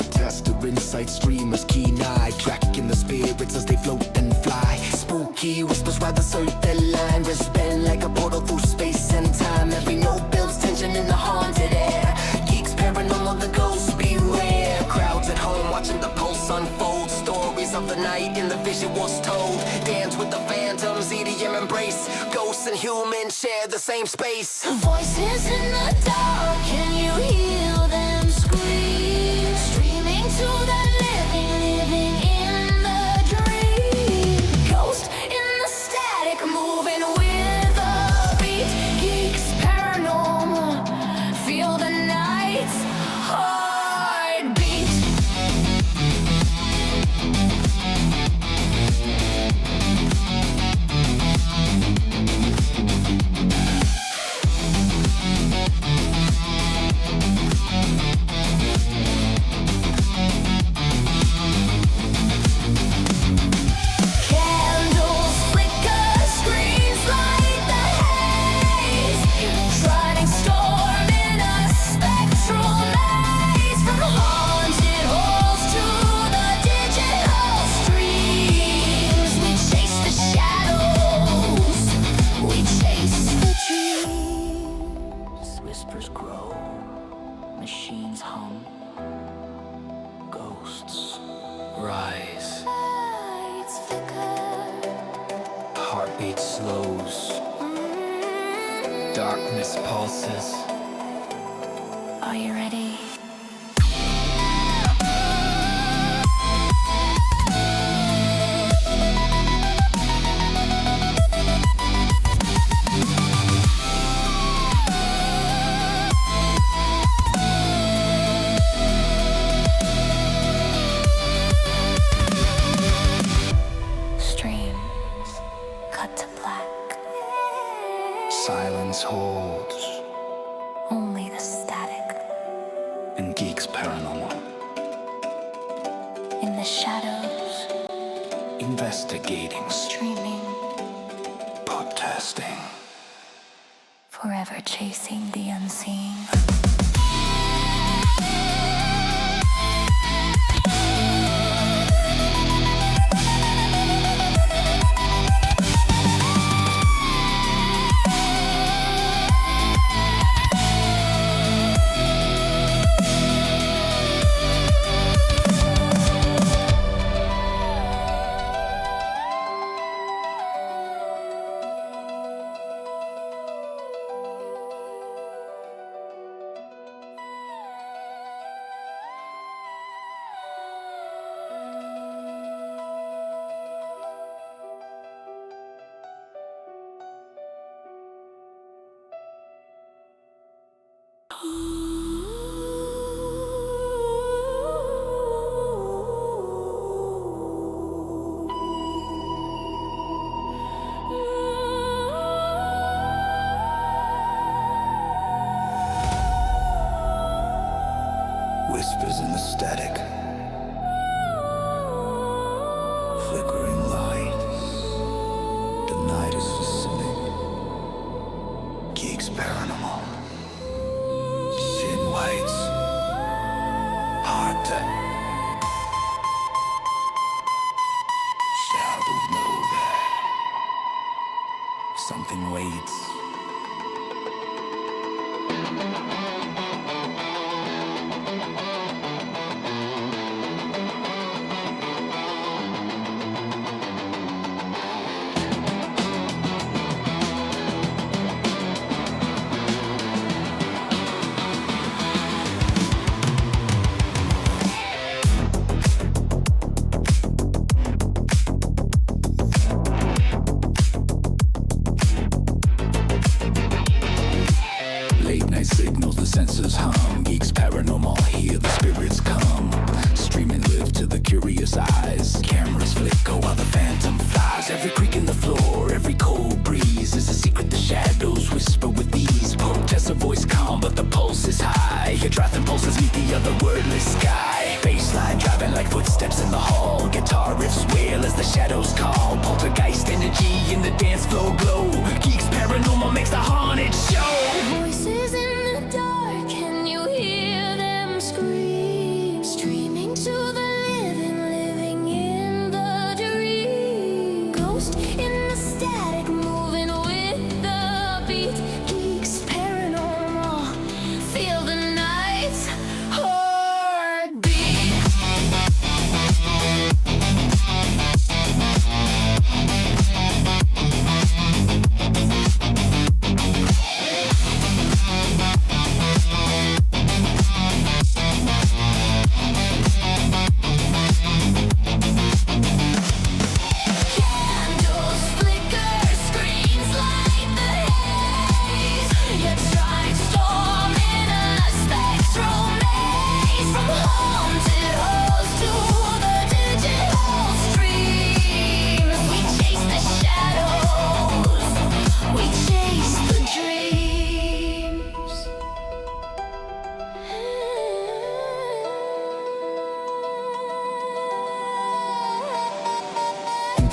Podcaster, insight streamers, keen-eyed, tracking the spirits as they float and fly. Spooky whispers while they search their line, bend like a portal through space and time. Every note builds tension in the haunted air. Geeks paranormal, the ghosts beware. Crowds at home watching the pulse unfold. Stories of the night in the vision was told. Dance with the phantoms, EDM embrace. Ghosts and humans share the same space. Voices in the dark, can you hear them scream? Streaming to the living in the dream. Ghost in the static, moving with a beat. Geeks paranormal, feel the night's heartbeat. Candles flicker, screens light the haze. Triding storm in a spectral maze. From haunted halls to the digital streams, we chase the shadows, we chase the dreams. Whispers grow, machines hum, Ghosts rise, lights flicker. heartbeat slows, darkness pulses. Are you ready? Streams cut to black. Silence holds Only the static. in Geeks Paranormal. In the shadows, Investigating, streaming, podcasting. forever chasing the unseen. Whispers in the static, flickering lights. The night is listening. Geeks Paranormal. Sin whites, hard to shadow know that something waits. Late night signals, the sensors hum. Geeks Paranormal, hear the spirits come. Streaming live to the curious eyes. Cameras flicker while the phantom flies. Every creak in the floor, every cold breeze is a secret the shadows whisper with ease. Protest a voice calm, but the pulse is high. Your driving pulses meet the other wordless sky. Baseline driving like footsteps in the hall. Guitar riffs wail as the shadows call. Poltergeist energy in the dance floor glow. Geeks Paranormal makes the haunted show. Voices in the dark, can you hear them scream? Streaming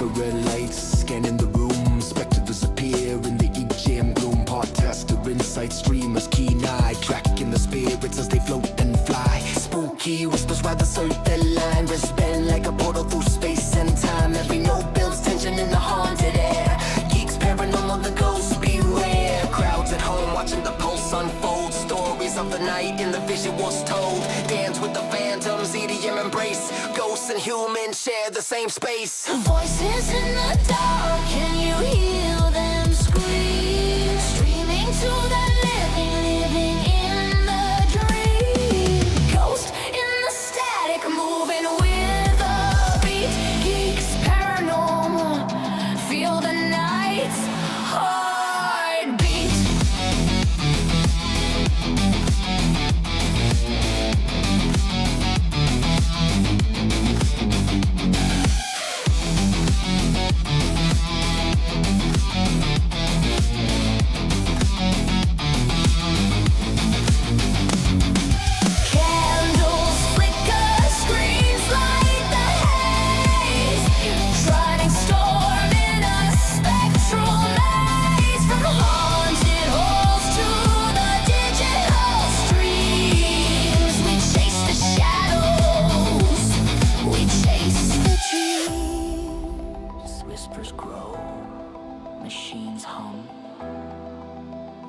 infrared lights scanning the room. Spectre disappear in the EGM gloom. Part tester insight streamers, keen eye tracking the spirits as they float and fly. Spooky whispers ride the certain line, bend like a portal through space and time. Every note builds tension in the haunted air. Geeks paranormal, the ghosts beware. Crowds at home watching the pulse unfold. Stories of the night in the vision was told. Dance with the phantoms, EDM embrace. Ghosts and humans share the same space. Voices in the dark, can you hear them scream? Streaming to the living in the dream. Ghost in the static, moving with a beat. Geeks paranormal, feel the night's heartbeat. Candles flicker, screens light the haze. Trident storm in a spectral maze. From haunted halls to the digital streams, we chase the shadows, we chase the dreams. Whispers grow, machines hum,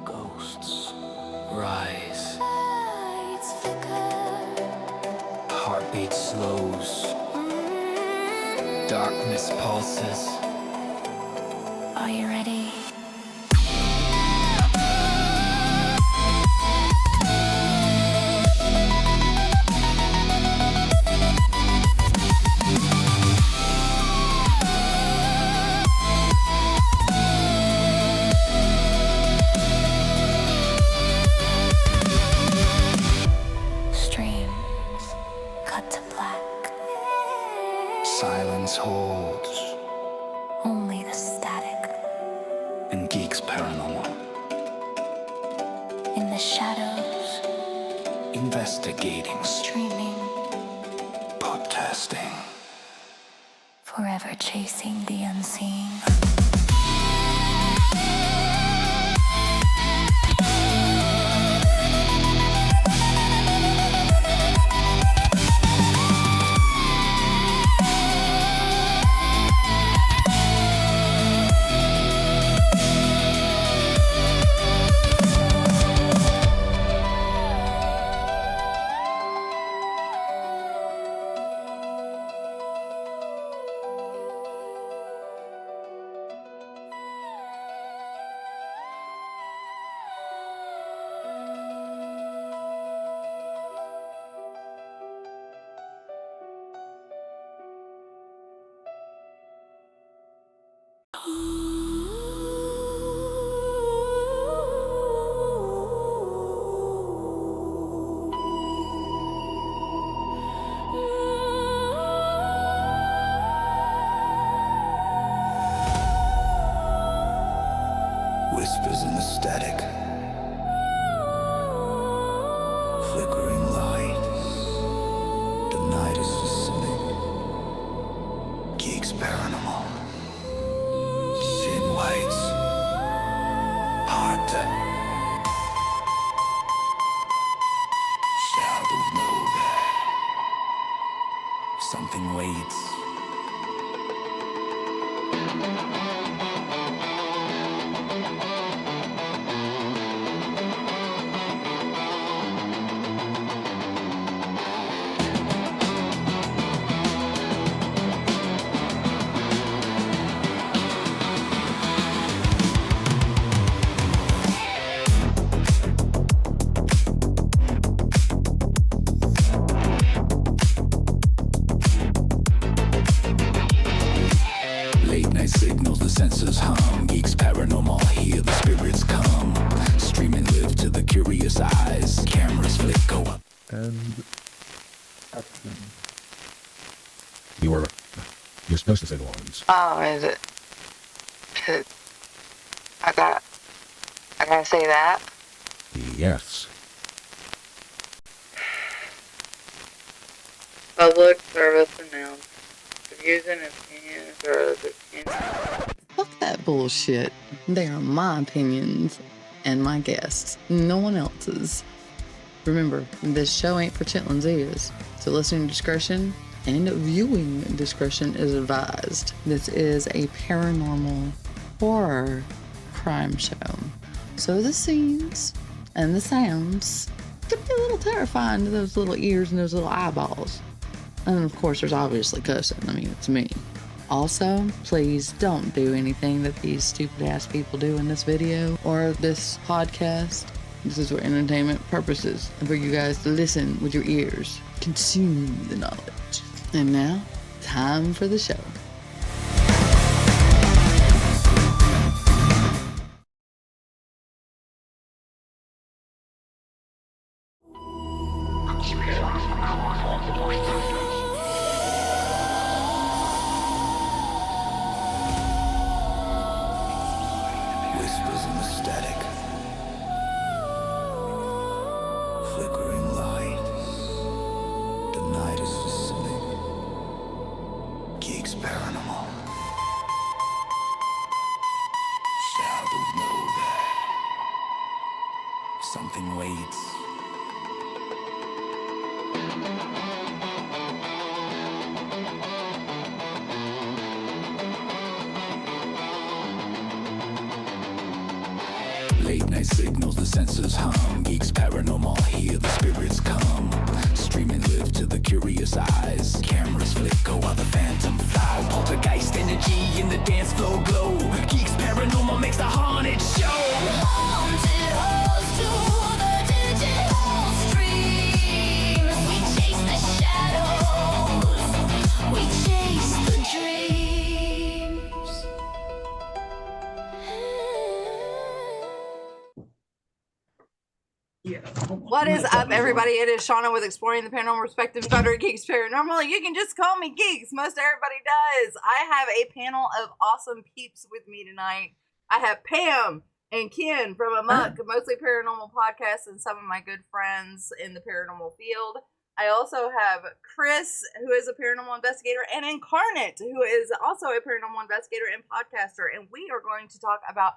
Ghosts rise, lights flicker. heartbeat slows, darkness pulses. Are you ready? Streams cut to black. Silence holds Only the static in Geeks Paranormal. in the shadows, Investigating, streaming, podcasting. forever chasing the unseen. Whispers in the static, flickering lights. The night is descending. Geeks Paranormal. Sin lights. Heart. Shadows know that something waits. Late night signals, the senses hum. Geeks Paranormal, hear the spirits come. Streaming live to the curious eyes. Cameras flick, go up. And action. You're supposed to say the lines. Oh, is it? I gotta say that? Yes. Public service announcement. using opinions or other opinions. Fuck that bullshit. They are my opinions and my guests, no one else's. Remember, this show ain't for chitlins' ears, so listening discretion and viewing discretion is advised. This is a paranormal horror crime show, so the scenes and the sounds can be a little terrifying to those little ears and those little eyeballs. And of course, there's obviously cussing. I mean, it's me. Also, please don't do anything that these stupid ass people do in this video or this podcast. This is for entertainment purposes and for you guys to listen with your ears, consume the knowledge. And now, time for the show. Whispers in the static, flickering light. The night is listening. G.E.E.K.S Paranormal. Shadows know that something waits. Late night signals, the sensors hum. G.E.E.K.S Paranormal, hear the spirits come. Streaming live to the curious eyes. Cameras flicker while the phantom flies. Poltergeist energy in the dance floor glow. G.E.E.K.S Paranormal makes the haunted show. Haunted halls to the digital streams. We chase the shadows. We chase the dreams. What is up, everybody? It is Shauna with Exploring the Paranormal Perspective, founder of G.E.E.K.S Paranormal. You can just call me Geeks. Most everybody does. I have a panel of awesome peeps with me tonight. I have Pam and Ken from Amok, mostly paranormal podcasts, and some of my good friends in the paranormal field. I also have Chris, who is a paranormal investigator, and Incarnate, who is also a paranormal investigator and podcaster. And we are going to talk about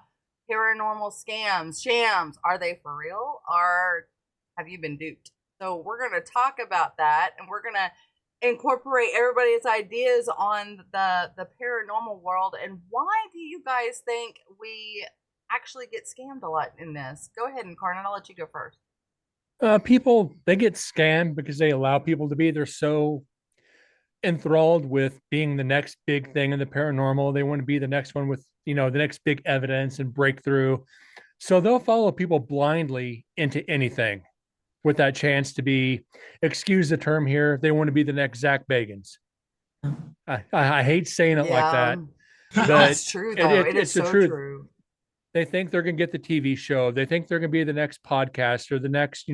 paranormal scams, shams. Are they for real? Or have you been duped? So we're going to talk about that, and we're going to incorporate everybody's ideas on the paranormal world. And why do you guys think we actually get scammed a lot in this? Go ahead, Incarnate. I'll let you go first. People, they get scammed because they allow people to be. They're so enthralled with being the next big thing in the paranormal. They want to be the next one with, the next big evidence and breakthrough. So they'll follow people blindly into anything with that chance to be, excuse the term here, they want to be the next Zach Bagans. I hate saying it like that. But That's true, though. It is it's the so truth. true. They think they're going to get the TV show. They think they're going to be the next podcast or the next,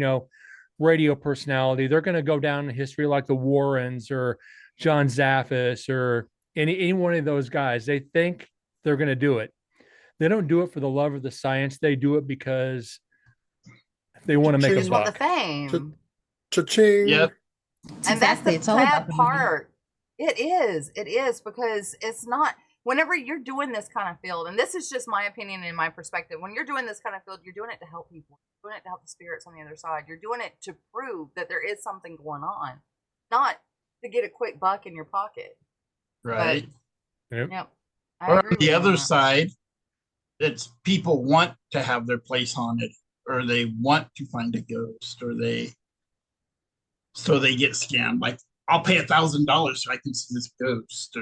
radio personality. They're going to go down in history like the Warrens or John Zaffis or any one of those guys. They think they're going to do it. They don't do it for the love of the science. They do it because they want to make a Just want the buck. fame. Cha-ching. Yep. And that's the It's all about sad the money. part. It is because it's not, whenever you're doing this kind of field, and this is just my opinion and my perspective, when you're doing this kind of field, you're doing it to help people. You're doing it to help the spirits on the other side. You're doing it to prove that there is something going on, not to get a quick buck in your pocket. Right. Yep. Yep. I Or agree with the you on other that. side, it's people want to have their place haunted, or they want to find a ghost, or so they get scammed. Like, I'll pay $1,000 so I can see this ghost,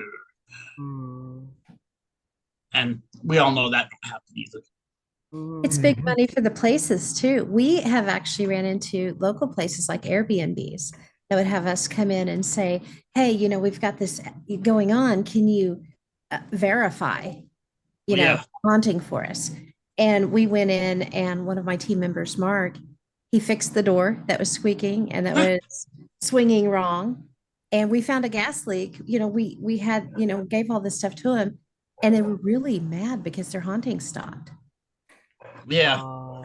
and we all know that don't happen either. It's big money for the places too. We have actually ran into local places like Airbnbs that would have us come in and say, hey, we've got this going on. Can you verify, Yeah. haunting for us? And we went in, and one of my team members, Mark, he fixed the door that was squeaking and that was swinging wrong. And we found a gas leak. We had, gave all this stuff to him, and they were really mad because their haunting stopped. Yeah. Oh,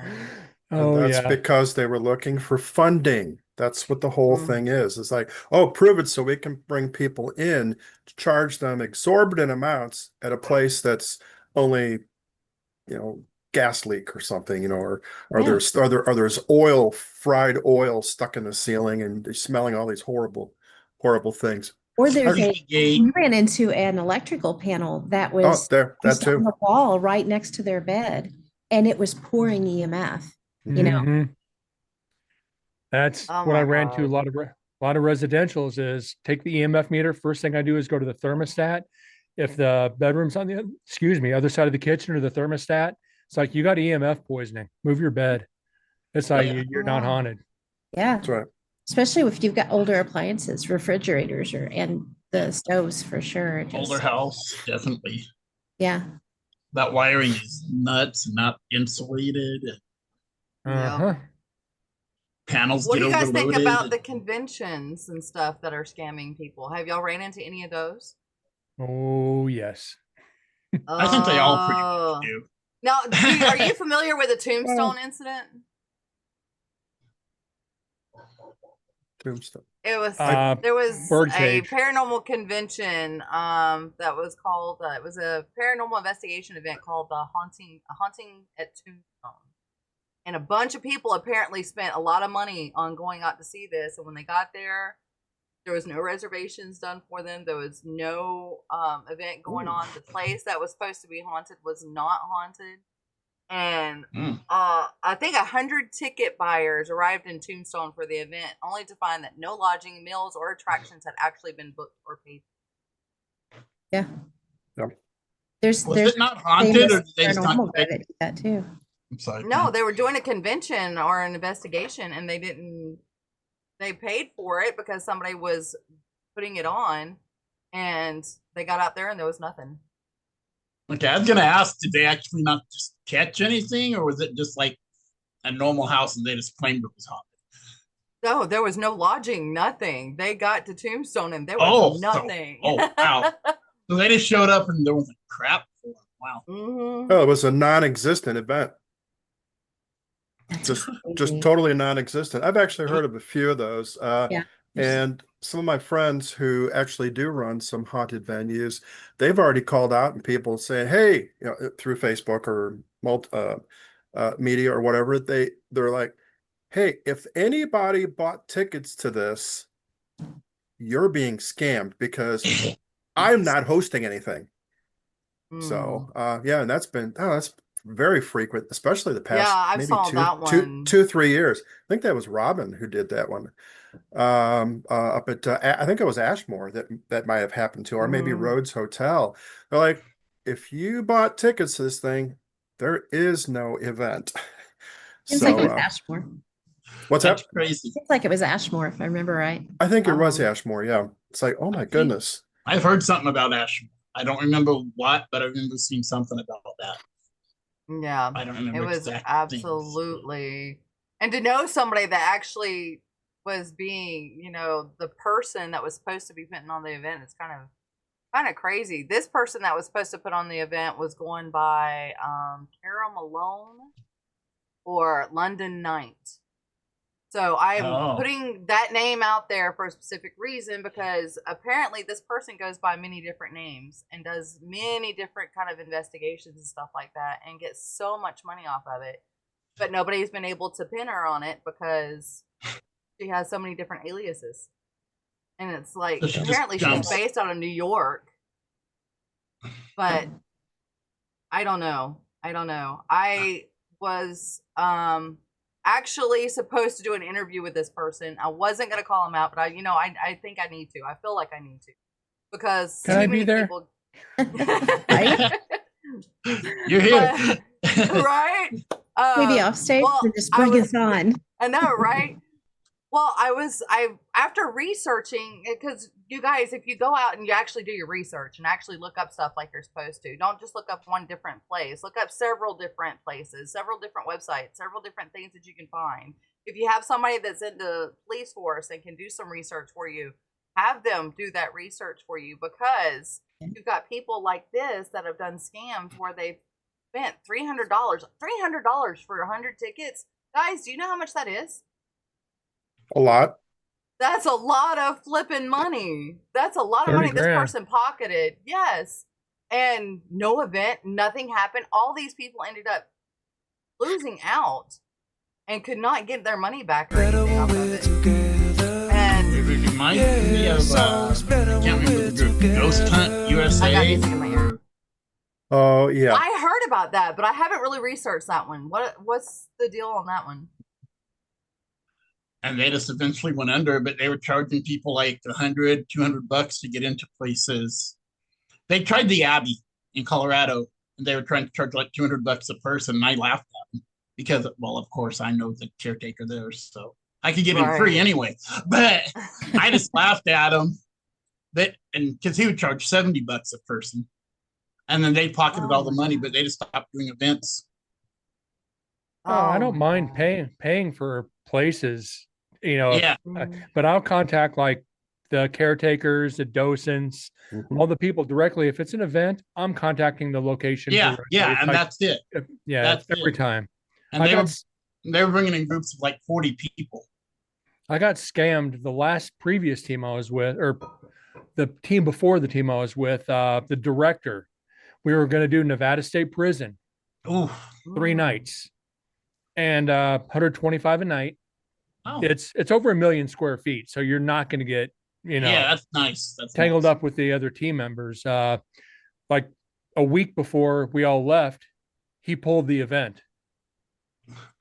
And that's yeah. because they were looking for funding. That's what the whole thing is. It's like, oh, prove it so we can bring people in to charge them exorbitant amounts at a place that's only, gas leak or something, or Yeah. there's oil, fried oil stuck in the ceiling and they're smelling all these horrible, horrible things. Or there's Gate. we ran into an electrical panel that Oh, was that just on too. the wall right next to their bed, and it was pouring EMF. Mhm. That's Oh what I my ran to a God. lot of residentials is take the EMF meter. First thing I do is go to the thermostat. If the bedroom's on the, other side of the kitchen or the thermostat, it's like, you got EMF poisoning. Move your bed. It's like, Yeah. you're not haunted. Yeah. That's right. Especially if you've got older appliances, refrigerators, and the stoves for sure. Older house, definitely. Yeah. That wiring is nuts, not insulated. Uh-huh. Panels What get do you guys think overloaded. about the conventions and stuff that are scamming people? Have y'all ran into any of those? Oh, yes. I think they all pretty much do. Now, are you familiar with the Tombstone incident? Tombstone. It was Uh, there was a Birdcage. paranormal convention that was called it was a paranormal investigation event called a haunting at Tombstone, and a bunch of people apparently spent a lot of money on going out to see this. And when they got there was no reservations done for them. There was no event going on. The place that was supposed to be haunted was not haunted. And I think 100 ticket buyers arrived in Tombstone for the event, only to find that no lodging, meals, or attractions had actually been booked or paid. Yeah. Yeah. Was it not haunted, or did they just not that too? I'm sorry. No, they were doing a convention or an investigation, and they didn't. They paid for it because somebody was putting it on, and they got out there and there was nothing. Okay, I was gonna ask, did they actually not just catch anything, or was it just like a normal house and they just claimed it was haunted? No, there was no lodging, nothing. They got to Tombstone and there was nothing. Wow. So they just showed up and there was crap. Wow. Mm-hmm. Oh, it was a non-existent event. Just totally non-existent. I've actually heard of a few of those. Yeah. And some of my friends who actually do run some haunted venues, they've already called out and people saying, hey, through Facebook or media or whatever, they're like, hey, if anybody bought tickets to this, you're being scammed because I'm not hosting anything. So yeah, and that's very frequent, especially the past maybe two, 3 years. I think that was Robin who did that one. Up at I think it was Ashmore that might have happened to, or maybe Rhodes Hotel. They're like, if you bought tickets to this thing, there is no event. Seems like it was Ashmore. What's that? Crazy. Seems like it was Ashmore, if I remember right. I think it was Ashmore. Yeah, it's like, oh my goodness. I've heard something about Ashmore. I don't remember what, but I remember seeing something about that. Yeah, I don't remember. It was absolutely, and to know somebody that actually was being, the person that was supposed to be putting on the event is kind of crazy. This person that was supposed to put on the event was going by Cara Malone or London Night. So I'm putting that name out there for a specific reason because apparently this person goes by many different names and does many different kind of investigations and stuff like that and gets so much money off of it. But nobody's been able to pin her on it because she has so many different aliases. And it's like, apparently she's based out of New York. But I don't know. I was actually supposed to do an interview with this person. I wasn't going to call him out, but I think I need to. I feel like I need to because can I be there? You're here, right? Maybe off stage and just bring us on. I know, right? Well, after researching, because you guys, if you go out and you actually do your research and actually look up stuff like you're supposed to, don't just look up one different place. Look up several different places, several different websites, several different things that you can find. If you have somebody that's in the police force and can do some research for you, have them do that research for you because you've got people like this that have done scams where they've spent $300 for 100 tickets. Guys, do you know how much that is? A lot. That's a lot of flipping money. That's a lot of 30 money this grand. person pocketed. Yes. And no event, nothing happened. All these people ended up losing out and could not get their money back or anything off of it. And It reminds me of, I can't remember the group, Ghost Hunt I got USA. music in my ear. Oh yeah. I heard about that, but I haven't really researched that one. What's the deal on that one? And they just eventually went under, but they were charging people like 100, 200 bucks to get into places. They tried the Abbey in Colorado, and they were trying to charge like 200 bucks a person, and I laughed at them because, well, of course, I know the caretaker there, so I could get in free Right. anyway. But I just laughed at them, and because he would charge 70 bucks a person, and then they pocketed Oh all the my money, God. but they just stopped doing events. Oh, I don't my mind God. paying for places, you know, Yeah, but I'll contact like the caretakers, the docents, Mhm. all the people directly. If it's an event, I'm contacting the location yeah, directly. yeah, It's and like, that's it. yeah, That's it's every it. time. And I they got were bringing in groups of like 40 people. I got scammed the last previous team I was with, or the team before the team I was with, the director. We were going to do Nevada State Prison, Ooh, 3 nights, and 125 a night. oh, It's over 1 million square feet, so you're not going to get, yeah, that's nice. That's tangled nice. up with the other team members. Like a week before we all left, he pulled the event.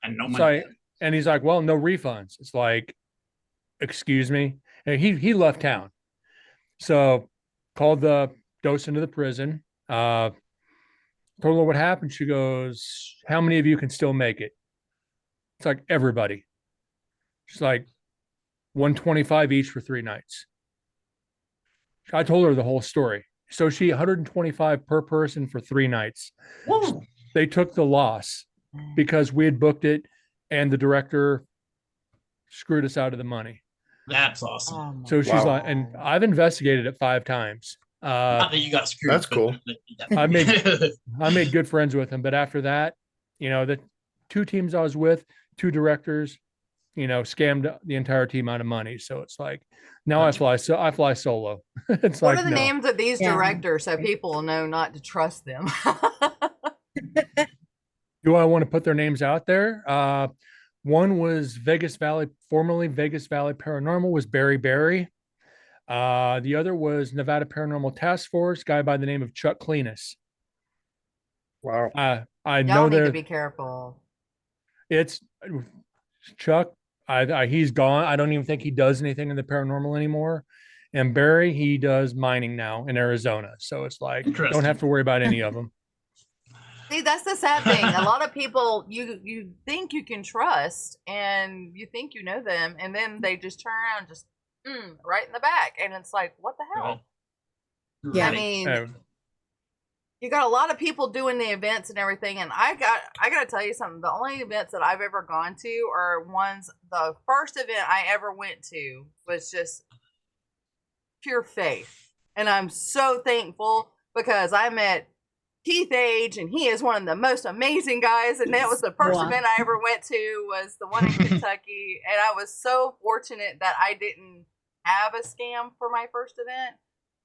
And no It's money. like, and he's like, "Well, no refunds." It's like, excuse me, and he left town. So called the docent of the prison. Told her what happened. She goes, "How many of you can still make it?" It's like everybody. She's like, 125 each for 3 nights. I told her the whole story. So she 125 per person for 3 nights. Woo. They took the loss because we had booked it and the director screwed us out of the money. That's awesome. Oh my So she's Wow. like, and I've investigated it 5 times. Not that you got screwed. That's cool. I made good friends with him, but after that, the 2 teams I was with, 2 directors, scammed the entire team out of money. So it's like now I fly solo. It's What like are the no. names of these Yeah. directors so people know not to trust them? Do I want to put their names out there? One was Vegas Valley, formerly Vegas Valley Paranormal, was Barry Barry. The other was Nevada Paranormal Task Force, guy by the name of Chuck Cleanis. Wow. I Y'all know need to that be careful. it's Chuck. He's gone. I don't even think he does anything in the paranormal anymore. And Barry, he does mining now in Arizona. So it's like, don't Interesting. have to worry about any of them. See, that's the sad thing. A lot of people you think you can trust and you think you know them, and then they just turn around and just right in the back. And it's like, what the hell? Yeah. I mean, Uh, you got a lot of people doing the events and everything, and I gotta tell you something. The only events that I've ever gone to are ones. The first event I ever went to was just pure faith, and I'm so thankful because I met Keith Age, and he is one of the most amazing guys. And that was the first Wow. event I ever went to, was the one in Kentucky, and I was so fortunate that I didn't have a scam for my first event.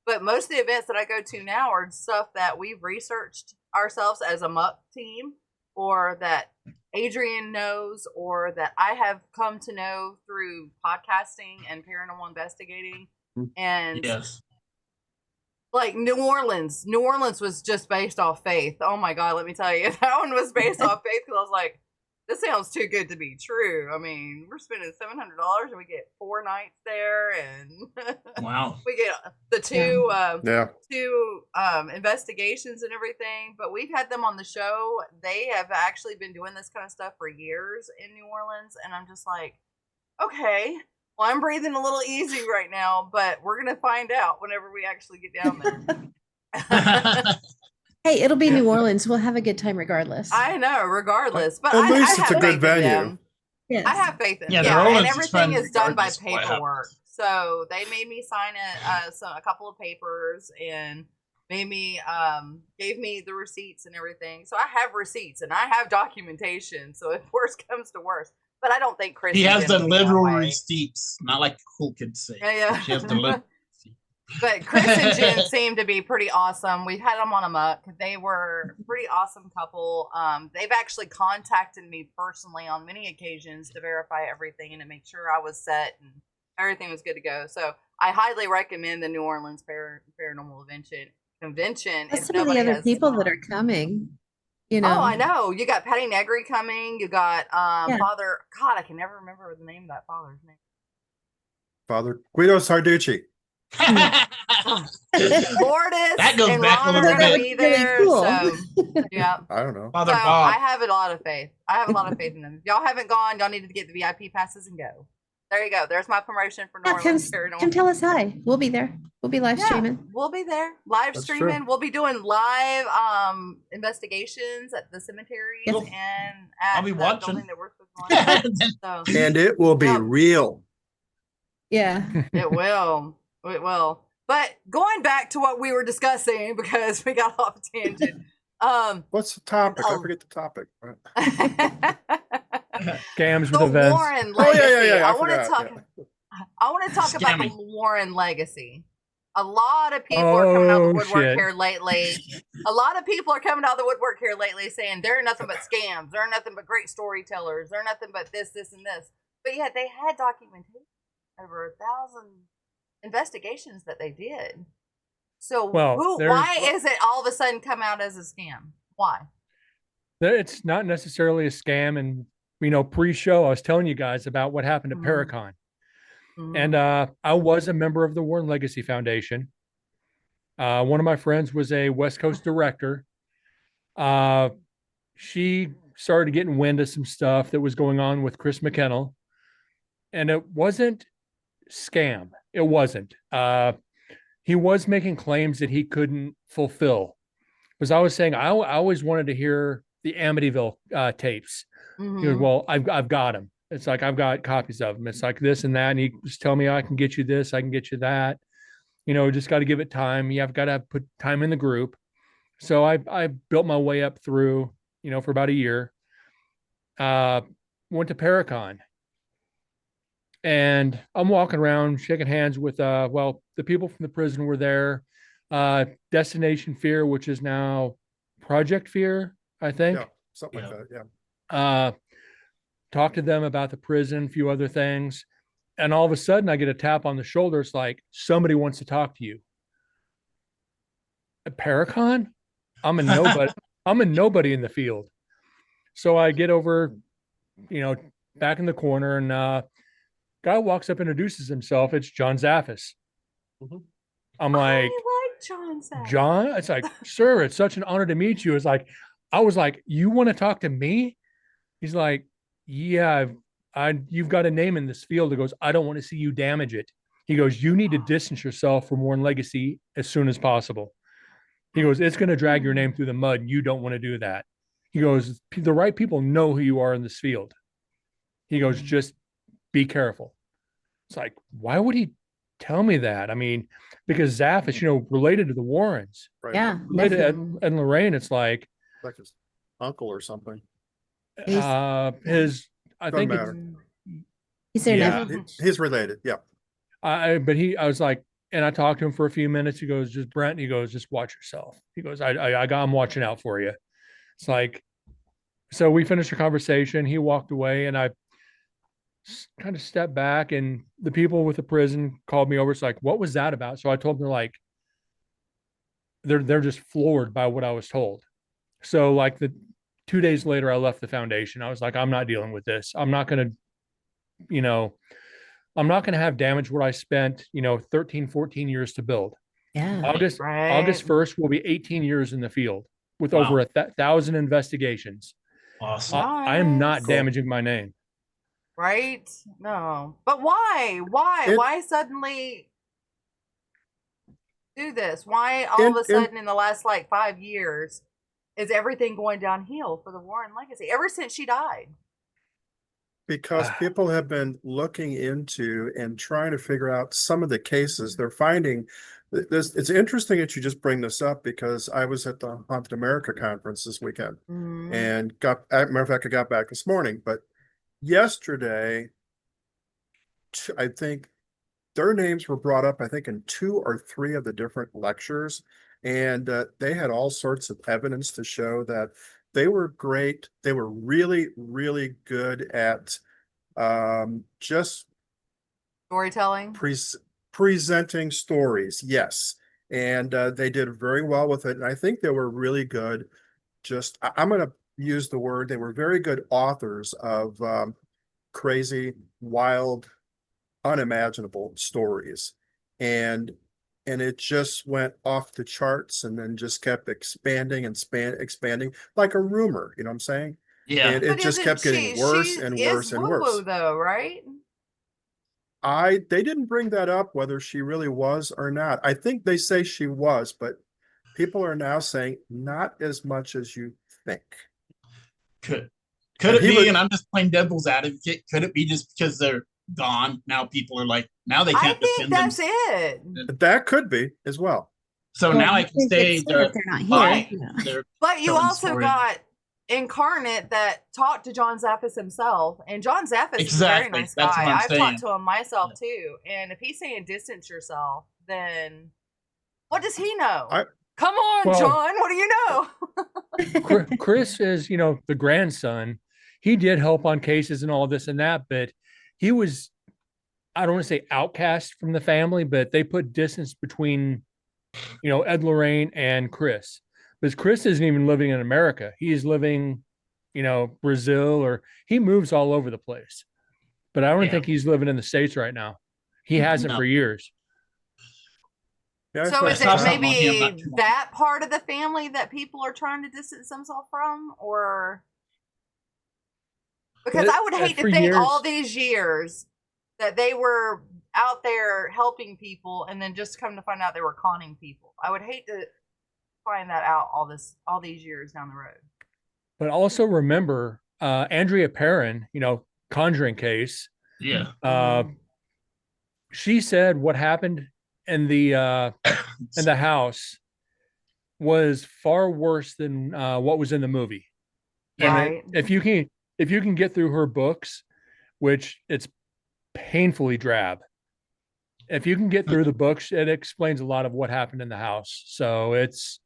But most of the events that I go to now are stuff that we've researched ourselves as a muck team, or that Adrian knows, or that I have come to know through podcasting and paranormal investigating. And Yes. like New Orleans was just based off faith. Oh my God, let me tell you, that one was based off faith because I was like, this sounds too good to be true. I mean, we're spending $700 and we get 4 nights there, and Wow. we get the two Yeah. investigations and everything. But we've had them on the show. They have actually been doing this kind of stuff for years in New Orleans, and I'm just like, okay, well, I'm breathing a little easy right now, but we're gonna find out whenever we actually get down there. Hey, it'll be New Orleans. We'll have a good time regardless. I know, regardless, but At least I it's a have good faith in venue. them. Yes. I have faith in Yeah, them. New Orleans And is everything fun is done by regardless of what paperwork. So they made me sign a couple of papers and made me gave me the receipts and everything. So I have receipts and I have documentation. So if worst comes to worst, But I don't think Chris. He and has Jen the would be that literal way. receipts, not like the cool kids say. Yeah. She has the literal receipts. But Chris and Jen seem to be pretty awesome. We've had them on a muck. They were a pretty awesome couple. They've actually contacted me personally on many occasions to verify everything and to make sure I was set and everything was good to go. So I highly recommend the New Orleans Paranormal Convention. Plus If some of the nobody other has people that gone. are coming, you know. Oh, I know. You got Patty Negri coming. You got Yeah. Father. God, I can never remember the name of that father's name. Father Guido Sarducci. Lourdes That goes and back a Ron are little going to bit. be Really there. cool. So, yeah. I don't know. Father So Bob. I have a lot of faith. I have a lot of faith in them. If y'all haven't gone, y'all need to get the VIP passes and go. There you go. There's my promotion for New Yeah, Orleans come Paranormal. tell us hi. We'll be there. We'll be live Yeah, streaming. we'll be there live That's streaming. true. We'll be doing live investigations at the cemeteries Yes. and at I'll be the watching. building that we're supposed to go on. So And it will be Yeah. real. Yeah. it will. It will. But going back to what we were discussing because we got off tangent. What's the topic? I Oh. forget the topic. Scams with the events. Warren Oh, legacy. yeah. I want to forgot, talk. yeah. I want to talk about the Scammy. Warren legacy. A lot of people are coming out of the Oh, woodwork shit. here lately. A lot of people are coming out of the woodwork here lately saying they're nothing but scams. They're nothing but great storytellers. They're nothing but this, and this. But yet they had documentation over 1,000 investigations that they did. So Well, why is it all of a sudden come out as a scam? Why? It's not necessarily a scam. And, pre-show, I was telling you guys about what happened at Mhm. Paracon. And I was a member of the Warren Legacy Foundation. One of my friends was a West Coast director. She started getting wind of some stuff that was going on with Chris McKennell. And it wasn't scam. It wasn't. He was making claims that he couldn't fulfill. Because I was saying, I always wanted to hear the Amityville tapes. Mhm. He goes, well, I've got them. It's like, I've got copies of them. It's like this and that. And he was telling me, I can get you this, I can get you that. Just got to give it time. You've got to put time in the group. So I built my way up through, for about a year. Went to Paracon. And I'm walking around shaking hands with, the people from the prison were there. Destination Fear, which is now Project Fear, I think. Yeah, something like that. Yeah. Talk to them about the prison, a few other things. And all of a sudden I get a tap on the shoulder. It's like, somebody wants to talk to you. At Paracon? I'm a nobody. I'm a nobody in the field. So I get over, back in the corner, and guy walks up, introduces himself. It's John Zaffis. Mhm. I'm like, I like John Sapp. John? It's like, sir, it's such an honor to meet you. It's like, I was like, you want to talk to me? He's like, yeah, you've got a name in this field. He goes, I don't want to see you damage it. He goes, you need to distance yourself from Warren Legacy as soon as possible. He goes, it's going to drag your name through the mud. You don't want to do that. He goes, the right people know who you are in this field. He goes, just be careful. It's like, why would he tell me that? I mean, because Zaff is, related to the Warrens. Right. Yeah. Related to nephew. Ed and Lorraine, it's like, Like his uncle or something. I Doesn't think matter. He's their Yeah. nephew. He's related. Yeah. I was like, and I talked to him for a few minutes. He goes, just Brent. He goes, just watch yourself. He goes, I'm watching out for you. It's like, so we finished the conversation. He walked away, and I kind of stepped back, and the people with the prison called me over. It's like, what was that about? So I told them, they're just floored by what I was told. So like the 2 days later, I left the foundation. I was like, I'm not dealing with this. I'm not going to, I'm not going to have damage what I spent, 13, 14 years to build. Yeah. August 1st will be 18 years in the field with Wow. over 1,000 investigations. Awesome. I am not Cool. damaging my name. Right? No. But why? Why suddenly do this? Why all of a sudden in the last 5 years is everything going downhill for the Warren legacy ever since she died? Because people have been looking into and trying to figure out some of the cases they're finding. This, it's interesting that you just bring this up because I was at the Haunted America conference this weekend and matter of fact, I got back this morning, but yesterday, I think their names were brought up, I think, in 2 or 3 of the different lectures. And they had all sorts of evidence to show that they were great. They were really, really good at just Storytelling. presenting stories. Yes. And they did very well with it. And I think they were really good. I'm going to use the word, they were very good authors of crazy, wild, unimaginable stories. And it just went off the charts and then just kept expanding and expanding like a rumor, you know what I'm saying? Yeah. And it But just isn't kept she? getting She worse and is worse and woo woo worse. though, right? They didn't bring that up whether she really was or not. I think they say she was, but people are now saying not as much as you think. Could could And it he be? would And I'm just playing devil's advocate. Could it be just because they're gone now? People are like, now they I can't think defend that's themselves. it. that could be as well. So Well, now I I can think say it's sad they're that they're not here. lying. Yeah. They're But you telling also stories. got Incarnate that talked to John Zaffis himself, and John Zaffis is a very Exactly. nice That's what guy. I'm I've saying. talked to him myself too, and if he's saying distance yourself, then what does he know? I Come on, Well- John. What do you know? Chris is, the grandson. He did help on cases and all this and that, but he was, I don't want to say outcast from the family, but they put distance between, Ed Lorraine and Chris. Because Chris isn't even living in America. He's living, Brazil, or he moves all over the place. But I don't Yeah. think he's living in the States right now. He hasn't No. for years. Yeah, I So saw- is saw it something on him not maybe too long that part of the family that people are trying to distance themselves from, or because But I would hate to for think years- all these years that they were out there helping people and then just come to find out they were conning people. I would hate to find that out all these years down the road. But also remember, Andrea Perrin, Conjuring case. Yeah. She said what happened in the house was far worse than what was in the movie. Yeah. Right. If you can get through her books, which it's painfully drab. If you can get through the books, it explains a lot of what happened in the house. So it's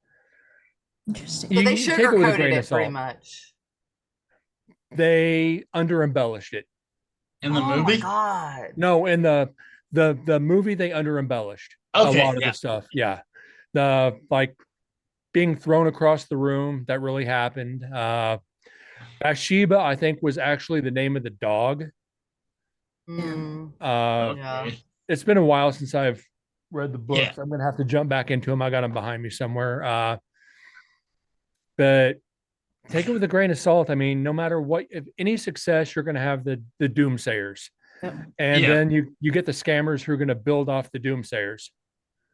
Interesting. So they you take it with a sugarcoated grain of it pretty salt. much. They under embellished it. In the Oh my movie? god. No, in the movie they under embellished Okay, a lot of yeah. the stuff. Yeah. The like being thrown across the room, that really happened. Bathsheba, I think, was actually the name of the dog. Mm, Yeah. yeah. It's been a while since I've read the Yeah. books. I'm gonna have to jump back into them. I got them behind me somewhere. But take it with a grain of salt. I mean, no matter what, if any success, you're gonna have the doomsayers. Yep. And Yeah. then you get the scammers who are gonna build off the doomsayers.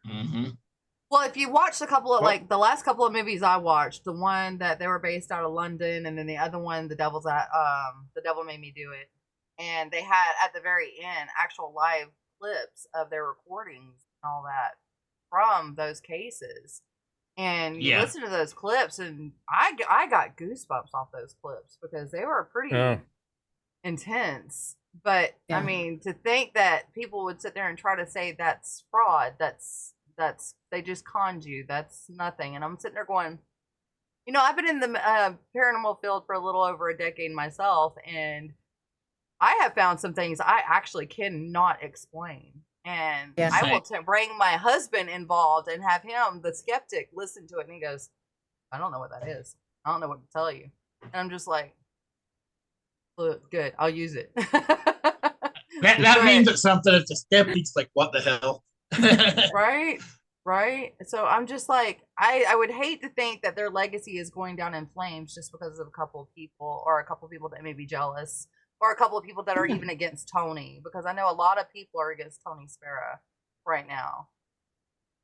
Mm-hmm. Well, if you watched a couple of Well- like the last couple of movies I watched, the one that they were based out of London, and then the other one, The Devil Made Me Do It, and they had at the very end actual live clips of their recordings and all that from those cases. And you Yeah. listen to those clips, and I got goosebumps off those clips because they were pretty Oh. intense. But I Yeah. mean, to think that people would sit there and try to say that's fraud, that's they just conned you, that's nothing. And I'm sitting there going, I've been in the paranormal field for a little over a decade myself, and I have found some things I actually cannot explain. And Yeah. I will bring my husband involved and have him, the skeptic, listen to it, and he goes, I don't know what that is. I don't know what to tell you. And I'm just like, look, good, I'll use it. That means it's something if the skeptic's like, what the hell? Right. So I'm just like, I would hate to think that their legacy is going down in flames just because of a couple of people, or a couple of people that may be jealous, or a couple of people that are even against Tony, because I know a lot of people are against Tony Spera right now.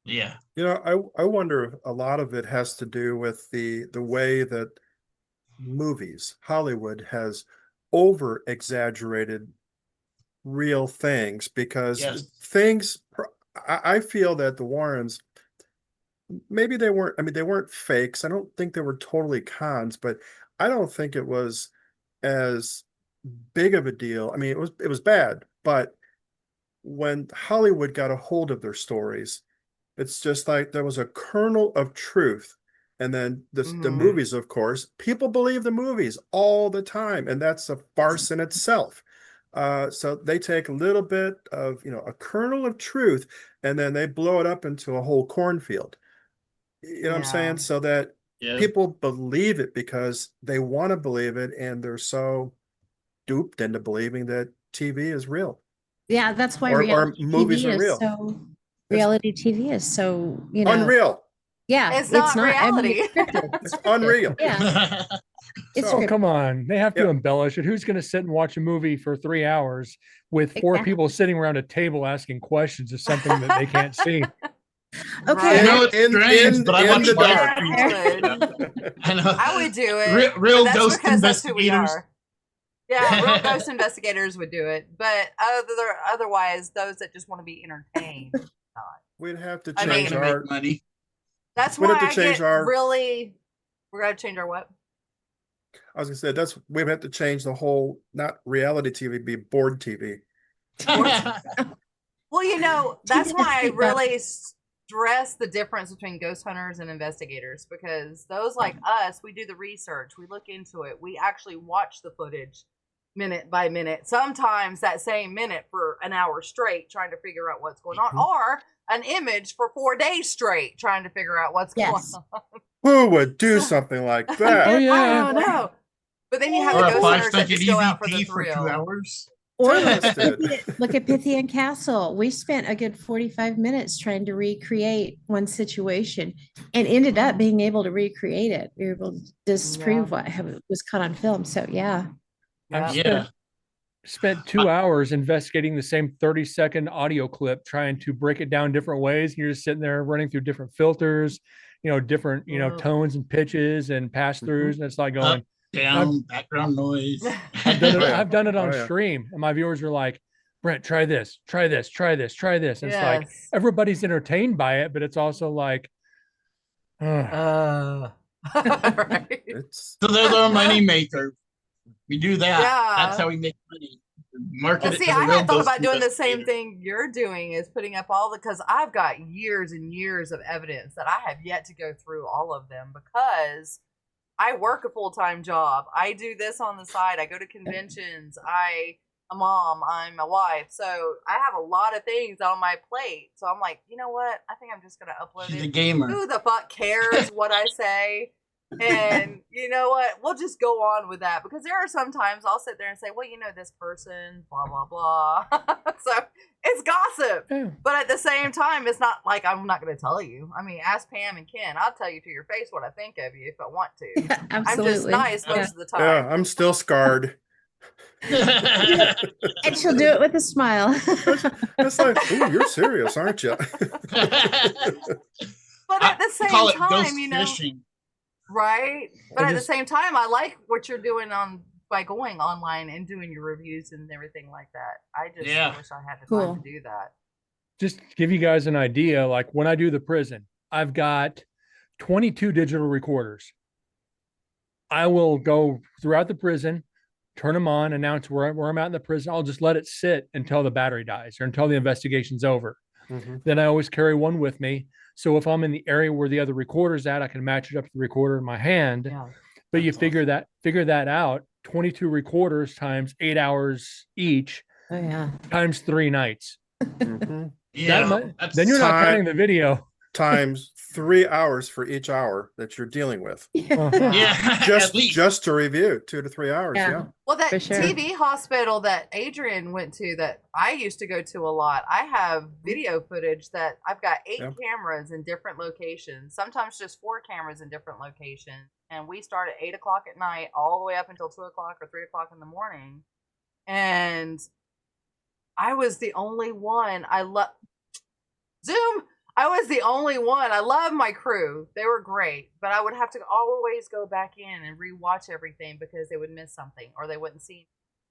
Yeah. I wonder if a lot of it has to do with the way that movies, Hollywood has over exaggerated real things, because Yes. I feel that the Warrens, maybe they weren't, I mean, they weren't fakes. I don't think they were totally cons, but I don't think it was as big of a deal. I mean, it was bad, but when Hollywood got a hold of their stories, it's just like there was a kernel of truth. And then the Mhm. movies, of course, people believe the movies all the time, and that's a farce in itself. So they take a little bit of, a kernel of truth, and then they blow it up into a whole cornfield. You know what I'm saying? Yeah. So that Yeah. people believe it because they want to believe it, and they're so duped into believing that TV is real Yeah, that's why or reality movies TV are is real. so It's reality TV is so, unreal. yeah, It's not not. I mean, reality. it's scripted. It's unreal. Yeah, it's So, Oh, scripted. come on. They have to Yeah. embellish it. Who's going to sit and watch a movie for 3 hours with four Exactly. people sitting around a table asking questions of something that they can't see? Okay. I know Right. it's strange, but I watch the live dark. streams. I would. I know. I would do it. Real but that's ghost because that's who we investigators. are. Yeah, real ghost investigators would do it. But otherwise, those that just want to be entertained, not. We'd have to I Trying change mean, to our. make money. That's We'd why have to I change get our. really. We're gonna change our what? I was gonna say that's we'd have to change the whole, not reality TV, be board TV. Well, that's TV why I escape really stress the difference between ghost hunters and investigators, because those like us, we do the research, we look into it, we actually watch the footage minute by minute, sometimes that same minute for an hour straight trying to figure out what's going on, or an image for 4 days straight trying to figure out what's Yes. going on. Who would do something like that? Oh, yeah. I don't know. But then you have Or the a ghost hunters that five-second just go out for the EVP for 2 thrill. hours. Or Tested. look at Pythian Castle. We spent a good 45 minutes trying to recreate one situation and ended up being able to recreate it. We were able to disprove what was caught on film. So yeah. I've Yeah. spent 2 hours investigating the same 30-second audio clip, trying to break it down different ways. And you're just sitting there running through different filters, different, tones and pitches and pass throughs. And it's like going, Up, down, background noise. I've done it. Oh, yeah. I've done it on Oh, yeah. stream, and my viewers are like, "Brent, try this, try this, try this, try this." And it's like Yes. everybody's entertained by it, but it's also like, Right. It's So they're the money maker. We do that. Yeah. That's how we make money. Market Well, it see, to the I real had thought ghost about doing the same investigator. thing you're doing, is putting up because I've got years and years of evidence that I have yet to go through all of them, because I work a full-time job. I do this on the side. I go to conventions. I'm a mom. I'm a wife. So I have a lot of things on my plate. So I'm like, you know what? I think I'm just going to upload She's it. a gamer. Who the fuck cares what I say? And you know what? We'll just go on with that, because there are sometimes I'll sit there and say, well, this person, blah, blah, blah. So it's gossip. yeah. But at the same time, it's not like I'm not going to tell you. I mean, ask Pam and Ken. I'll tell you to your face what I think of you if I want to. Yeah, I'm absolutely. just nice most of the time. yeah. I'm still scarred. And she'll do it with a smile. It's like, ooh, you're serious, aren't you? But at the same Call it time, ghost fishing. right? But I at just- the same time, I like what you're doing by going online and doing your reviews and everything like that. I just Yeah. wish I had the Cool. time to do that. Just to give you guys an idea, like when I do the prison, I've got 22 digital recorders. I will go throughout the prison, turn them on, announce where I'm at in the prison. I'll just let it sit until the battery dies or until the investigation's over. Mhm. Then I always carry one with me. So if I'm in the area where the other recorder's at, I can match it up to the recorder in my hand. Yeah. But you That's figure that out. 22 recorders times 8 hours each Oh yeah. times 3 nights. Mhm. Yeah. Then you're not time- counting the video. Times 3 hours for each hour that you're dealing with. Uh-huh. Yeah. At least. Just to review, 2 to 3 hours. Yeah. Yeah. Well, that For sure. TV hospital that Adrian went to, that I used to go to a lot, I have video footage that I've got 8 Yep. cameras in different locations, sometimes just 4 cameras in different locations. And we start at 8 o'clock at night all the way up until 2 o'clock or 3 o'clock in the morning. And I was the only one. Zoom. I was the only one. I love my crew. They were great, but I would have to always go back in and rewatch everything because they would miss something or they wouldn't see,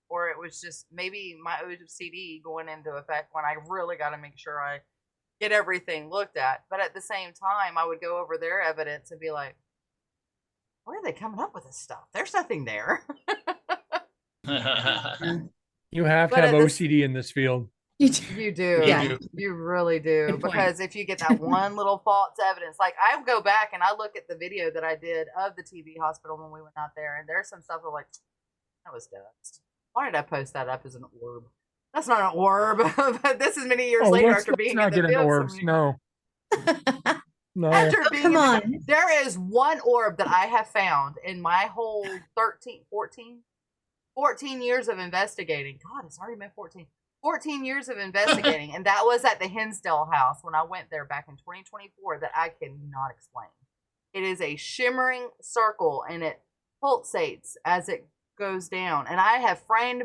or it was just maybe my OCD going into effect when I really got to make sure I get everything looked at. But at the same time, I would go over their evidence and be like, where are they coming up with this stuff? There's nothing there. You have to But have at this- OCD in this field. You do. You do. Yeah. You really do. Good point. Because if you get that one little false evidence, like I go back and I look at the video that I did of the TB hospital when we went out there, and there's some stuff I'm like, that was dust. Why did I post that up as an orb? That's not an orb. This is many years later after being not in get the into field. orbs. No. No. After being come in on. there is one orb that I have found in my whole 14 years of investigating. God, it's already been 14 years of investigating, and that was at the Hinsdale house when I went there back in 2024 that I cannot explain. It is a shimmering circle, and it pulsates as it goes down. And I have framed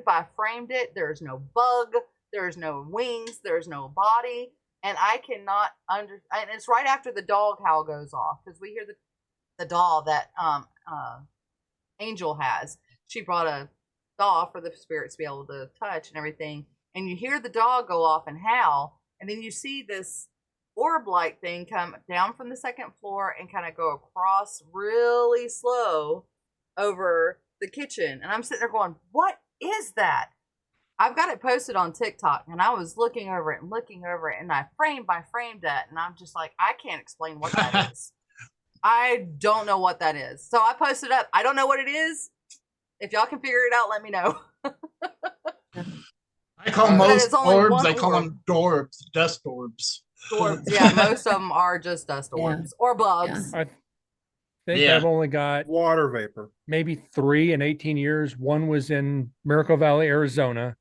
it. There's no bug. There's no wings. There's no body. And I cannot and it's right after the dog howl goes off, because we hear the doll that Angel has. She brought a doll for the spirits to be able to touch and everything. And you hear the dog go off and howl, and then you see this orb-like thing come down from the second floor and kind of go across really slow over the kitchen. And I'm sitting there going, what is that? I've got it posted on TikTok, and I was looking over it, and I framed by framed that, and I'm just like, I can't explain what that is. I don't know what that is. So I posted up. I don't know what it is. If y'all can figure it out, let me know. I call most orbs, I call them dorbs, dust orbs. Orbs, yeah, most of them are just dust orbs or bugs. I think I've only got water vapor. Maybe 3 in 18 years. One was in Miracle Valley, Arizona.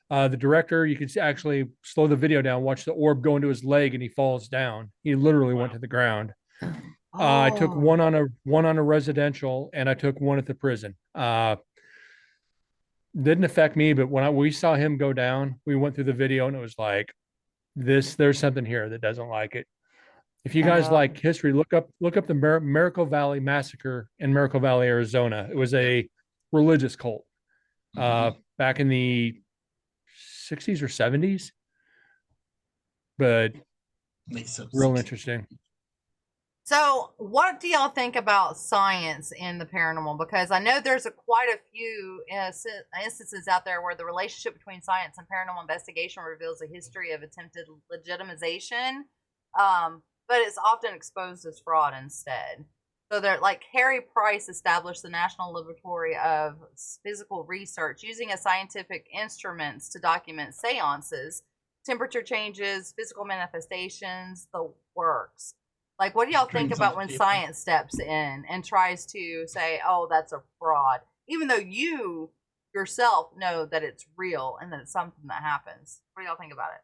The director, you could actually slow the video down, watch the orb go into his leg, and he falls down. He literally went to the ground. I took one on a residential, and I took one at the prison. Didn't affect me, but when we saw him go down, we went through the video, and it was like, there's something here that doesn't like it. If you guys like history, look up the Miracle Valley massacre in Miracle Valley, Arizona. It was a religious cult back in the 60s or 70s, but real interesting. So what do y'all think about science in the paranormal? Because I know there's quite a few instances out there where the relationship between science and paranormal investigation reveals a history of attempted legitimization, but it's often exposed as fraud instead. So they're like Harry Price established the National Laboratory of Physical Research using a scientific instruments to document seances, temperature changes, physical manifestations, the works. Like, what do y'all think about when science steps in and tries to say, oh, that's a fraud, even though you yourself know that it's real and that it's something that happens? What do y'all think about it?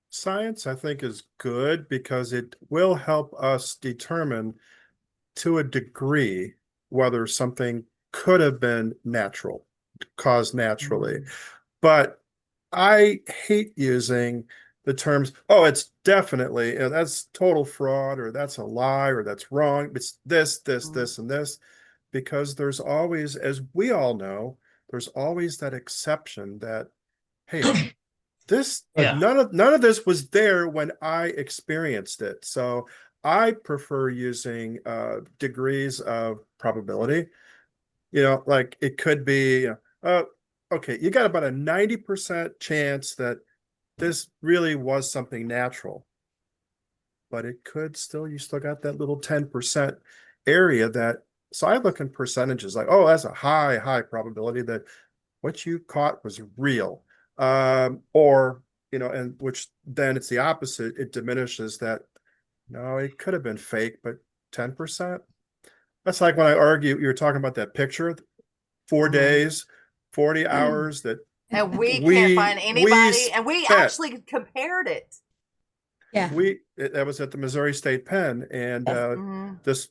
Science, I think, is good because it will help us determine to a degree whether something could have been natural, caused naturally. But I hate using the terms, oh, it's definitely, that's total fraud, or that's a lie, or that's wrong. It's this, and this, because there's always, as we all know, there's always that exception that, hey, none of this was there when I experienced it. So I prefer using degrees of probability. Like it could be, okay, you got about a 90% chance that this really was something natural, but it could still, you still got that little 10% area that, so I look in percentages like, oh, that's a high probability that what you caught was real. Or, and which then it's the opposite. It diminishes that, no, it could have been fake, but 10%. That's like when I argue, you were talking about that picture, 4 days, 40 hours that. And we can't find anybody, and we actually compared it. Yeah. That was at the Missouri State Pen, and this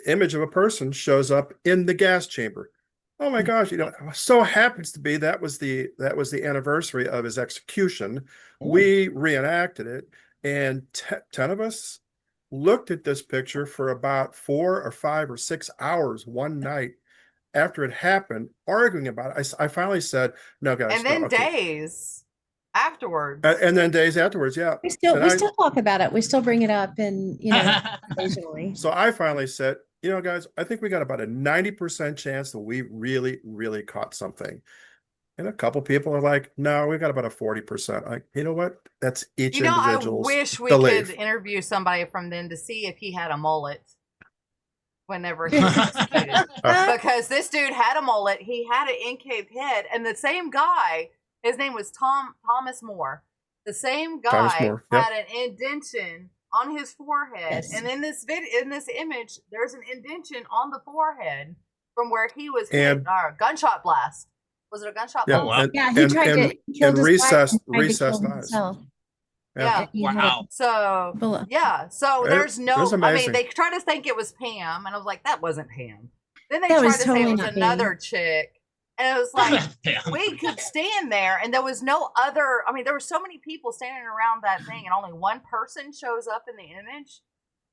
image of a person shows up in the gas chamber. Oh my gosh, so happens to be that was the anniversary of his execution. We reenacted it, and 10 of us looked at this picture for about 4 or 5 or 6 hours one night after it happened, arguing about it. I finally said, no, guys. And then days afterwards. And then days afterwards, yeah. We still talk about it. We still bring it up, and occasionally. So I finally said, you know, guys, I think we got about a 90% chance that we really, really caught something. And a couple people are like, no, we've got about a 40%. Like, you know what? That's each You know, I individual's wish we belief. could interview somebody from then to see if he had a mullet whenever he was executed. Because this dude had a mullet, he had an in-caved head, and the same guy, his name was Thomas More. The same Thomas guy More, yep. had an indentation on his forehead, Yes. and in this image, there's an indentation on the forehead from where he was And- hit, or gnshot blast. Was it a gunshot Yeah, blast? and, Yeah, he and, tried and, to kill and his wife and tried to recessed kill eyes. himself. Yeah. He had a Wow. So bullet. yeah, so It- there's it no. was I mean, amazing. they try to think it was Pam, and I was like, that wasn't Pam. Then they That tried was to totally say it was not another Pam. chick, and it was like we could stand there, and there was no other. I mean, there were so many people standing around that thing, and only one person shows up in the image.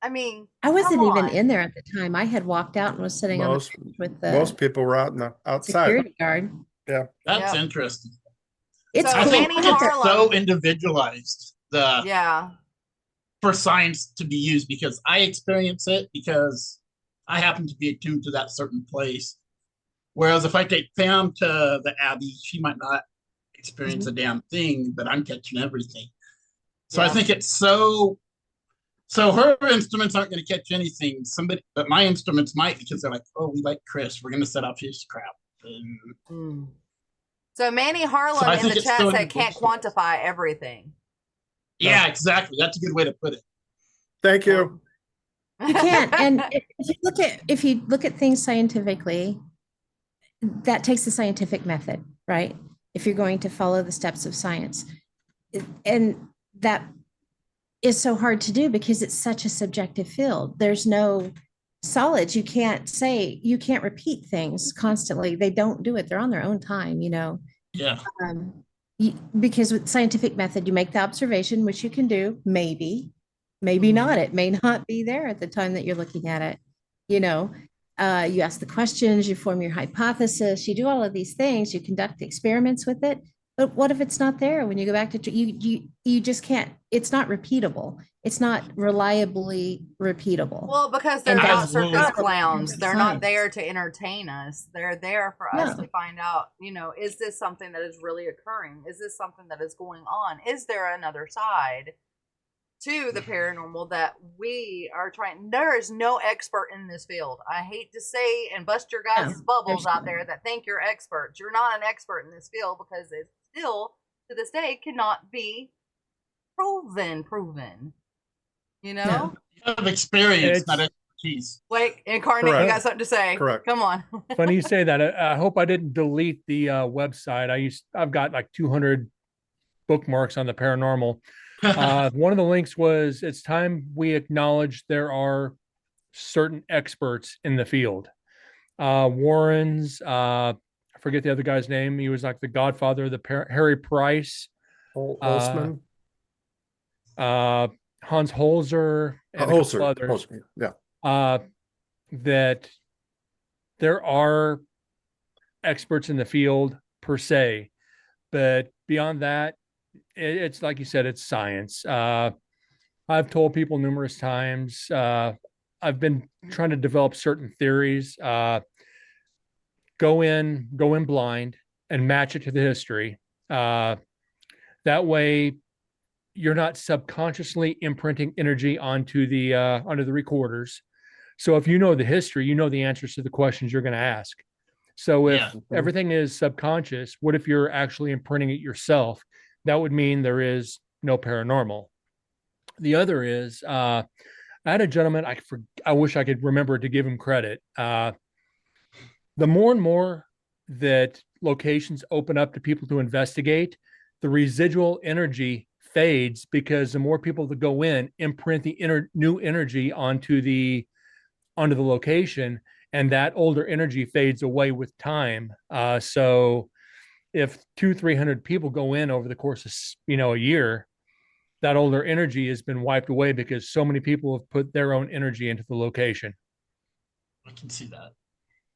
I mean, I wasn't come even on. in there at the time. I had walked out and was sitting on the Most, bench with the most people were out in the outside. security guard. Yeah. That's Yep. interesting. It's So I cool. think Manny it's Harlem- so individualized Yeah, for science to be used, because I experience it because I happen to be attuned to that certain place. Whereas if I take Pam to the Abbey, she might not experience a damn thing, but I'm catching everything. So I Yeah. think it's so her instruments aren't going to catch anything. But my instruments might, because they're like, oh, we like Chris, we're going to set off his crap. And So Manny Harlem So I in think the it's chat so said can't individualized. quantify everything. yeah, exactly. That's a good way to put it. Thank you. You can't. And if you look at things scientifically, that takes the scientific method, right? If you're going to follow the steps of science. And that is so hard to do because it's such a subjective field. There's no solids. You can't repeat things constantly. They don't do it. They're on their own time, you know. Yeah. Because with scientific method, you make the observation, which you can do, maybe not. It may not be there at the time that you're looking at it. You know, you ask the questions, you form your hypothesis, you do all of these things, you conduct experiments with it. But what if it's not there when you go back to you just can't, it's not repeatable. It's not reliably repeatable. Well, because they're And not that's circus what- clowns. They're not Science. there to entertain us. They're there for us No. to find out, you know, is this something that is really occurring? Is this something that is going on? Is there another side to the paranormal that we are trying? There is no expert in this field. I hate to say and bust your guys' No, bubbles there's out not. there that think you're experts. You're not an expert in this field because it still, to this day, cannot be proven. You know? No. You have experience, It's- not expertise. Wait, Incarnate, Correct. you got something to say? Correct. Come on. Funny you say that. I hope I didn't delete the website. I've got like 200 bookmarks on the paranormal. One of the links was, it's time we acknowledge there are certain experts in the field. Warren's, I forget the other guy's name. He was like the godfather of the Harry Price, Holzman. Hans Holzer, and a couple others. Holzer, yeah. That there are experts in the field per se, but beyond that, it's like you said, it's science. I've told people numerous times, I've been trying to develop certain theories. Go in blind and match it to the history. That way you're not subconsciously imprinting energy onto the recorders. So if you know the history, you know the answers to the questions you're going to ask. So if everything is subconscious, what if you're actually imprinting it yourself? That would mean there is no paranormal. The other is, I had a gentleman, I wish I could remember to give him credit. The more and more that locations open up to people to investigate, the residual energy fades, because the more people that go in imprint the new energy onto the location, and that older energy fades away with time. So if 200-300 people go in over the course of a year, that older energy has been wiped away because so many people have put their own energy into the location. I can see that.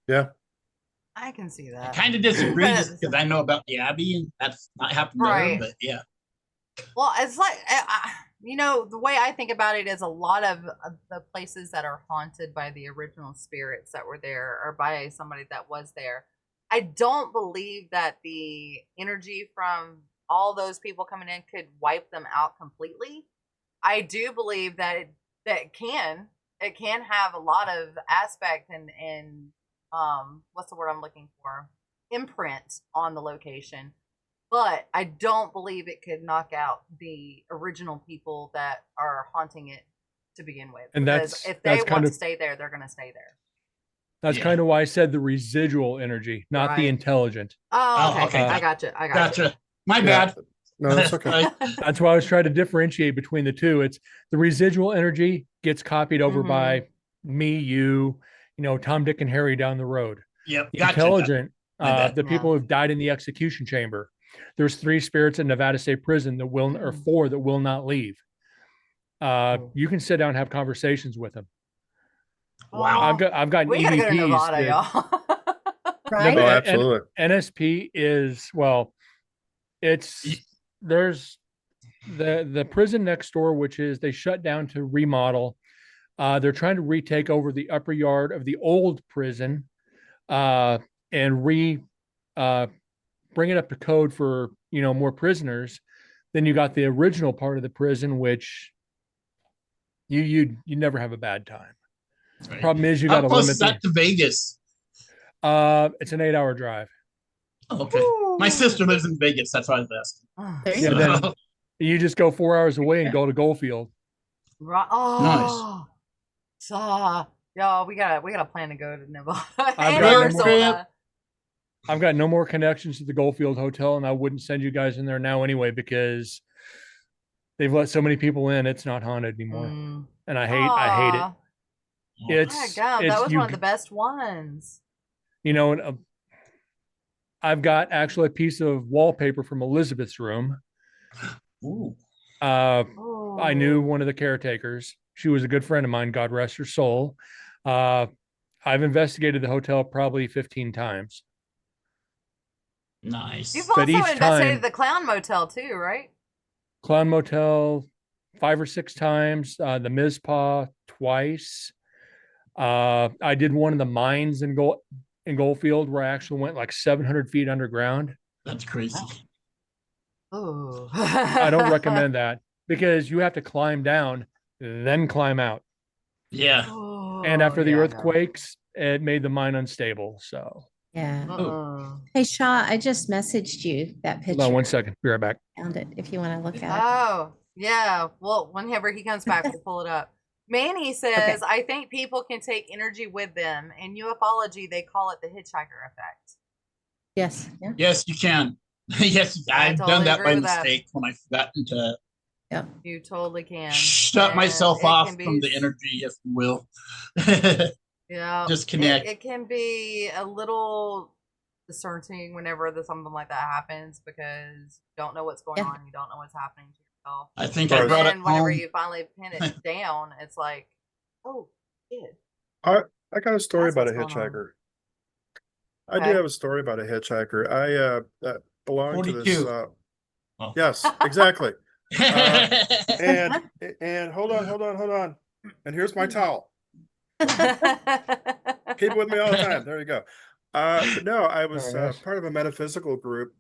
Yeah. I can see I that. kind of disagree just because I know about the Abbey and that's not happened Right. there, but yeah. Well, it's like You know, the way I think about it is a lot of the places that are haunted by the original spirits that were there or by somebody that was there. I don't believe that the energy from all those people coming in could wipe them out completely. I do believe that it can have a lot of aspect and what's the word I'm looking for? Imprint on the location. But I don't believe it could knock out the original people that are haunting it to begin with. And Because if they want to stay there, they're going to stay there. That's kind of why I said the residual energy, not the Right. intelligent. Oh, okay. I gotcha. Gotcha. My bad. No, that's okay. That's why I was trying to differentiate between the two. It's the residual energy gets copied over by me, you know, Tom, Dick, and Harry down the road. Yep. The Gotcha. intelligent, My bad. the people who've died in the execution chamber. There's 3 spirits in Nevada State Prison that will, or 4 that will not leave. You can sit down and have conversations with them. Wow. I've got We gotta go to EVPs Nevada, that- y'all. Right? Oh, absolutely. NSP is, well, there's the prison next door, which is they shut down to remodel. They're trying to retake over the upper yard of the old prison and bring it up to code for, you know, more prisoners. Then you got the original part of the prison, which you never have a bad time. Right. Problem is you got to How close limit is that to Vegas? It's an 8-hour drive. Okay. My sister lives in Vegas. That's why I was asking. There you Yeah, go. then you just go 4 hours away and go to Goldfield. Right. Oh, y'all, we gotta plan to go to Nevada and Arizona. I've got no more connections to the Goldfield Hotel, and I wouldn't send you guys in there now anyway because they've let so many people in. It's not haunted anymore, and I hate it. It's that was one of the best ones. You know, I've got actually a piece of wallpaper from Elizabeth's room. Ooh. I knew one of the caretakers. She was a good friend of mine. God rest her soul. I've investigated the hotel probably 15 times. Nice. You've also investigated the Clown Motel too, right? Clown Motel 5 or 6 times. The Mizpah twice. I did one of the mines in Goldfield where I actually went like 700 feet underground. That's crazy. Oh, I don't recommend that because you have to climb down, then climb out. Yeah. And after the earthquakes, it made the mine unstable. So yeah. Hey, Shaw, I just messaged you that picture. Hold on 1 second. Be right back. Found it if you want to look at it. Oh, yeah. Well, whenever he comes back, we'll pull it up. Manny says, I think people can take energy with them. In ufology, they call it the hitchhiker effect. Yes. Yeah. Yes, you can. Yes, I've done that by mistake when I've forgotten to. Yeah, you totally can. Shut myself off from the energy, if you will. Yeah. Disconnect. It can be a little discerning whenever something like that happens because you don't know what's going on. You don't know what's happening to yourself. I think I brought it home. Whenever you finally pin it down, it's like, oh, shit. I got a story about a hitchhiker. I do have a story about a hitchhiker. I belong 42. To this. Yes, exactly. And hold on. And here's my towel. Keep it with me all the time. There you go. No, I was part of a metaphysical group,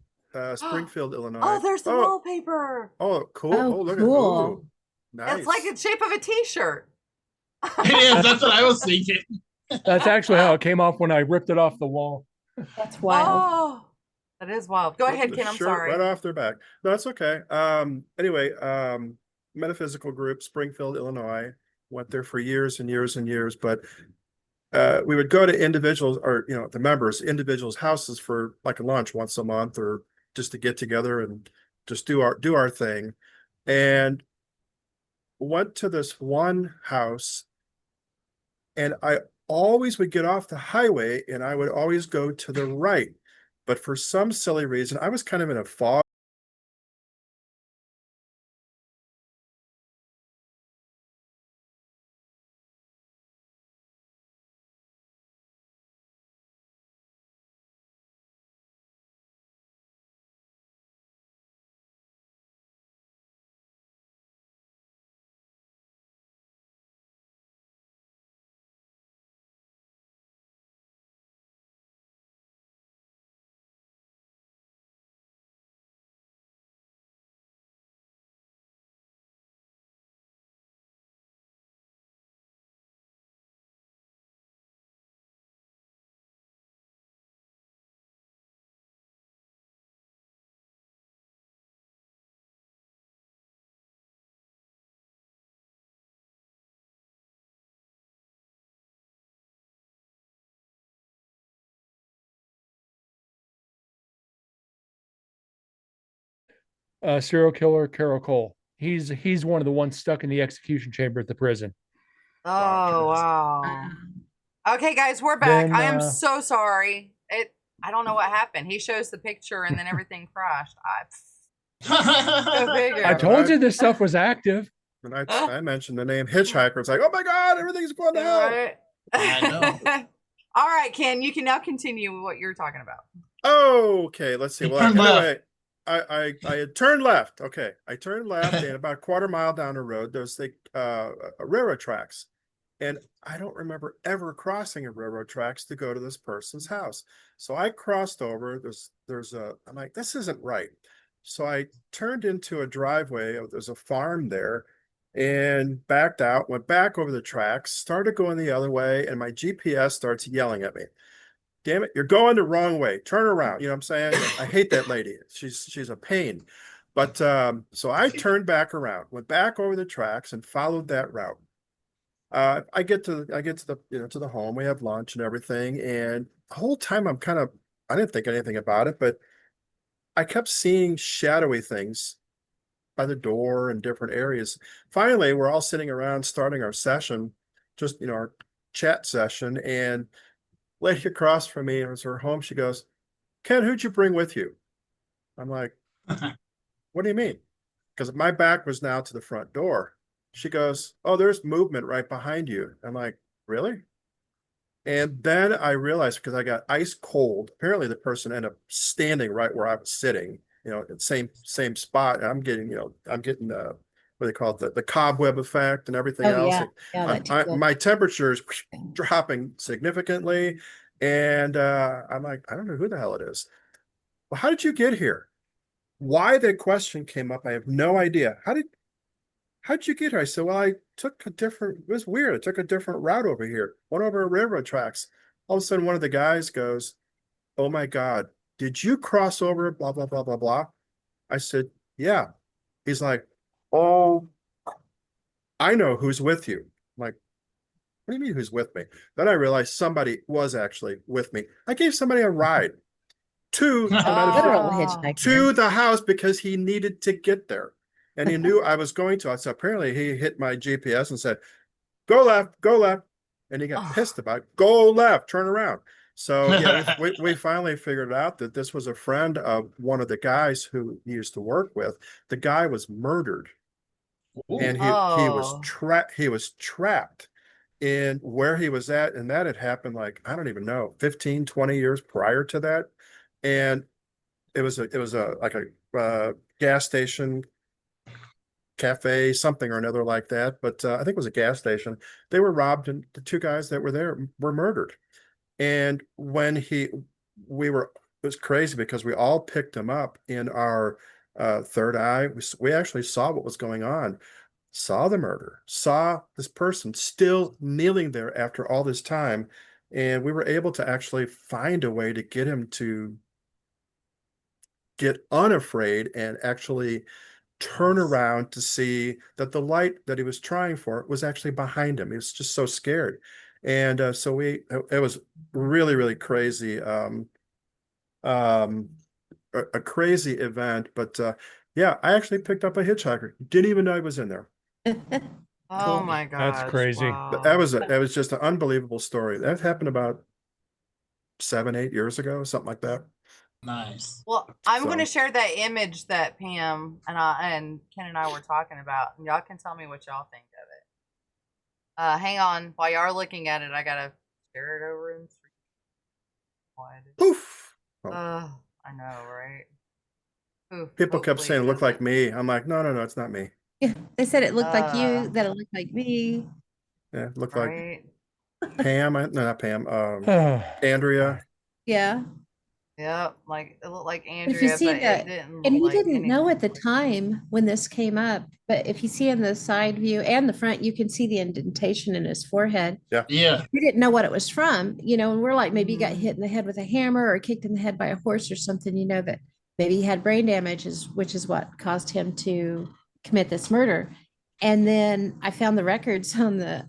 Springfield, Illinois. Oh, there's the wallpaper. Oh, cool. Oh, look cool. at nice. It's like the shape of a t-shirt. It is. That's what I was thinking. That's actually how it came off when I ripped it off the wall. That's wild. Oh, that is wild. Go ahead, Ken. I'm sorry. Right off their back. No, that's okay. Anyway, metaphysical group, Springfield, Illinois. Went there for years and years and years, but we would go to individuals or the members, individuals' houses for like a lunch once a month or just to get together and just do our thing. And went to this one house, and I always would get off the highway and I would always go to the right. But for some silly reason, I was kind of in a fog. serial killer Carol Cole. He's one of the ones stuck in the execution chamber at the prison. Oh wow. Okay, guys, we're back. Then I am so sorry. I don't know what happened. He shows the picture and then everything crashed. Go figure. I told you this stuff was active. When I mentioned the name Hitchhiker, it's like, oh my God, everything's going to hell. Right. I know. All right, Ken, you can now continue with what you're talking about. Okay, let's see. You Well, turned anyway, I had turned left. Okay, I turned left, and about a quarter mile down the road, there's the railroad tracks, and I don't remember ever crossing a railroad tracks to go to this person's house. So I crossed over. I'm like, this isn't right. So I turned into a driveway. There's a farm there, and backed out. Went back over the tracks. Started going the other way, and my GPS starts yelling at me. Damn it, you're going the wrong way. Turn around. You know what I'm saying? I hate that lady. She's a pain. But so I turned back around, went back over the tracks and followed that route. I get to the to the home. We have lunch and everything. And the whole time I didn't think anything about it, but I kept seeing shadowy things by the door in different areas. Finally, we're all sitting around starting our session, just our chat session, and lady across from me, it was her home. She goes, Ken, who'd you bring with you? I'm like, what do you mean? Because my back was now to the front door. She goes, oh, there's movement right behind you. I'm like, really? And then I realized, because I got ice cold, apparently the person ended up standing right where I was sitting, same spot. And I'm getting what they call it, the cobweb effect and everything else. My temperature is dropping significantly. And I'm like, I don't know who the hell it is. Well, how did you get here? Why that question came up, I have no idea. How'd you get here? I said, well, it was weird. I took a different route over here, went over railroad tracks. All of a sudden, one of the guys goes, oh my God, did you cross over blah, blah, blah, blah, blah? I said, yeah. He's like, oh, I know who's with you. I'm like, what do you mean who's with me? Then I realized somebody was actually with me. I gave somebody a ride to the house because he needed to get there. And he knew I was going to. So apparently he hit my GPS and said, go left, go left. And he got pissed about it. Go left, turn around. So yeah, we finally figured out that this was a friend of one of the guys who he used to work with. The guy was murdered. Ooh. And he was trapped in where he was at. And that had happened like, I don't even know, 15, 20 years prior to that. And it was like a gas station, cafe, something or another like that. But I think it was a gas station. They were robbed, and the two guys that were there were murdered. And when it was crazy because we all picked him up in our third eye. We actually saw what was going on, saw the murder, saw this person still kneeling there after all this time. And we were able to actually find a way to get him to get unafraid and actually turn around to see that the light that he was trying for was actually behind him. He was just so scared. And so it was really, really crazy, a crazy event. But yeah, I actually picked up a hitchhiker. Didn't even know he was in there. Oh my God. That's crazy. Wow. But that was just an unbelievable story. That happened about 7-8 years ago, something like that. Nice. Well, I'm going to share that image that Pam and Ken and I were talking about, and y'all can tell me what y'all think of it. Hang on, while y'all are looking at it, I gotta share it over in 3. Poof. I know, right? Oof, People kept hopefully saying it it looked like doesn't- me. I'm like, no, it's not me. Yeah, they said it looked like you, that it looked like me. Yeah, it looked right? like Pam. No, not Pam. Andrea. Yeah. Yep, like it looked like But Andrea, if you see but that, it didn't. and he look like didn't know at the anything. time when this came up, but if you see in the side view and the front, you can see the indentation in his forehead. Yeah. We didn't know what it was from, and we're like, maybe he got hit in the head with a hammer or kicked in the head by a horse or something, that maybe he had brain damage, which is what caused him to commit this murder. And then I found the records from the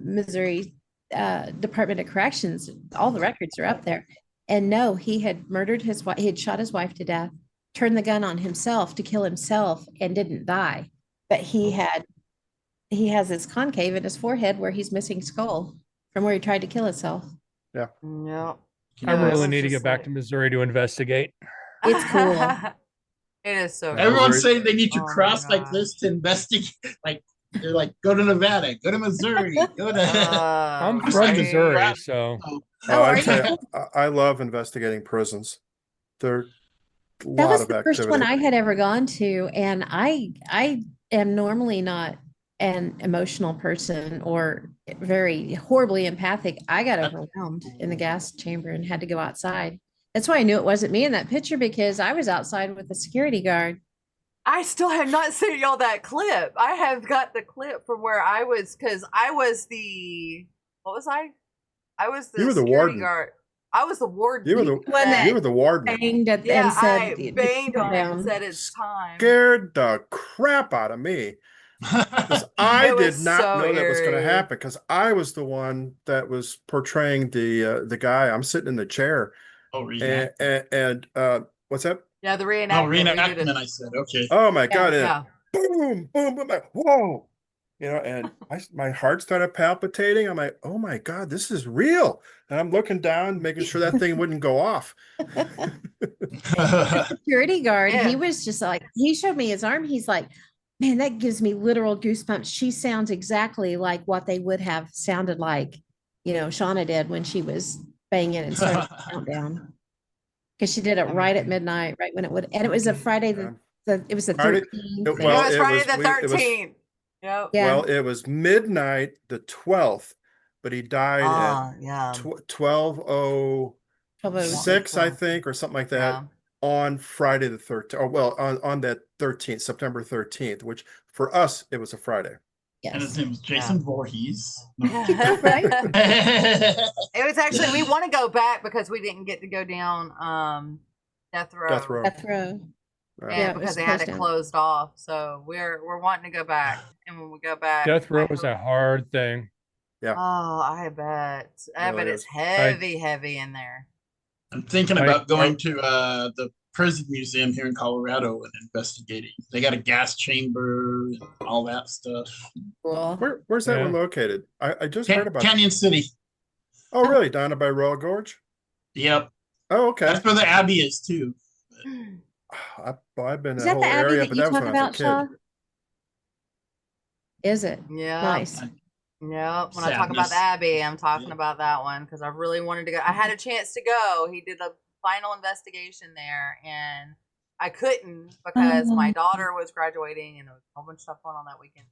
Missouri Department of Corrections. All the records are up there. And no, he had murdered his wife. He had shot his wife to death, turned the gun on himself to kill himself and didn't die. But he has this concave in his forehead where he's missing skull from where he tried to kill himself. Yeah. Yep. I really need to get back to Missouri to investigate. It's cool. It is so. Everyone's Missouri- saying they need to Oh my cross like gosh. this to investigate. Like they're like, go to Nevada, go to Missouri, go to. I'm from right. Missouri, so Oh, I are tell you? you, I love investigating prisons. They're a That lot was of the first one activity. I had ever gone to, and I am normally not an emotional person or very horribly empathic. I got overwhelmed in the gas chamber and had to go outside. That's why I knew it wasn't me in that picture because I was outside with the security guard. I still have not sent y'all that clip. I have got the clip from where I was, because I was the, what was I? I was the You were the security warden. guard. I was the warden. You were the One that you were the warden. banged at, Yeah, and said, I banged on it and down. said it's time. Scared the crap out of me. Because I It did was not so know that was going to eerie. happen because I was the one that was portraying the guy. I'm sitting in the chair. Oh, reenactment. And what's that? Yeah, the Oh, reenactment. we did reenactment. it. I said, okay. Oh my God. And Yeah. boom, boom, boom, like, whoa. You know, and my heart started palpitating. I'm like, oh my God, this is real. And I'm looking down, making sure that thing wouldn't go off. Security guard, Yeah. he was just like, he showed me his arm. He's like, man, that gives me literal goosebumps. She sounds exactly like what they would have sounded like, Shauna did when she was banging and started the countdown. Because she did it right at midnight, right when it would, and it was a Friday, it was the Friday- 13th. well, it was it Friday was- the it was- 13th. Yep. Yeah. Well, it was midnight the 12th, but he died at Yeah. 12:06, I think, or something like that, Yeah. on Friday the 13th. Or well, on that 13th, September 13th, which for us it was a Friday. And his Yes. name was Jason Voorhees. Right. It was actually, we want to go back because we didn't get to go down Death Row. Death Row. Death row. Right. And Yeah, it because was they had closed it down. closed off. So we're wanting to go back. And when we go back, death row I is hope- a hard thing. Yeah. Oh, I bet. I Really bet it's is. heavy in there. I'm thinking about going to the prison museum here in Colorado and investigating. They got a gas chamber and all that stuff. Cool. Where's that Yeah. one located? I just heard about it. Canyon City. Oh, really? Down by Royal Gorge? Yep. Oh, okay. That's where the Abbey is too. I've been in Is that that whole the Abbey area, that but you that was talk when I was a about, kid. Shaw? Is it? Yeah. Nice. Yep. When I talk about Sadness. the Abbey, I'm talking about that one because I really wanted to go. I had a chance to go. He did the final investigation there, and I couldn't because my daughter was graduating and there was a whole bunch of stuff going on that weekend.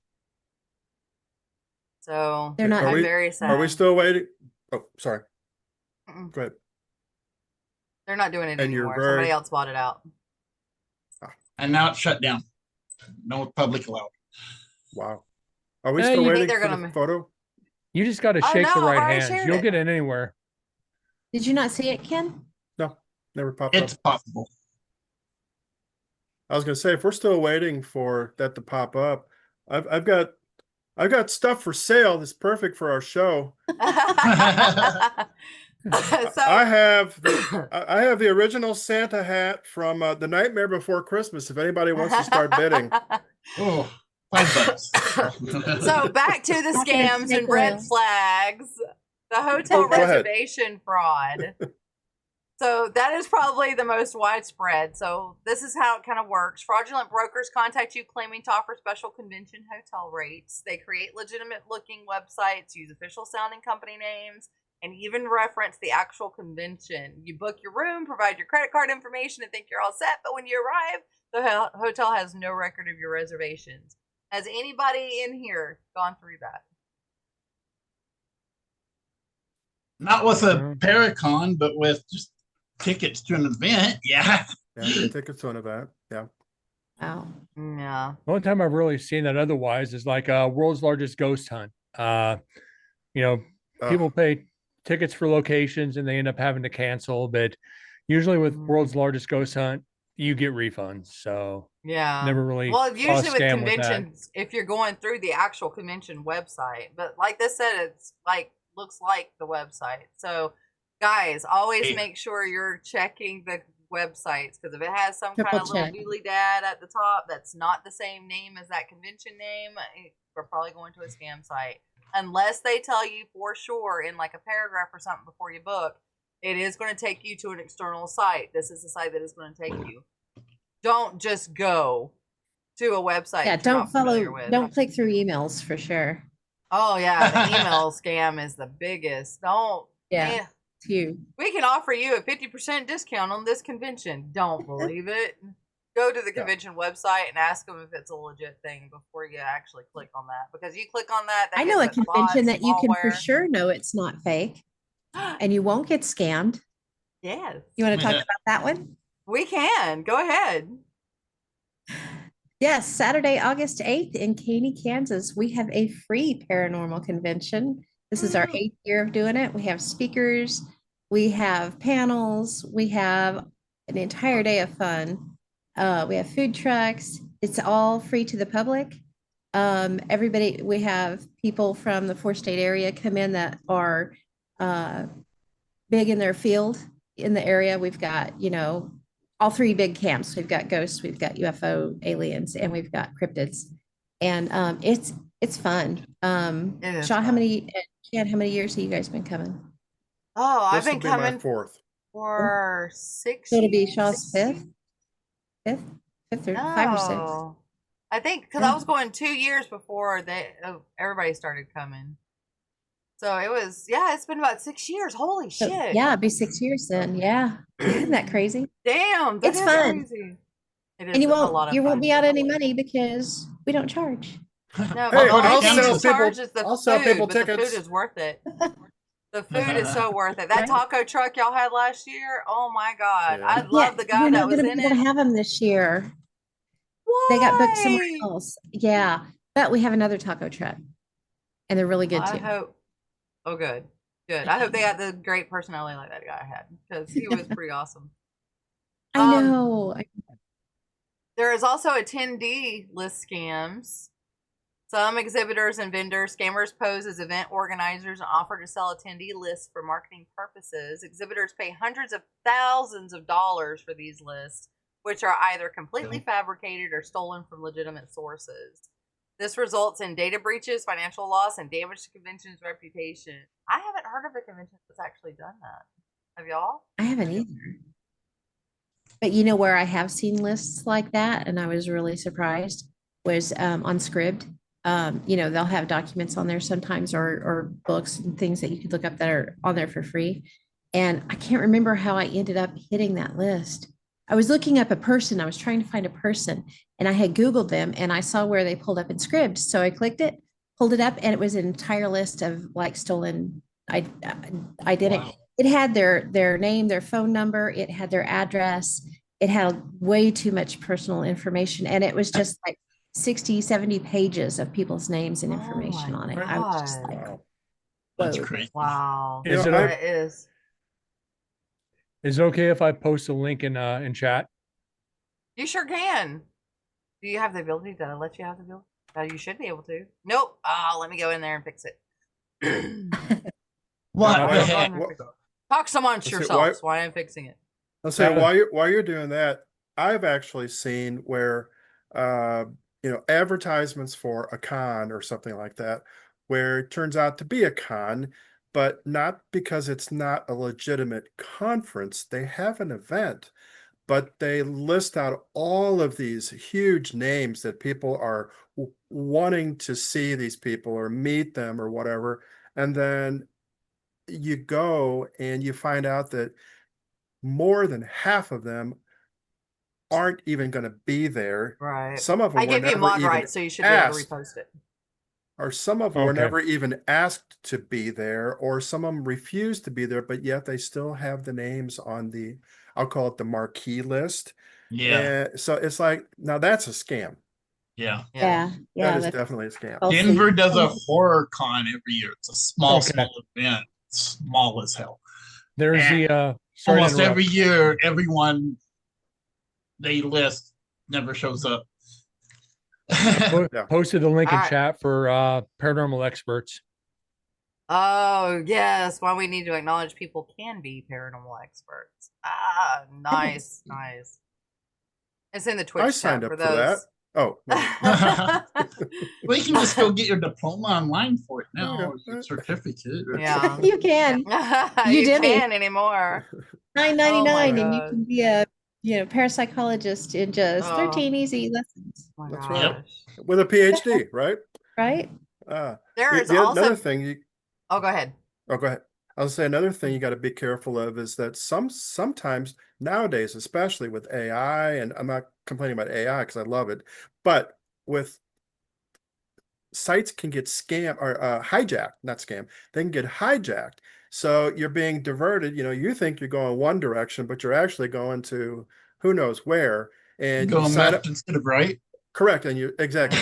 So They're not- I'm very sad. Are we still waiting? Oh, sorry. Mm-mm. Go ahead. They're not doing it And you're anymore. very- Somebody else bought it out. And now it's shut down. No public allowed. Wow. Are we Yeah, still you- waiting they're for gonna- the photo? You just got to Oh, shake no, the I've right already hands. shared You'll it. get in anywhere. Did you not see it, Ken? No, never popped It's up. possible. I was going to say, if we're still waiting for that to pop up, I've got stuff for sale that's perfect for our show. So I have the original Santa hat from The Nightmare Before Christmas. If anybody wants to start bidding, Oh, $5. So back to the Not gonna scams take and red oil. flags, the hotel Oh, go ahead. reservation fraud. So that is probably the most widespread. So this is how it kind of works. Fraudulent brokers contact you claiming to offer special convention hotel rates. They create legitimate looking websites, use official sounding company names, and even reference the actual convention. You book your room, provide your credit card information, and think you're all set. But when you arrive, the hotel has no record of your reservations. Has anybody in here gone through that? Not with a No. Paracon, but with just tickets to an event. Yeah. yeah, tickets to an event. Yeah. Wow. Yeah. The only time I've really seen that otherwise is like world's largest ghost hunt. People pay tickets for locations and they end up having to cancel, but usually with world's largest ghost hunt, you get refunds. So Yeah. never really Well, saw a usually with scam with that. conventions, if you're going through the actual convention website, but like this said, it's like looks like the website. So, guys, always Hey. make sure you're checking the websites, because if it has some kind Triple of little check. doodly dad at the top that's not the same name as that convention name, we're probably going to a scam site. Unless they tell you for sure in like a paragraph or something before you book, it is going to take you to an external site. This is the site that is going to take you. Don't just go to a website. Yeah, that you're don't not familiar follow, with. don't click through emails for sure. Oh yeah, the email scam is the biggest. Don't. Yeah, it's huge. We can offer you a 50% discount on this convention. Don't believe it. Go to the convention website and ask them if it's a legit thing before you actually click on that. Because you click on that, I know a gets convention bots, that you can for malware. sure know it's not fake and you won't get scammed. Yes. You want to talk about that one? We can. Go ahead. Yes, Saturday, August 8th in Caney, Kansas, we have a free paranormal convention. This is our 8th year of doing it. We have speakers, we have panels, we have an entire day of fun. We have food trucks. It's all free to the public. Everybody, we have people from the 4-state area come in that are big in their field in the area. We've got, all 3 big camps. We've got ghosts, we've got UFO aliens, and we've got cryptids. And it's fun. It is Shaw, fun. how many years have you guys been coming? Oh, I've This been will be my coming 4th. for 6 So it'll be years. Shaw's 5th? 5th or 5 or 6? No. I think because Yeah. I was going 2 years before everybody started coming. So it was, it's been about 6 years. Holy So, shit. yeah, it'd be 6 years then. Yeah. Isn't that crazy? Damn. That It's is fun. crazy. It is And you a lot of won't fun. be out any money because we don't charge. No, Hey, the but only I'll thing sell that's people- charged is the I'll food, sell people but the tickets. food is worth it. The food is so worth it. That Right. taco truck y'all had last year, oh my God. Yeah. I love the guy we're that not was gonna in be able to it. have them this year. Why? They got booked somewhere else. Yeah, but we have another taco truck, and they're really good I too. hope. Oh, good. Good. I hope they got the great personality like that guy had because he was pretty awesome. I know. There is also attendee list scams. Some exhibitors and vendors, scammers pose as event organizers and offer to sell attendee lists for marketing purposes. Exhibitors pay hundreds of thousands of dollars for these lists, which are either completely fabricated or stolen from legitimate sources. This results in data breaches, financial loss, and damage to convention's reputation. I haven't heard of a convention that's actually done that. Have y'all? I haven't either. But you know where I have seen lists like that, and I was really surprised, was on Scribd. They'll have documents on there sometimes or books and things that you could look up that are on there for free. And I can't remember how I ended up hitting that list. I was looking up a person. I was trying to find a person, and I had Googled them, and I saw where they pulled up in Scribd. So I clicked it, pulled it up, and it was an entire list of like stolen identity. Wow. It had their name, their phone number, it had their address, it had way too much personal information, and it was just like 60, 70 pages of people's names and information on it. I was just like, Wow. That's whoa. crazy. Wow. Is You know, it That is. is it okay if I post a link in chat? You sure can. Do you have the ability to let you have the ability? You should be able to. Nope. Let me go in there and fix it. What Why- the heck? why- Talk amongst Let's see, yourselves while I'm fixing it. Let's say while you're doing that, I've actually seen where advertisements for a con or something like that, where it turns out to be a con, but not because it's not a legitimate conference. They have an event, but they list out all of these huge names that people are wanting to see these people or meet them or whatever, and then you go and you find out that more than half of them aren't even going to be there. Right. Some of them I were give you never mod even rights, so you should be able to asked, repost it. or some of them were Okay. never even asked to be there, or some of them refused to be there, but yet they still have the names on the, I'll call it the marquee list. Yeah, So it's like, now that's a scam. yeah. Yeah, That is that's definitely a scam. false Denver lead. does a horror con every year. It's a small Okay. event, small as hell. There's And the sorry to Almost interrupt. every year, everyone they list never shows up. Po- Yeah. Posted the link in Alright. chat for paranormal experts. Oh, yes. Why we need to acknowledge people can be paranormal experts. Ah, nice, nice. It's in the I Twitch signed chat for up for that. those. Oh, never. Well, you can just go get your diploma online for it now, Okay. or your certificate. Yeah. You can. You Udemy. can anymore. Nine ninety Oh my nine, and you god. can be a parapsychologist in just Oh 13 easy lessons. my That's right. Yep. gosh. With a PhD, right? Right? There is Another also. thing you Oh, go ahead. Oh, go ahead. I'll say another thing you got to be careful of is that sometimes nowadays, especially with AI, and I'm not complaining about AI because I love it, but with sites can get scam or hijacked, not scam. They can get hijacked. So you're being diverted. You think you're going one direction, but you're actually going to who knows where. And you Going sign up. left instead of right. Correct, and you exactly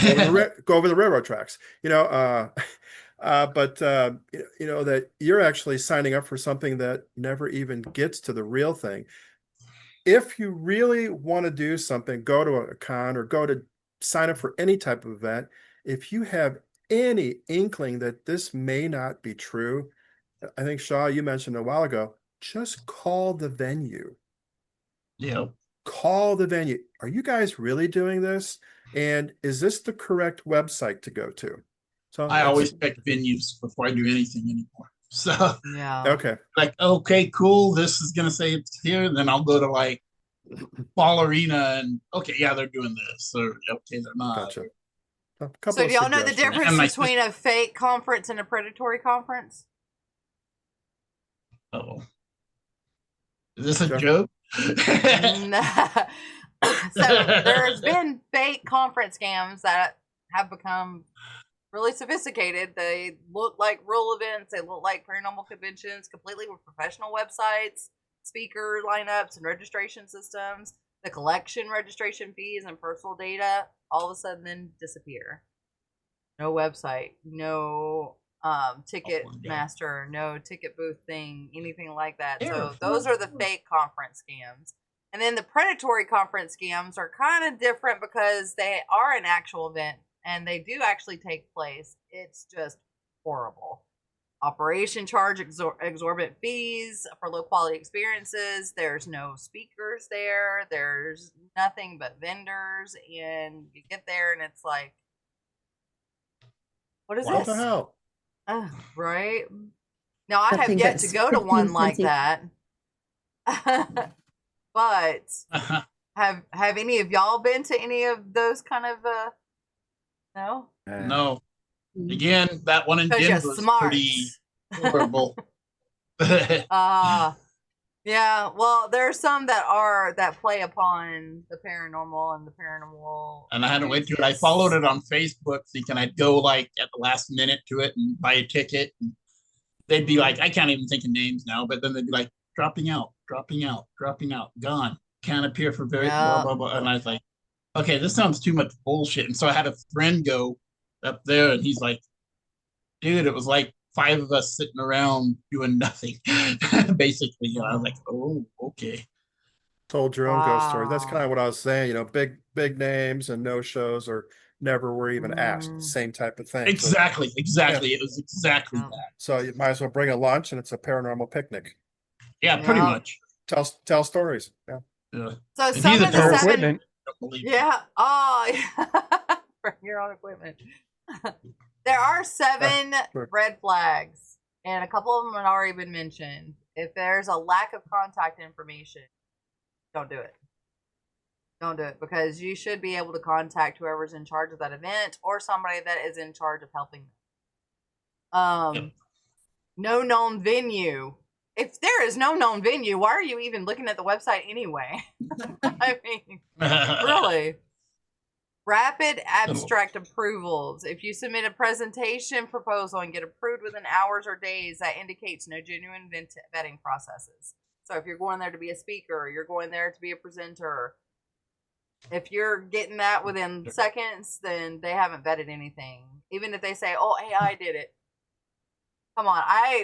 go over the railroad tracks. But that you're actually signing up for something that never even gets to the real thing. If you really want to do something, go to a con or go to sign up for any type of event. If you have any inkling that this may not be true, I think Shaw, you mentioned a while ago, just call the venue. Yeah. Call the venue. Are you guys really doing this? And is this the correct website to go to? So I that's always check venues before I do anything anymore. So Yeah. okay. like, okay, cool. This is gonna say it's here. And then I'll go to like Ball Arena and okay, yeah, they're doing this. Or okay, they're not. Gotcha. A So couple of do y'all know the suggestions. difference And my between a fake conference and a predatory conference? Oh, is this a Jeff? joke? So there's been fake conference scams that have become really sophisticated. They look like real events. They look like paranormal conventions, completely with professional websites, speaker lineups, and registration systems. The collection registration fees and personal data all of a sudden then disappear. No website, no ticket master, no ticket booth thing, anything like that. So those are the fake conference scams. And then the predatory conference scams are kind of different because they are an actual event and they do actually take place. It's just horrible. Operation charge exorbitant fees for low quality experiences. There's no speakers there. There's nothing but vendors. And you get there and it's like, what is What this? the hell? Right? Now, I have Nothing yet but to go to one like that. But have any of y'all been to any of those kind of no? No. Again, that one in Because you're Denver was smart. pretty horrible. Yeah, well, there are some that play upon the paranormal and the paranormal. And I had to wait to it. I followed it on Facebook thinking I'd go like at the last minute to it and buy a ticket. And they'd be like, I can't even think of names now, but then they'd be like, dropping out, gone, can't appear for very blah, blah, blah. And I was like, okay, this sounds too much bullshit. And so I had a friend go up there and he's like, dude, it was like 5 of us sitting around doing nothing, basically. And I was like, oh, okay. Told your own ghost story. That's kind of what I was saying. Big names and no shows or never were even asked. Same type of thing. Exactly. So, yeah. It was exactly that. So you might as well bring a lunch and it's a paranormal picnic. Yeah, pretty much. Tell stories. Yeah. So and some of the seven. Equipment. Yeah. Oh, bring your own equipment. There are 7 red flags, and a couple of them have already been mentioned. If there's a lack of contact information, don't do it. Don't do it because you should be able to contact whoever's in charge of that event or somebody that is in charge of helping them. No known venue. If there is no known venue, why are you even looking at the website anyway? I mean, really. Rapid abstract approvals. If you submit a presentation proposal and get approved within hours or days, that indicates no genuine vetting processes. So if you're going there to be a speaker, you're going there to be a presenter, if you're getting that within seconds, then they haven't vetted anything. Even if they say, oh, AI did it. Come on.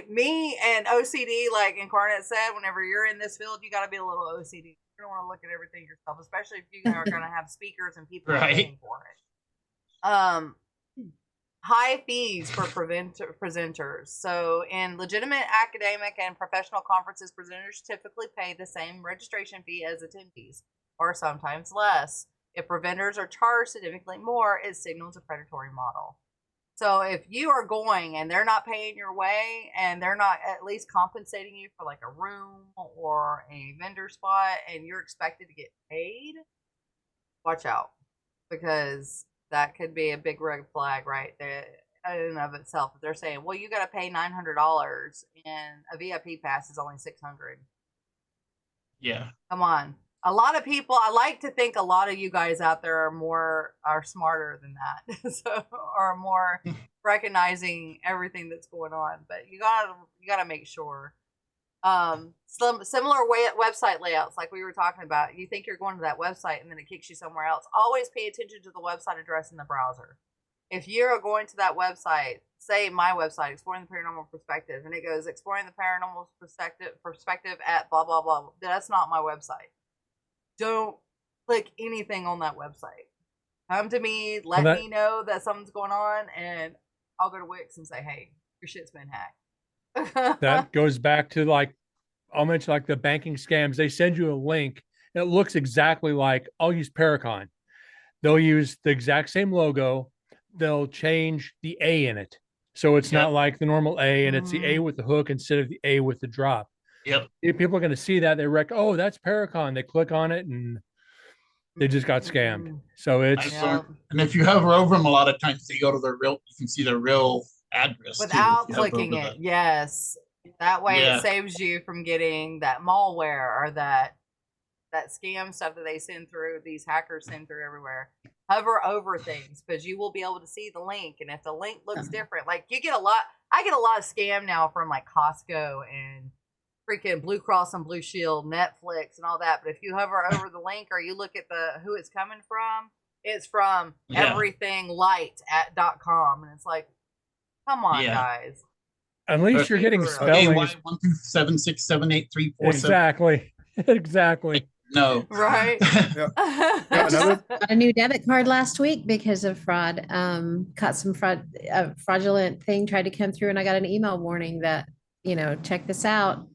Me and OCD, like Incarnate said, whenever you're in this field, you got to be a little OCD. You don't want to look at everything yourself, especially if you are going to have speakers and people paying for it. high fees for presenters. So, in legitimate academic and professional conferences, presenters typically pay the same registration fee as attendees, or sometimes less. If presenters are charged significantly more, it signals a predatory model. So, if you are going and they're not paying your way and they're not at least compensating you for like a room or a vendor spot and you're expected to get paid, watch out, because that could be a big red flag right there in and of itself. If they're saying, well, you got to pay $900 and a VIP pass is only $600. Yeah. Come on. A lot of people, I like to think a lot of you guys out there are smarter than that. So, are more recognizing everything that's going on, but you gotta make sure. Some similar way website layouts, like we were talking about. You think you're going to that website and then it kicks you somewhere else. Always pay attention to the website address in the browser. If you're going to that website, say my website, Exploring the Paranormal Perspective, and it goes Exploring the Paranormal Perspective at blah blah blah. That's not my website. Don't click anything on that website. Come to me, let me know that something's going on, and I'll go to Wix and say, hey, your shit's been hacked. That goes back to like, I'll mention like the banking scams. They send you a link. It looks exactly like, I'll use Paracon. They'll use the exact same logo. They'll change the A in it. So it's not like the normal A, and it's the A with the hook instead of the A with the drop. Yep. If people are going to see that, they oh, that's Paracon. They click on it and they just got scammed. So it's and if you hover over them, a lot of times they go to their real. You can see their real address without clicking it. Yes, that way it saves you from getting that malware or that scam stuff that they send through. These hackers send through everywhere. Hover over things because you will be able to see the link, and if the link looks different, like I get a lot of scam now from like Costco and freaking Blue Cross and Blue Shield, Netflix, and all that. But if you hover over the link or you look at who it's coming from, it's from everythinglight.com, and it's like, come on, guys. At least you're getting spelling. 127678347. Exactly. Exactly. No. Right. Got a new debit card last week because of fraud. Caught some fraudulent thing tried to come through, and I got an email warning that, check this out.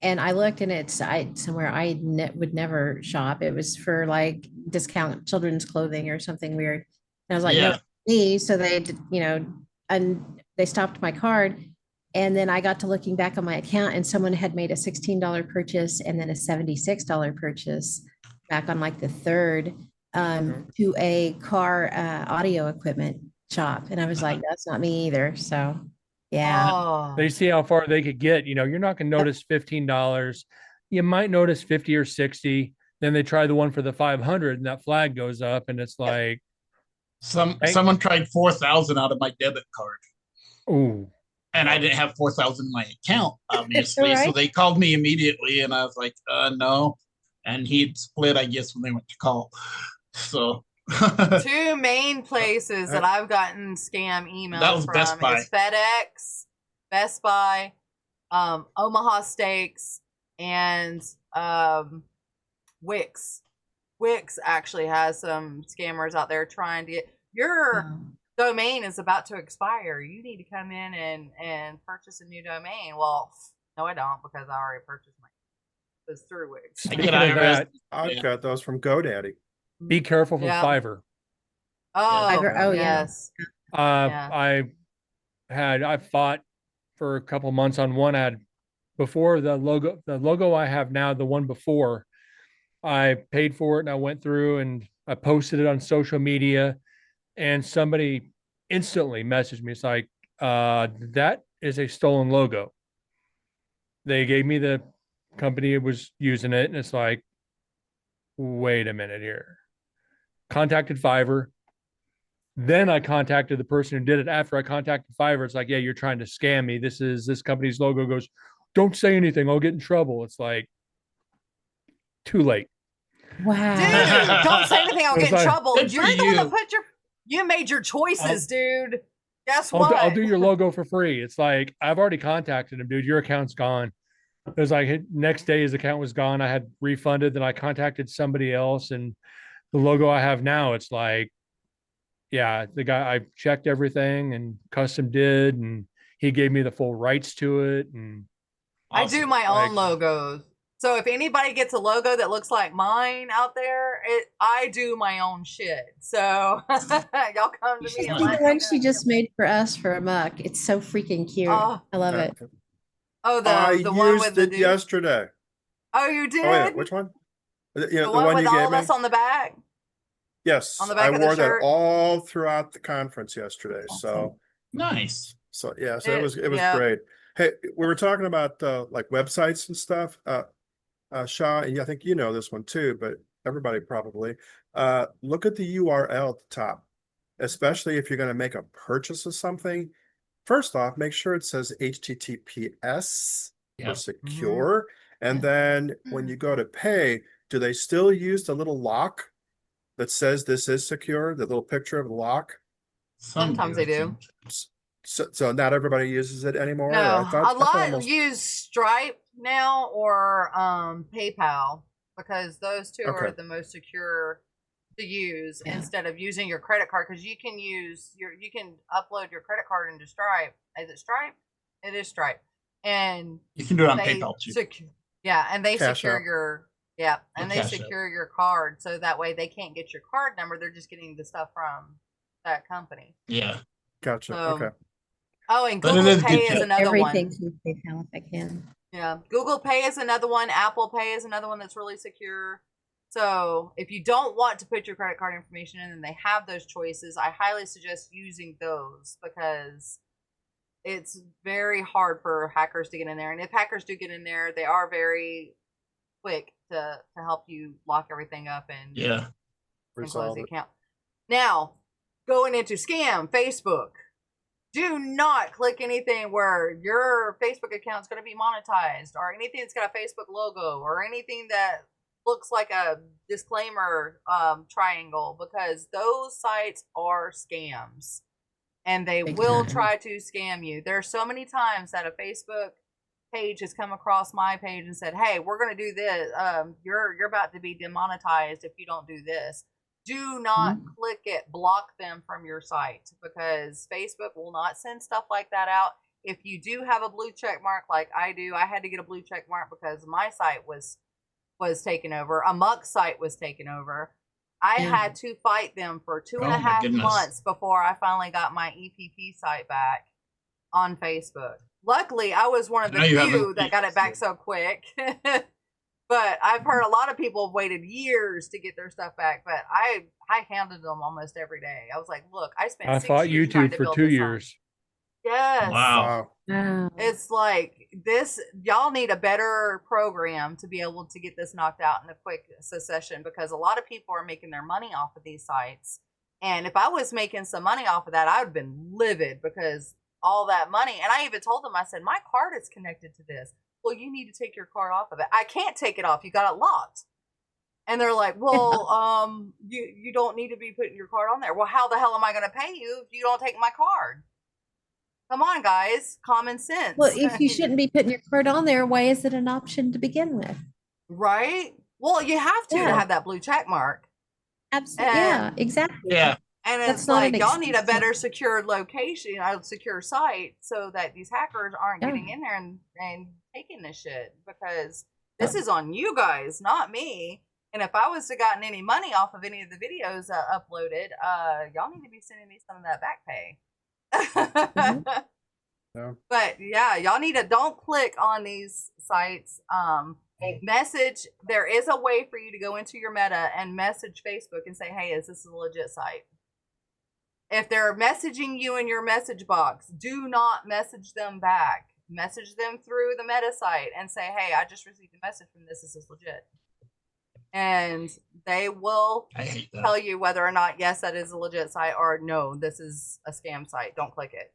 And I looked, and it's somewhere I would never shop. It was for like discount children's clothing or something weird. And I was like, no, me. So they, and they stopped my card. And then I got to looking back on my account, and someone had made a $16 purchase and then a $76 purchase back on like the 3rd to a car audio equipment shop. And I was like, that's not me either. So, yeah. Oh. They see how far they could get. You're not going to notice $15. You might notice 50 or 60. Then they try the one for the 500 and that flag goes up, and it's like. Someone tried 4,000 out of my debit card. Ooh. And I didn't have 4,000 in my account, obviously. Right. So they called me immediately, and I was like, no. And he'd split, I guess, when they went to call. So 2 main places that I've gotten scam emails from Best Buy. is FedEx, Best Buy, Omaha Steaks, and Wix. Wix actually has some scammers out there trying to get your domain is about to expire. You need to come in and purchase a new domain. Well, no, I don't, because I already purchased mine. It was through Wix. I've got those from GoDaddy. Be careful from Fiverr. Oh, Fiverr. Oh, yes. I fought for a couple months on one ad before the logo I have now, the one before. I paid for it and I went through and I posted it on social media, and somebody instantly messaged me. It's like, that is a stolen logo. They gave me the company that was using it, and it's like, wait a minute here. Contacted Fiverr. Then I contacted the person who did it. After I contacted Fiverr, it's like, yeah, you're trying to scam me. This company's logo. Goes, don't say anything, I'll get in trouble. It's like, too late. Wow. Dude, don't say anything, I'll get in trouble. You're the one that you made your choices, dude. Guess what? I'll do your logo for free. It's like, I've already contacted him, dude. Your account's gone. It was like, next day his account was gone. I had refunded. Then I contacted somebody else, and the logo I have now, it's like, yeah, the guy, I checked everything and custom did, and he gave me the full rights to it. And I do Awesome. my like, own logos. So if anybody gets a logo that looks like mine out there, I do my own shit. So y'all come to You should me and see the let one me she know. just made for us for a muck. It's so freaking cute. Oh, I love it. oh, I the one with used the it dude. yesterday. Oh, you did? Oh yeah, which one? Yeah, The the one one with you all gave of me. us on the back, on Yes, the I back of the wore that shirt. all throughout the conference yesterday. Awesome. Nice. So yeah, so it was Yeah. great. Hey, we were talking about like websites and stuff. Shaw, and I think you know this one too, but everybody probably. Look at the URL at the top, especially if you're going to make a purchase of something. First off, make sure it says HTTPS Yeah. for secure. And Yeah. then when you go to pay, do they still use the little lock that says this is secure, the little picture of the lock? Sometimes do, they I do. think. So not everybody uses it anymore. No, I a thought lot almost use Stripe now or PayPal because those two okay. are the most secure to use Yeah. instead of using your credit card because you can upload your credit card into Stripe. Is it Stripe? It is Stripe, and You can do it on they PayPal too. and they Cash secure App. and they Cash App. secure your card so that way they can't get your card number. They're just getting the stuff from that company. Yeah. Gotcha. So, Okay. oh, and But it Google is Pay good is tip. another Everything one. through PayPal if I can. Yeah, Google Pay is another one. Apple Pay is another one that's really secure. So if you don't want to put your credit card information in and they have those choices, I highly suggest using those because it's very hard for hackers to get in there. And if hackers do get in there, they are very quick to help you lock everything up and, Yeah. and close Resolve the it. account. Now, going into scam, Facebook. Do not click anything where your Facebook account is going to be monetized or anything that's got a Facebook logo or anything that looks like a disclaimer triangle because those sites are scams and they Big will time. try to scam you. There are so many times that a Facebook page has come across my page and said, "Hey, we're going to do this. You're about to be demonetized if you don't do this." Do not click it, block them from your site because Facebook will not send stuff like that out. If you do have a blue check mark like I do, I had to get a blue check mark because my site was taken over. A muck site was taken over. I Yeah. had to fight them for two and Oh a my half goodness. months before I finally got my E.P.P site back on Facebook. Luckily, I was one of the Now you have few a- that got it back so quick. But I've heard a lot of people have waited years to get their stuff back. But I handled them almost every day. I was like, look, I spent I 6 fought years trying YouTube to for build 2 this site. years. Yes. Wow. Wow. It's like this, y'all need a better program to be able to get this knocked out in a quick succession because a lot of people are making their money off of these sites. And if I was making some money off of that, I would have been livid because all that money. And I even told them, I said, my card is connected to this. Well, you need to take your card off of it. I can't take it off. You got it locked. And they're like, well, you don't need to be putting your card on there. Well, how the hell am I going to pay you if you don't take my card? Come on, guys. Common sense. Well, if you shouldn't be putting your card on there, why is it an option to begin with? Right? Well, you have to Yeah. have that blue check mark. Absolutely. Yeah, And- exactly. Yeah. And That's it's not an like, y'all need a excuse. better secured location, a secure site, so that these hackers aren't Yeah. getting in there and taking this shit. Because this is on you guys, not me. And if I was to gotten any money off of any of the videos uploaded, y'all need to be sending me some of that back pay. Yeah. But yeah, y'all need to don't click on these sites. Message. There is a way for you to go into your meta and message Facebook and say, "Hey, is this a legit site?" If they're messaging you in your message box, do not message them back. Message them through the meta site and say, "Hey, I just received a message from this. Is this legit?" And they will I hate that. tell you whether or not, yes, that is a legit site, or no, this is a scam site. Don't click it.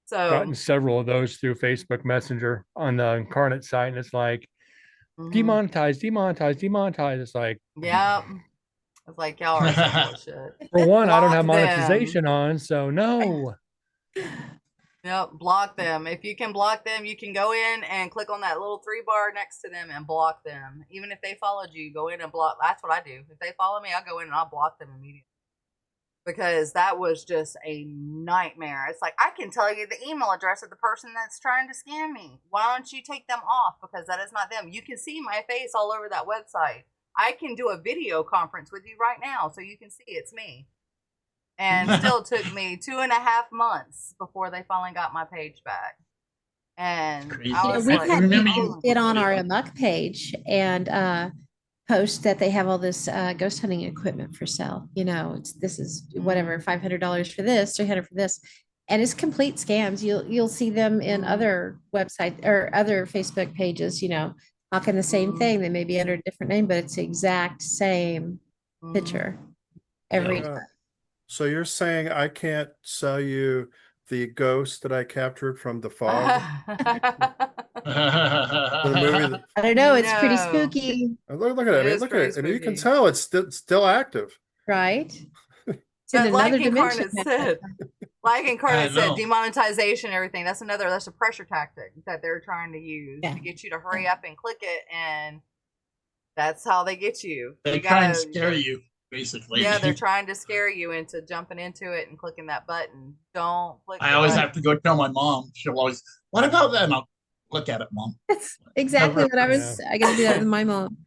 So Gotten several of those through Facebook Messenger on the Incarnate site, and it's like demonetize, demonetize, demonetize. It's like, yeah, it's like y'all are some bullshit. for one, I don't have Block them. monetization on, so no. Yep, block them. If you can block them, you can go in and click on that little 3 bar next to them and block them. Even if they followed you, go in and block. That's what I do. If they follow me, I'll go in and I'll block them immediately. because that was just a nightmare. It's like, I can tell you the email address of the person that's trying to scam me. Why don't you take them off? Because that is not them. You can see my face all over that website. I can do a video conference with you right now so you can see it's me. And still took me 2.5 months before they finally got my page back. And Crazy. I You know, was we've like, had remember people you- get on our Amok page and post that they have all this ghost hunting equipment for sale. You know, this is whatever, $500 for this, 300 for this, and it's complete scams. You'll see them in other website or other Facebook pages. You know, talking the same thing. They may be under a different name, but it's the exact same picture every Yeah. So you're saying I can't sell you the ghost that I captured from the fog? The movie that, I don't know. It's pretty No. spooky, look at it. I It mean, is look at pretty it. I mean, you can spooky. tell it's still active. right? It's in But like another dimension. Incarnate said, like Incarnate said, know. demonetization, everything. That's a pressure tactic that they're trying to use Yeah. to get you to hurry up and click it, and that's how they get you. They You try and gotta- scare you, basically. Yeah, they're trying to scare you into jumping into it and clicking that button. Don't click. I the always button. have to go tell my mom. She'll always, what about that? And I'll look at it, Mom. That's exactly what I was. I got to do that with my mom.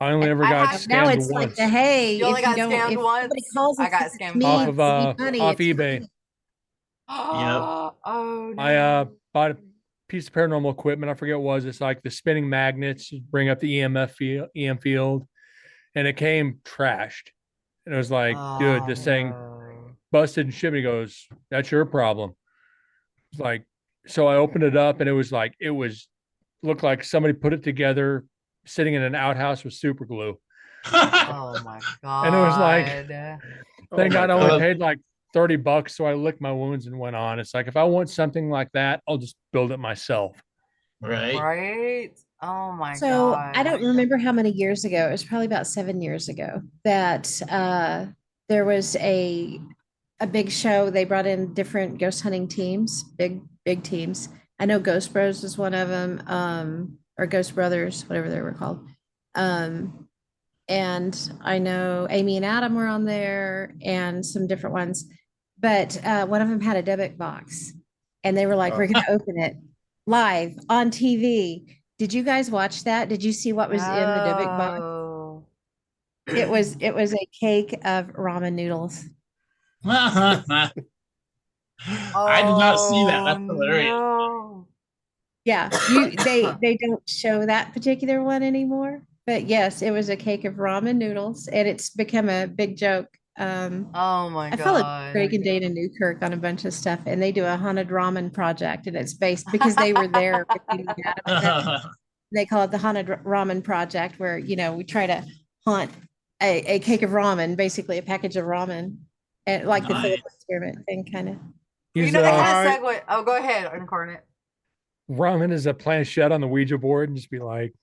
I only ever I got have- Now scammed it's like once the hey, You only if you got don't, scammed if once? somebody calls I and got says it's scammed me, off once. of it's money, off it's eBay. money. Oh no. I bought a piece of paranormal equipment. I forget what it was. It's like the spinning magnets you bring up the EM field, and it came trashed. And it was like, dude, this thing no. busted and shipping. He goes, that's your problem. It's like, so I opened it up, and it was like looked like somebody put it together sitting in an outhouse with super glue. Oh my god. And it was like, Oh thank my God I only God. paid like $30, so I licked my wounds and went on. It's like, if I want something like that, I'll just build it myself. Right. Right? Oh my So god. I don't remember how many years ago. It was probably about 7 years ago that there was a big show. They brought in different ghost hunting teams, big teams. I know Ghost Bros was one of them, or Ghost Brothers, whatever they were called. And I know Amy and Adam were on there and some different ones. But one of them had a debit box and they were like, we're going to open it live on TV. Did you guys watch that? Did you see what was in the debit box? No. It was a cake of ramen noodles. I did not see that. That's Oh, hilarious. no. Yeah, they don't show that particular one anymore. But yes, it was a cake of ramen noodles, and it's become a big joke. Oh my I follow god. Craig and Dana Newkirk on a bunch of stuff, and they do a haunted ramen project, and it's based because they were there with Amy and Adam. They call it the haunted ramen project, where we try to haunt a cake of ramen, basically a package of ramen, and like the Nice. Philip experiment thing, kind of. You Use know, they I- kind of segue. Oh, go ahead, Incarnate. ramen as a planchette on the Ouija board and just be like,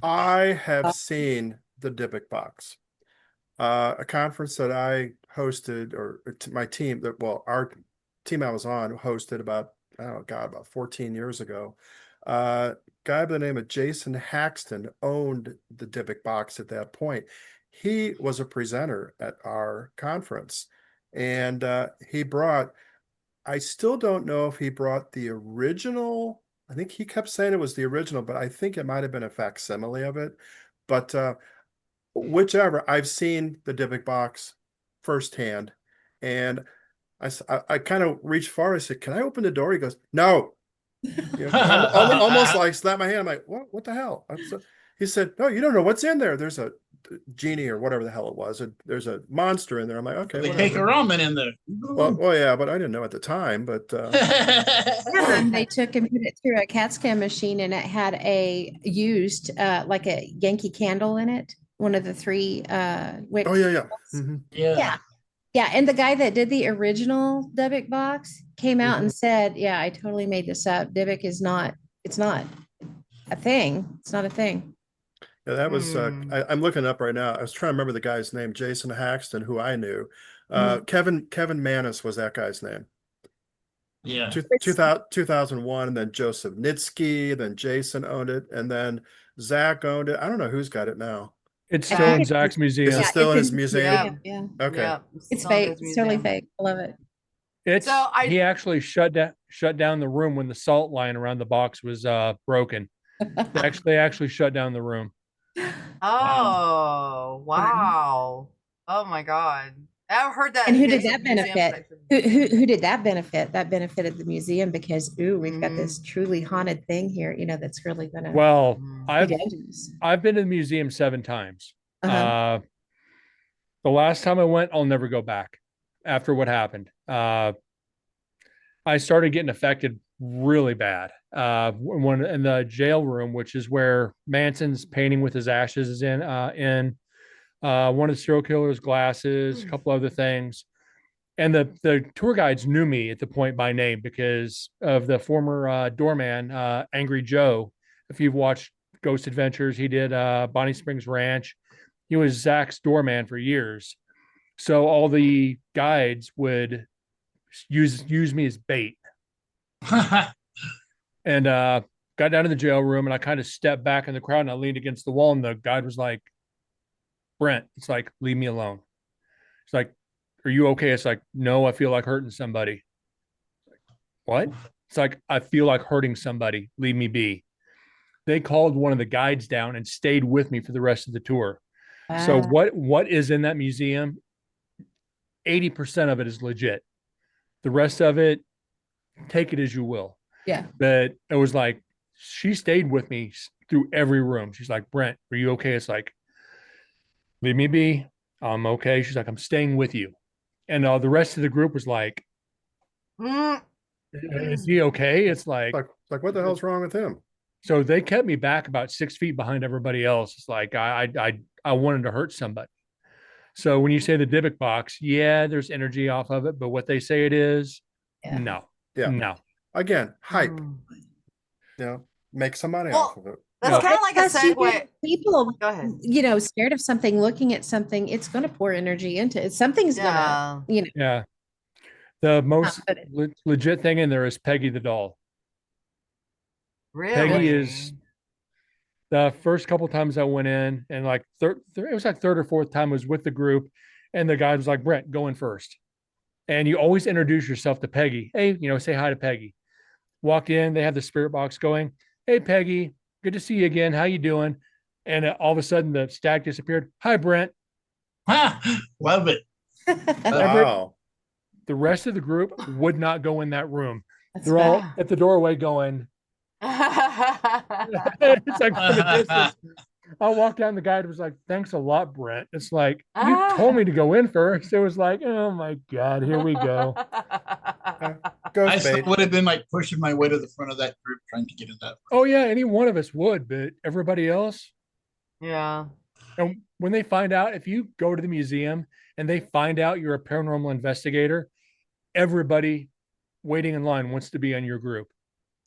I have seen the Dybbuk box. A conference that I hosted, or my team, our team I was on hosted about 14 years ago. Guy by the name of Jason Haxton owned the Dybbuk box at that point. He was a presenter at our conference, and he brought, I still don't know if he brought the original. I think he kept saying it was the original, but I think it might have been a facsimile of it. But whichever, I've seen the Dybbuk box firsthand, and I kind of reached far. I said, "Can I open the door?" He goes, "No." Almost like slap my hand. I'm like, "What the hell?" He said, "No, you don't know what's in there. There's a genie or whatever the hell it was. There's a monster in there." I'm like, "Okay, They whatever." take a ramen in there. Well, yeah, but I didn't know at the time. But They took and put it through a CAT scan machine, and it had a used like a Yankee candle in it, one of the three wick. oh yeah. Mhm. Yeah. Yeah, and the guy that did the original Dybbuk box came out and said, "Yeah, I totally made this up. Dybbuk is not. It's not a thing. It's not a thing." Yeah, that was. I'm looking up right now. I was trying to remember the guy's name, Jason Haxton, who I knew. Kevin Manis was that guy's name. Yeah. 2001, and then Joseph Nitsky, then Jason owned it, and then Zach owned it. I don't know who's got it now. It's I still think in it's Zach's museum. Is it yeah, still it's in his his museum? Yeah. Okay. Yep. It's still in fake. his It's totally museum. fake. I love it. It's So he actually shut down the room when the salt line around the box was broken. They actually shut down the room. Oh, Fun. wow. Oh my God. I've heard that And who there's did a that museum benefit? section. Who did that benefit? That benefited the museum because we've got Mhm. this truly haunted thing here, that's really gonna Well, Mhm. be I've dangerous. I've been to the museum 7 times. Uh-huh. The last time I went, I'll never go back after what happened. I started getting affected really bad. When in the jail room, which is where Manson's painting with his ashes is in one of the serial killer's glasses, a couple other things. And the tour guides knew me at the point by name because of the former doorman, Angry Joe. If you've watched Ghost Adventures, he did Bonnie Springs Ranch. He was Zach's doorman for years. So all the guides would use me as bait. And got down to the jail room and I kind of stepped back in the crowd and I leaned against the wall and the guide was like, Brent, it's like, leave me alone. It's like, are you okay? It's like, no, I feel like hurting somebody. What? It's like, I feel like hurting somebody. Leave me be. They called one of the guides down and stayed with me for the rest of the tour. So Wow. what is in that museum? 80% of it is legit. The rest of it, take it as you will. Yeah. But it was like, she stayed with me through every room. She's like, Brent, are you okay? It's like, leave me be. I'm okay. She's like, I'm staying with you. And the rest of the group was like, Mm. is he okay? It's like, What the hell's wrong with him? so they kept me back about 6 feet behind everybody else. It's like I wanted to hurt somebody. So when you say the Dybbuk box, yeah, there's energy off of it, but what they say it is, Yeah. no, Yeah. no. Again, hype. Mm. Make some money Well, off of it. That's No. kind of like a Plus, segue. people, Go ahead. scared of something, looking at something, it's going to pour energy into it. Something's Yeah. going to, Yeah. The most put it. legit thing in there is Peggy the doll. Really? Peggy is the first couple times I went in, and like it was like third or fourth time I was with the group, and the guy was like, Brent, go in first. And you always introduce yourself to Peggy. Hey, say hi to Peggy. Walk in, they have the spirit box going. Hey, Peggy, good to see you again. How you doing? And all of a sudden the stack disappeared. Hi, Brent. Love it. Wow. The rest of the group would not go in that room. That's They're all fun. at the doorway going, it's like from a distance. I walked down, the guide was like, thanks a lot, Brent. It's like, you told me to go in first. It was like, oh my God, here we go. I Ghost still bait. would have been like pushing my way to the front of that group trying to get in that. Oh yeah, any one of us would, but everybody else. Yeah. And when they find out, if you go to the museum and they find out you're a paranormal investigator, everybody waiting in line wants to be on your group.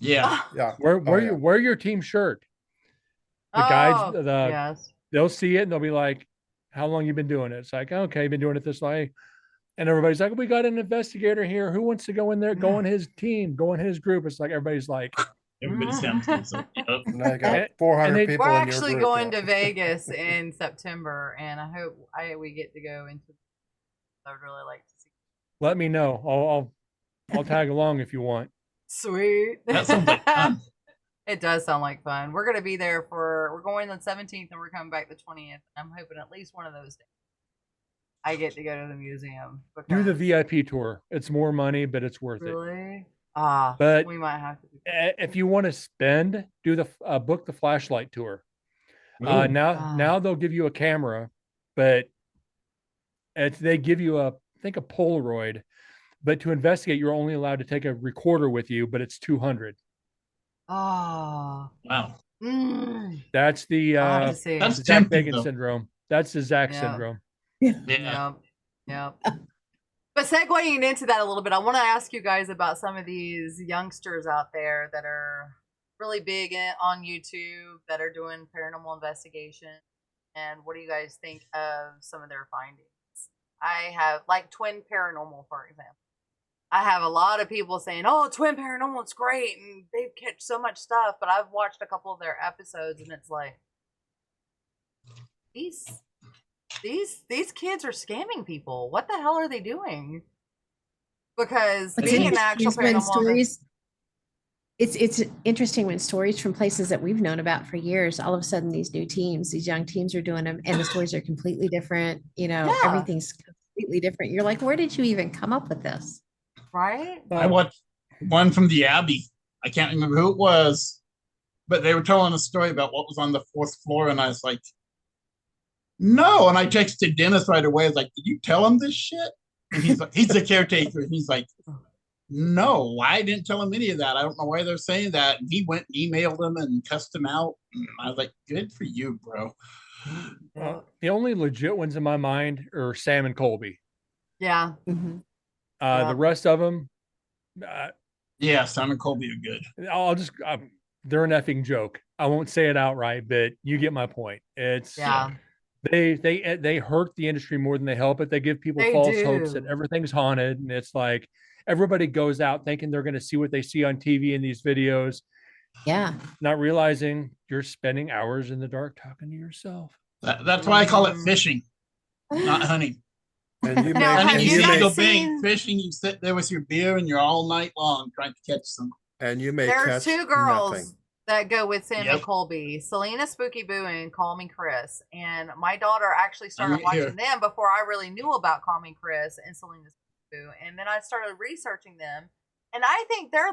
Yeah. Yeah. Wear your team shirt. The guides, yes. they'll see it and they'll be like, how long you been doing it? It's like, okay, been doing it this way. And everybody's like, we got an investigator here. Who wants to go in there? Go on his team, go on his group. It's like everybody's like, Everybody sounds good. So, yep. Now you got And 400 they- people We're in your actually group. going yeah. to Vegas in September, and I hope we get to go into. I would really like to see. let me know. I'll tag along if you want. Sweet. That sounds like fun. It does sound like fun. We're gonna be there we're going on the 17th and we're coming back the 20th. I'm hoping at least one of those days I get to go to the museum. Do the because- VIP tour. It's more money, but it's worth it. Really? But we might have to do if you want to spend, do the book the flashlight tour. Ooh. Now they'll give you a camera, but they give you I think a Polaroid. But to investigate, you're only allowed to take a recorder with you, but it's 200. Oh. Wow. Mm. That's the I'll have to see. That's Zach tempting, Bacon though. syndrome. That's the Zach Yeah. syndrome. Yeah. Yep. But segueing into that a little bit, I want to ask you guys about some of these youngsters out there that are really big on YouTube that are doing paranormal investigation. And what do you guys think of some of their findings? I have like Twin Paranormal, for example. I have a lot of people saying, "Oh, Twin Paranormal, it's great," and they catch so much stuff. But I've watched a couple of their episodes, and it's like, these kids are scamming people. What the hell are they doing? Because What's being an interesting actual is when paranormal stories, it's interesting when stories from places that we've known about for years, all of a sudden these new teams, these young teams are doing them, and the stories are completely different. yeah, Everything's completely different. You're like, where did you even come up with this? right? I watched one from the Abbey. I can't remember who it was, but they were telling a story about what was on the fourth floor, and I was like, no. And I texted Dennis right away. I was like, did you tell him this shit? And he's like, he's the caretaker. And he's like, no, I didn't tell him any of that. I don't know why they're saying that. And he went and emailed them and cussed them out. And I was like, good for you, bro. The only legit ones in my mind are Sam and Colby. Yeah. The rest of them, yeah, Sam and Colby are good. I'll just, they're an effing joke. I won't say it outright, but you get my point. It's they hurt the industry more than they help it. They give people false hopes that everything's haunted, and it's like everybody goes out thinking they're going to see what they see on TV in these videos. Yeah. Not realizing you're spending hours in the dark talking to yourself. That's why I call it fishing, not hunting. And you Now, may, have Hunting, you you guys go seen- big. Fishing, you sit there with your beer and you're all night long trying to catch some. and you may There's catch two girls nothing. that go with Sam and Yep. Colby, Selena Spooky Boo and Call Me Chris. And my daughter actually started right here. watching them before I really knew about Call Me Chris and Selena Spooky Boo. And then I started researching them, and I think they're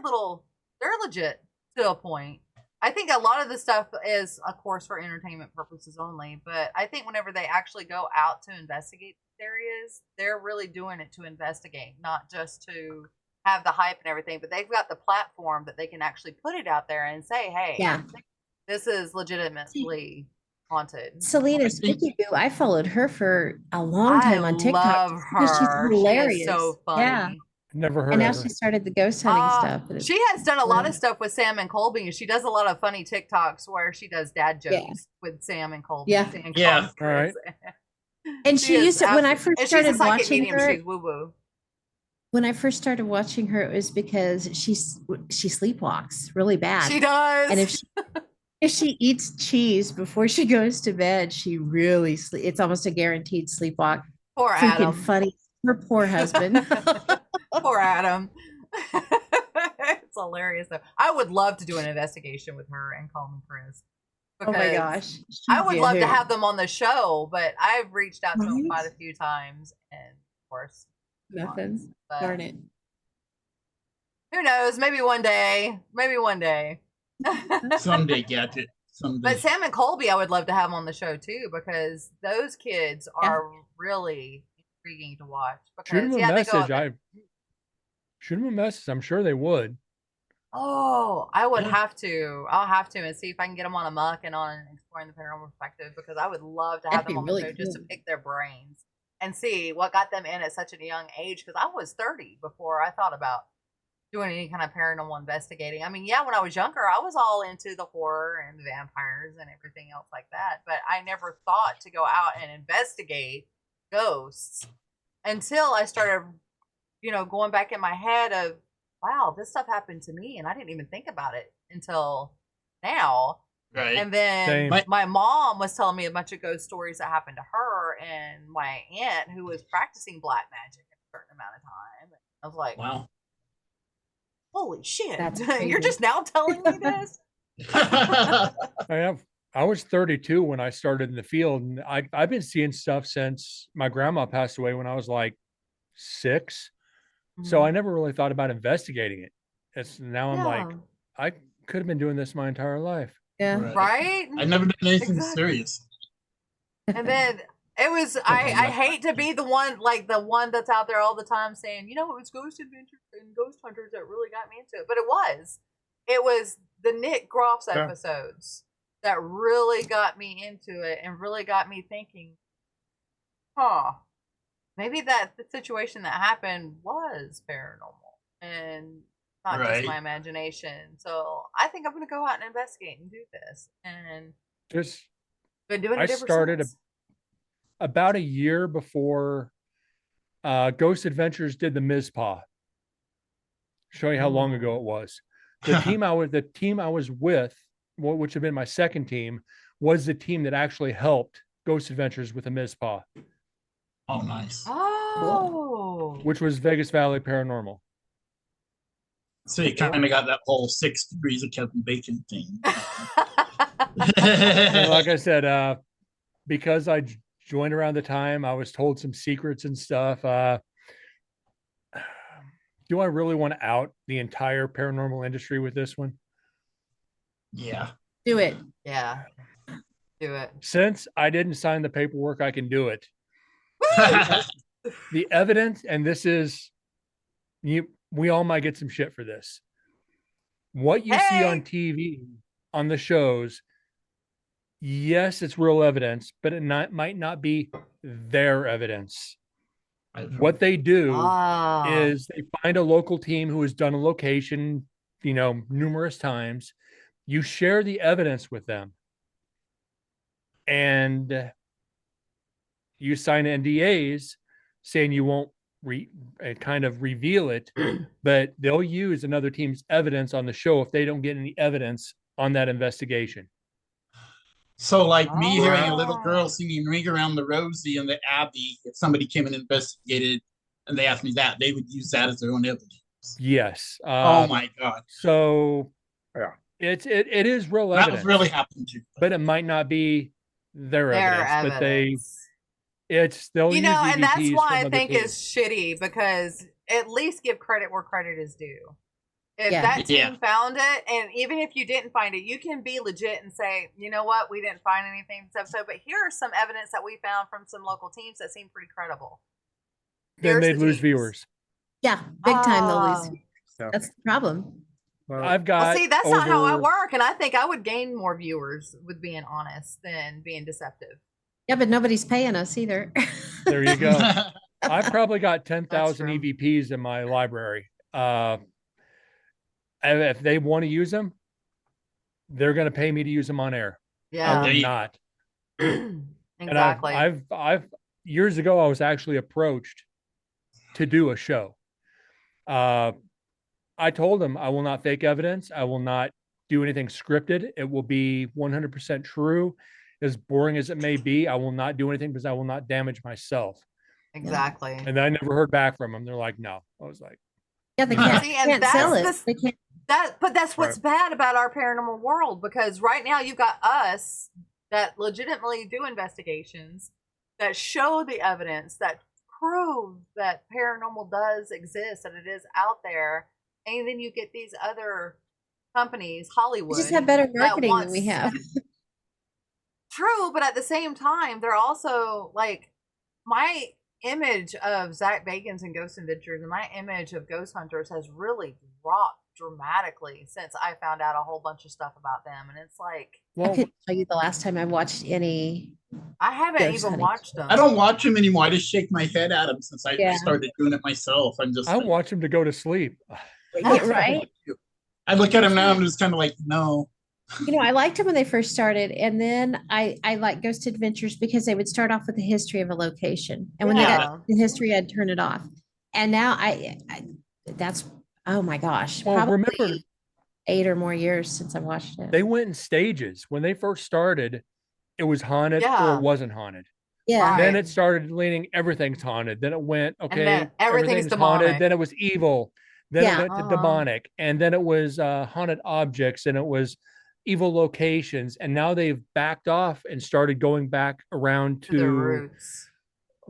legit to a point. I think a lot of the stuff is, of course, for entertainment purposes only. But I think whenever they actually go out to investigate these areas, they're really doing it to investigate, not just to have the hype and everything. But they've got the platform that they can actually put it out there and say, "Hey, Yeah. this is legitimately haunted." Selena Spooky Boo, I followed her for a long time on TikTok. love just because her. She's hilarious. She is so funny. Yeah. Never heard And now of her. she started the ghost hunting stuff. and She has done a lot of stuff with Sam and Colby, and she does a lot of funny TikToks where she does dad jokes with Sam and Colby. Yeah. And Yeah. All right. And she used to, when I first started she's a psychic watching medium, her, she's woo woo. when I first started watching her, it was because she sleepwalks really bad. She does. And if she eats cheese before she goes to bed, she really it's almost a guaranteed sleepwalk. Poor Freaking Adam. funny. Her poor husband. Poor Adam. It's hilarious though. I would love to do an investigation with her and Call Me Chris. Oh my gosh. I would love to Yeah. have them on the show, but I've reached out to them Right? quite a few times, and of course, Nothing. but Darn it. who knows? Maybe one day. Maybe one day. Someday, Gadget. Someday. But Sam and Colby, I would love to have them on the show too, because those kids are really intriguing to watch. Shoot Because them a they go. message. Shoot them a message. I'm sure they would. Oh, I would have to. I'll have to and see if I can get them on a muck and on Exploring the Paranormal Perspective, because I would love to have That'd them be on the really show just to cool. pick their brains and see what got them in at such a young age. Because I was 30 before I thought about doing any kind of paranormal investigating. I mean, yeah, when I was younger, I was all into the horror and the vampires and everything else like that. But I never thought to go out and investigate ghosts until I started, going back in my head of, wow, this stuff happened to me, and I didn't even think about it until now. Right. And then Same. my mom was telling me a bunch of ghost stories that happened to her and my aunt, who was practicing black magic at a certain amount of time. I was like, Wow. holy shit. That's You're crazy. just now telling me this? I was 32 when I started in the field, and I've been seeing stuff since my grandma passed away when I was like 6. So I never really thought about investigating it. Now I'm like, I could have been doing this my entire life. Yeah. Right? I've never done anything Exactly. serious. And then it was, I hate to be the one that's out there all the time saying, it was Ghost Adventures and Ghost Hunters that really got me into it. But it was the Nick Groff's episodes that really got me into it and really got me thinking, maybe the situation that happened was paranormal and not just my imagination. So I think I'm going to go out and investigate and do this. And Just been doing it I ever started since. about a year before Ghost Adventures did the Mizpah. Show you how long ago it was. The team I was with, which had been my second team, was the team that actually helped Ghost Adventures with a Ms. Pa, Oh, nice. Oh. which was Vegas Valley Paranormal. So you kind of got that whole 6 degrees of Kevin Bacon thing. And like I said, because I joined around the time, I was told some secrets and stuff. Do I really want to out the entire paranormal industry with this one? Yeah. Do it. Yeah. Do it. Since I didn't sign the paperwork, I can do it. The evidence, and this is we all might get some shit for this. What you see on TV, on the shows, yes, it's real evidence, but it might not be their evidence. What they do is they find a local team who has done a location, numerous times. You share the evidence with them, and you sign NDAs saying you won't kind of reveal it, but they'll use another team's evidence on the show if they don't get any evidence on that investigation. So, like me hearing a little girl singing "Ring Around the Rosie" in the Abbey, if somebody came and investigated and they asked me that, they would use that as their own evidence. Yes. Oh my God. So yeah, it is real that evidence. was really happened to. But it might not be their evidence. But they'll use and that's EVPs why from I think other it's shitty, because at least give credit where credit is due. If Yeah. that team found it, and even if you didn't find it, you can be legit and say, you know what, we didn't find anything this episode, but here are some evidence that we found from some local teams that seem pretty credible. Then Here's they'd the lose teams. viewers. Yeah, big time they'll lose. Yeah. That's the problem. I've got Well, see, that's not how I over- work, and I think I would gain more viewers with being honest than being deceptive. Yeah, but nobody's paying us either. There you go. I've probably got 10,000 That's true. EVPs in my library. If they want to use them, they're going to pay me to use them on air. Yeah. I will not. Exactly. And I've years ago, I was actually approached to do a show. I told them I will not fake evidence. I will not do anything scripted. It will be 100% true. As boring as it may be, I will not do anything because I will not damage myself. Exactly. And I never heard back from them. They're like, no. I was like, Yeah, they can't, See, and can't sell it. that's They can't. But that's what's bad about our paranormal world, because right now you've got us that legitimately do investigations, that show the evidence, that prove that paranormal does exist and it is out there, and then you get these other companies, Hollywood, We just have better that marketing than wants- we have. True, but at the same time, they're also like, my image of Zach Bagans and Ghost Adventures and my image of Ghost Hunters has really dropped dramatically since I found out a whole bunch of stuff about them. And it's like, I couldn't tell you the last time I watched any. I haven't Ghost even hunting. watched them. I don't watch them anymore. I just shake my head at them since I Yeah. started doing it myself. I'm just I watch them to go to sleep. Yeah, right? I look at them now and I'm just kind of like, no. You know, I liked them when they first started, and then I like Ghost Adventures because they would start off with the history of a location, and when they Yeah. got the history, I'd turn it off. And now I that's oh my gosh, Well, probably remember, 8 or more years since I watched it. they went in stages. When they first started, it was haunted or Yeah. it wasn't haunted. Yeah, Then Right. it started leaning everything's haunted. Then it went, okay, then everything's haunted. demonic. Then it was evil. Then Yeah. it went to Uh-huh. demonic. And then it was haunted objects, and it was evil locations. And now they've backed off and started going back around To their roots.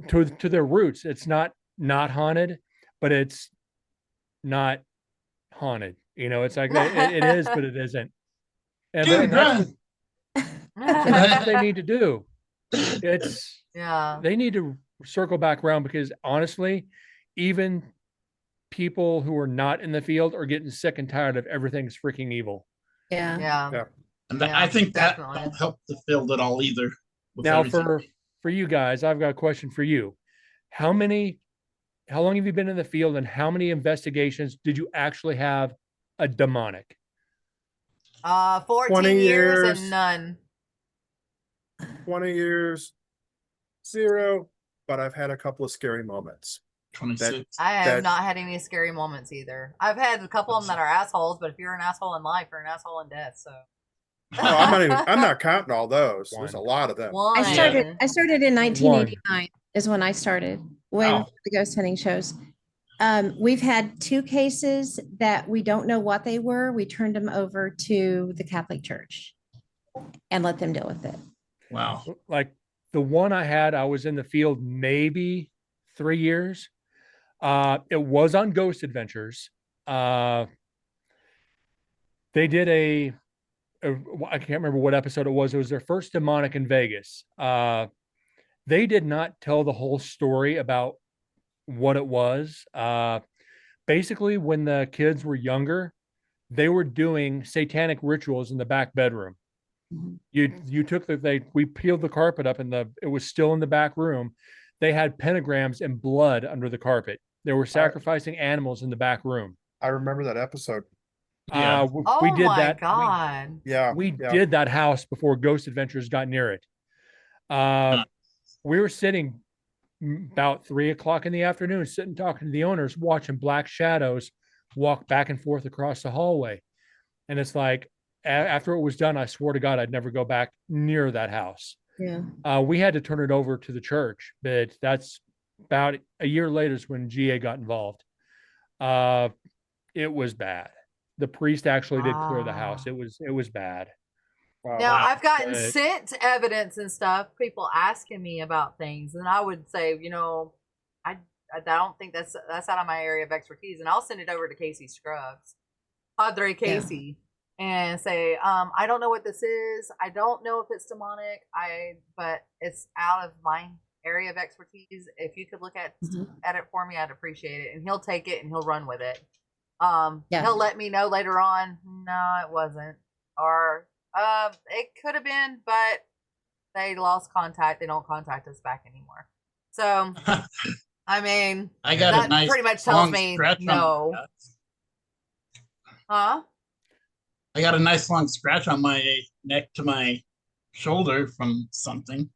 to their roots. It's not haunted, but it's not haunted. It's like it is, but it isn't. And Dude, that's what they need to do. Yeah. They need to circle back around, because honestly, even people who are not in the field are getting sick and tired of everything's freaking evil. yeah. Yeah. And Yeah, I think that definitely. don't help the field at all either. with Now, everything. for you guys, I've got a question for you. How long have you been in the field, and how many investigations did you actually have a demonic? 14 20 years years. and none. 20 years, 0, but I've had a couple of scary moments. 26. I have That- not had any scary moments either. I've had a couple of them that are assholes, but if you're an asshole in life, you're an asshole in death. So Oh, I'm not counting all those. There's a lot of them. One. I started in One. 1989 is when I started when Wow. the ghost hunting shows. We've had 2 cases that we don't know what they were. We turned them over to the Catholic Church and let them deal with it. Wow. Like the one I had, I was in the field maybe 3 years. It was on Ghost Adventures. They did I can't remember what episode it was. It was their first demonic in Vegas. They did not tell the whole story about what it was. Basically, when the kids were younger, they were doing satanic rituals in the back bedroom. You took we peeled the carpet up and it was still in the back room. They had pentagrams and blood under the carpet. They were sacrificing animals in the back room. I remember that episode. Yeah. We did that. God. We did that house before Ghost Adventures got near it. We were sitting about 3 o'clock in the afternoon, sitting talking to the owners, watching black shadows walk back and forth across the hallway. And it's like, after it was done, I swore to God I'd never go back near that house. Yeah. We had to turn it over to the church, but that's about a year later is when GA got involved. It was bad. The priest actually did clear the house. It was bad. Now I've gotten sent evidence and stuff, people asking me about things, and I would say, I don't think that's out of my area of expertise, and I'll send it over to Casey Scruggs, Padre Casey, and say, I don't know what this is. I don't know if it's demonic. But it's out of my area of expertise. If you could look at it for me, I'd appreciate it. And he'll take it and he'll run with it. He'll let me know later on. No, it wasn't, or it could have been, but they lost contact. They don't contact us back anymore. So, I mean, I got that a nice pretty much tells me no. Huh? I got a nice long scratch on my neck to my shoulder from something.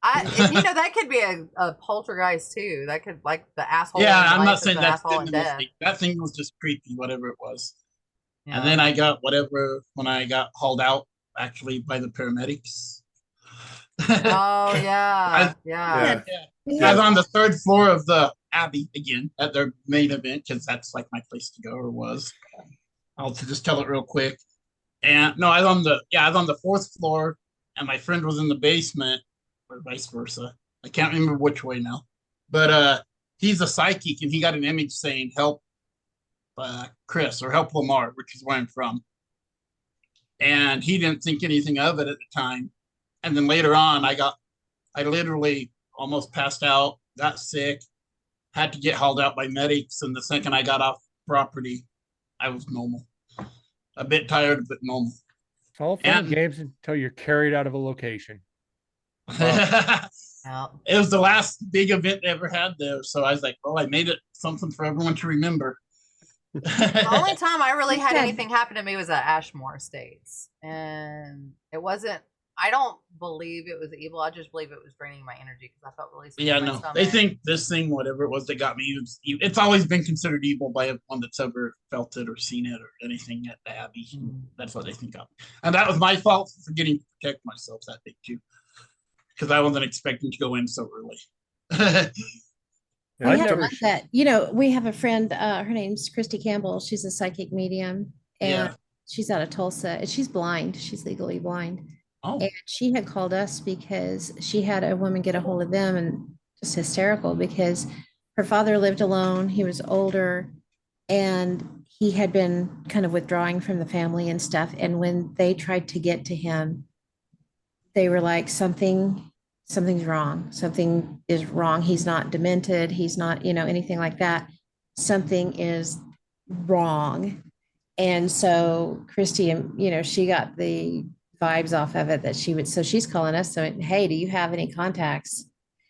That could be a poltergeist too. That could, like, the asshole. Yeah, I'm not saying that's that thing was just creepy, whatever it was. Yeah. And then I got whatever when I got hauled out actually by the paramedics. Oh yeah, yeah. I was on the 3rd floor of the Abbey again at their main event because that's like my place to go, or was. I'll just tell it real quick. And no, I was on the 4th floor, and my friend was in the basement, or vice versa. I can't remember which way now, but he's a psychic, and he got an image saying "Help Chris" or "Help Lamar," which is where I'm from. And he didn't think anything of it at the time. And then later on, I literally almost passed out, got sick, had to get hauled out by medics. And the second I got off property, I was normal. A bit tired, but normal. It's all fun and games until you're carried out of a location. It was the last big event I ever had there. So I was like, well, I made it something for everyone to remember. The only time I really had anything happen to me was at Ashmore Estates. And it wasn't, I don't believe it was evil. I just believe it was draining my energy because I felt really sick. Yeah, no. They think this thing, whatever it was that got me, it's always been considered evil by everyone that's ever felt it or seen it or anything at the Abbey. That's what they think of. And that was my fault for forgetting to protect myself that day too. Because I wasn't expecting to go in so early. We have that. We have a friend, her name's Christy Campbell. She's a psychic medium, and she's out of Tulsa, and she's blind. She's legally blind. Oh. And she had called us because she had a woman get a hold of them, and just hysterical because her father lived alone. He was older, and he had been kind of withdrawing from the family and stuff. And when they tried to get to him, they were like, something's wrong. Something is wrong. He's not demented. He's not, anything like that. Something is wrong. And so Christy, she got the vibes off of it that so she's calling us. So, hey, do you have any contacts?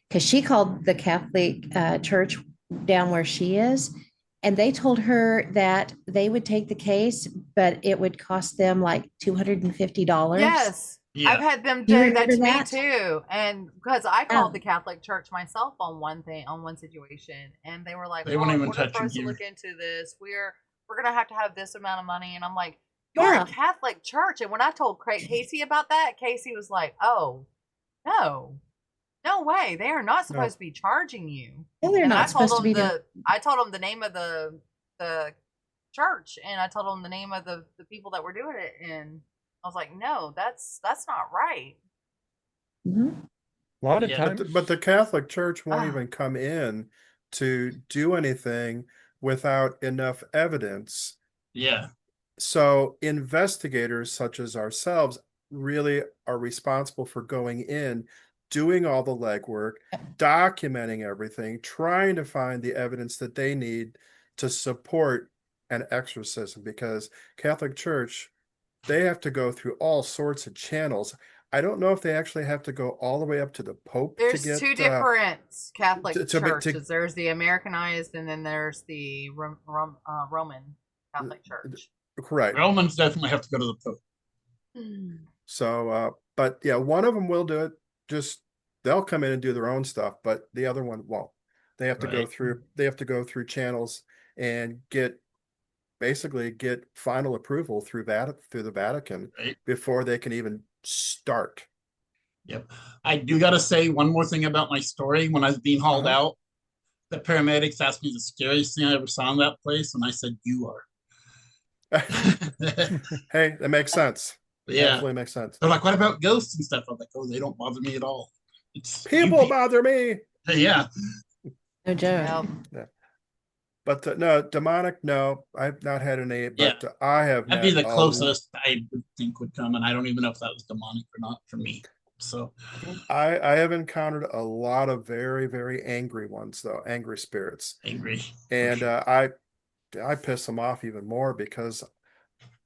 Because she called the Catholic church down where she is, and they told her that they would take the case, but it would cost them like $250. Yes. Yeah. I've had them do that to me too. And because I called the Catholic Church myself on one situation, and they were like, they won't even we're touch supposed to look into this. We're going to have this amount of money. And I'm like, You're Yeah. a Catholic church. And when I told Casey about that, Casey was like, oh, no, no way. They are not No. supposed to be charging you. No, they're And not supposed to be doing. I told him the name of the church, and I told him the name of the people that were doing it, and I was like, no, that's not right. Mhm. A lot of Yeah. times, But the Catholic Church won't Ah. even come in to do anything without enough evidence. Yeah. So investigators such as ourselves really are responsible for going in, doing all the legwork, documenting everything, trying to find the evidence that they need to support an exorcism, because Catholic Church, they have to go through all sorts of channels. I don't know if they actually have to go all the way up to the Pope to There's get two different Catholic to churches. There's the Americanized, and then there's the Roman Catholic Church. correct. Romans definitely have to go to the Pope. So, but yeah, one of them will do it. Just they'll come in and do their own stuff, but the other one won't. They have to go Right. through. They have to go through channels and basically get final approval through the Vatican Right. before they can even start. Yep. I do got to say one more thing about my story. When I was being hauled Uh-huh. out, the paramedics asked me the scariest thing I ever saw in that place, and I said, "You are." Hey, that makes sense. Yeah. Absolutely makes sense. They're like, "What about ghosts and stuff?" I'm like, "Oh, they don't bother me at all. It's People bother me. Yeah. No joke. Yep. Yeah. But no, demonic, no, I've not had any, but I have That'd be met the closest I would think would come, and I don't even know if that was demonic or not for me. So I have encountered a lot of very, very angry ones, though, angry spirits. angry. And sure. I piss them off even more because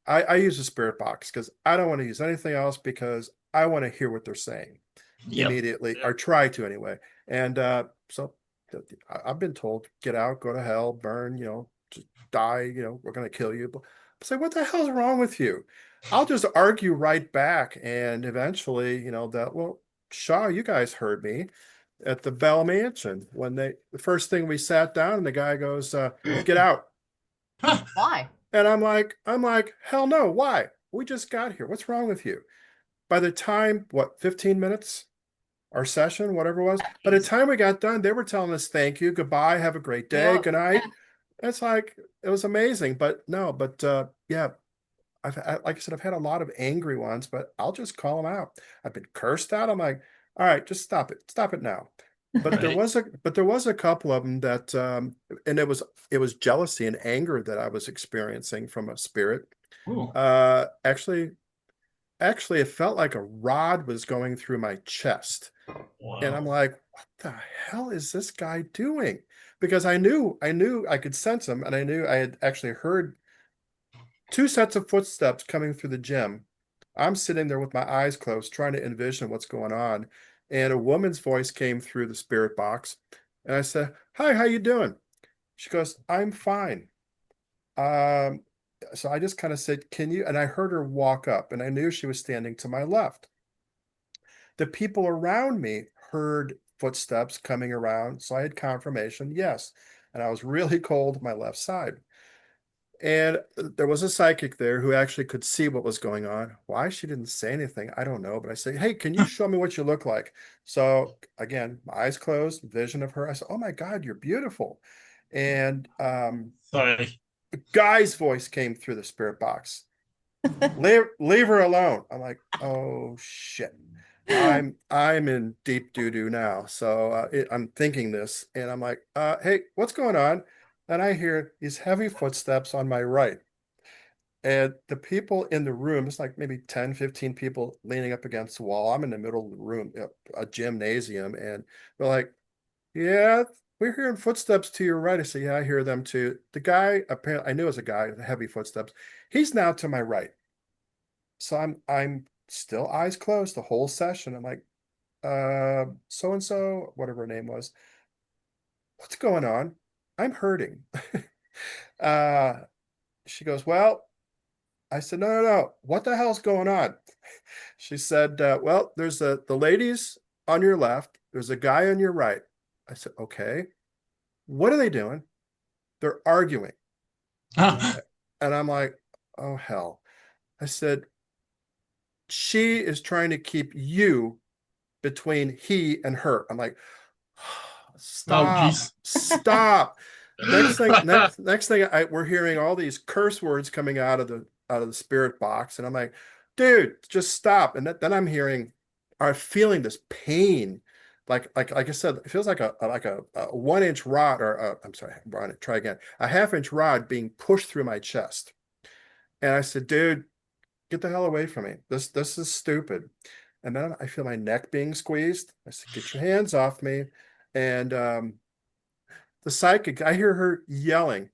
I use a spirit box because I don't want to use anything else, because I want to hear what they're saying Yep. immediately, Yep. or try to anyway. And so I've been told, get out, go to hell, burn, just die, we're going to kill you. But I say, what the hell's wrong with you? I'll just argue right back. And eventually, well, Shaw, you guys heard me at the Bell Mansion when the first thing we sat down, and the guy goes, get out. Why? And I'm like, hell no, why? We just got here. What's wrong with you? By the time, 15 minutes? Our session, whatever it was. By the time we got done, they were telling us thank you, goodbye, have a great day, Yep. good night. It's like, it was amazing. But no, yeah, like I said, I've had a lot of angry ones, but I'll just call them out. I've been cursed out. I'm like, all right, just stop it now. But there Right. was a couple of them that and it was jealousy and anger that I was experiencing from a spirit. Ooh. Actually, it felt like a rod was going through my chest. And I'm Wow. like, what the hell is this guy doing? Because I knew I could sense him, and I knew I had actually heard two sets of footsteps coming through the gym. I'm sitting there with my eyes closed, trying to envision what's going on. And a woman's voice came through the spirit box. And I said, hi, how you doing? She goes, I'm fine. So I just kind of said, can you? And I heard her walk up, and I knew she was standing to my left. The people around me heard footsteps coming around. So I had confirmation, yes. And I was really cold my left side. And there was a psychic there who actually could see what was going on. Why she didn't say anything, I don't know. But I said, hey, can you show me what you look like? So again, my eyes closed, vision of her. I said, oh my God, you're beautiful. And Sorry. the guy's voice came through the spirit box. leave her alone. I'm like, oh shit. I'm in deep doo-doo now. So I'm thinking this, and I'm like, hey, what's going on? And I hear these heavy footsteps on my right. And the people in the room, it's like maybe 10, 15 people leaning up against the wall. I'm in the middle of the room, a gymnasium, and they're like, yeah, we're hearing footsteps to your right. I say, yeah, I hear them too. The guy, apparently, I knew it was a guy, the heavy footsteps. He's now to my right. So I'm still eyes closed the whole session. I'm like, so and so, whatever her name was, what's going on? I'm hurting. uh she goes, well, I said, no, what the hell's going on? She said, well, there's the ladies on your left, there's a guy on your right. I said, okay, what are they doing? They're arguing. And I'm like, oh hell. I said, she is trying to keep you between he and her. I'm like, Oh, stop, geez. stop. Next thing we're hearing all these curse words coming out of the spirit box. And I'm like, dude, just stop. And then I'm feeling this pain. Like I said, it feels like a 1-inch rod, or I'm sorry, Brian, try again, a 1/2-inch rod being pushed through my chest. And I said, dude, get the hell away from me. This is stupid. And then I feel my neck being squeezed. I said, get your hands off me. And the psychic, I hear her yelling.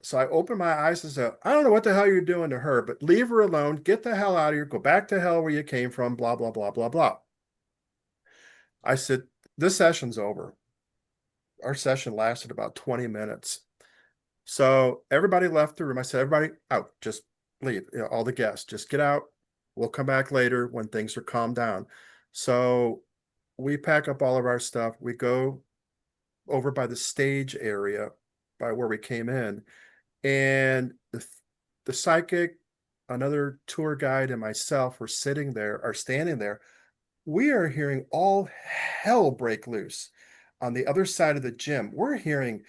So I open my eyes and say, I don't know what the hell you're doing to her, but leave her alone. Get the hell out of here. Go back to hell where you came from, blah, blah, blah, blah, blah. I said, this session's over. Our session lasted about 20 minutes. So everybody left the room. I said, everybody out, just leave. All the guests, just get out. We'll come back later when things are calmed down. So we pack up all of our stuff. We go over by the stage area by where we came in. And the psychic, another tour guide, and myself are standing there. We are hearing all hell break loose on the other side of the gym. We're hearing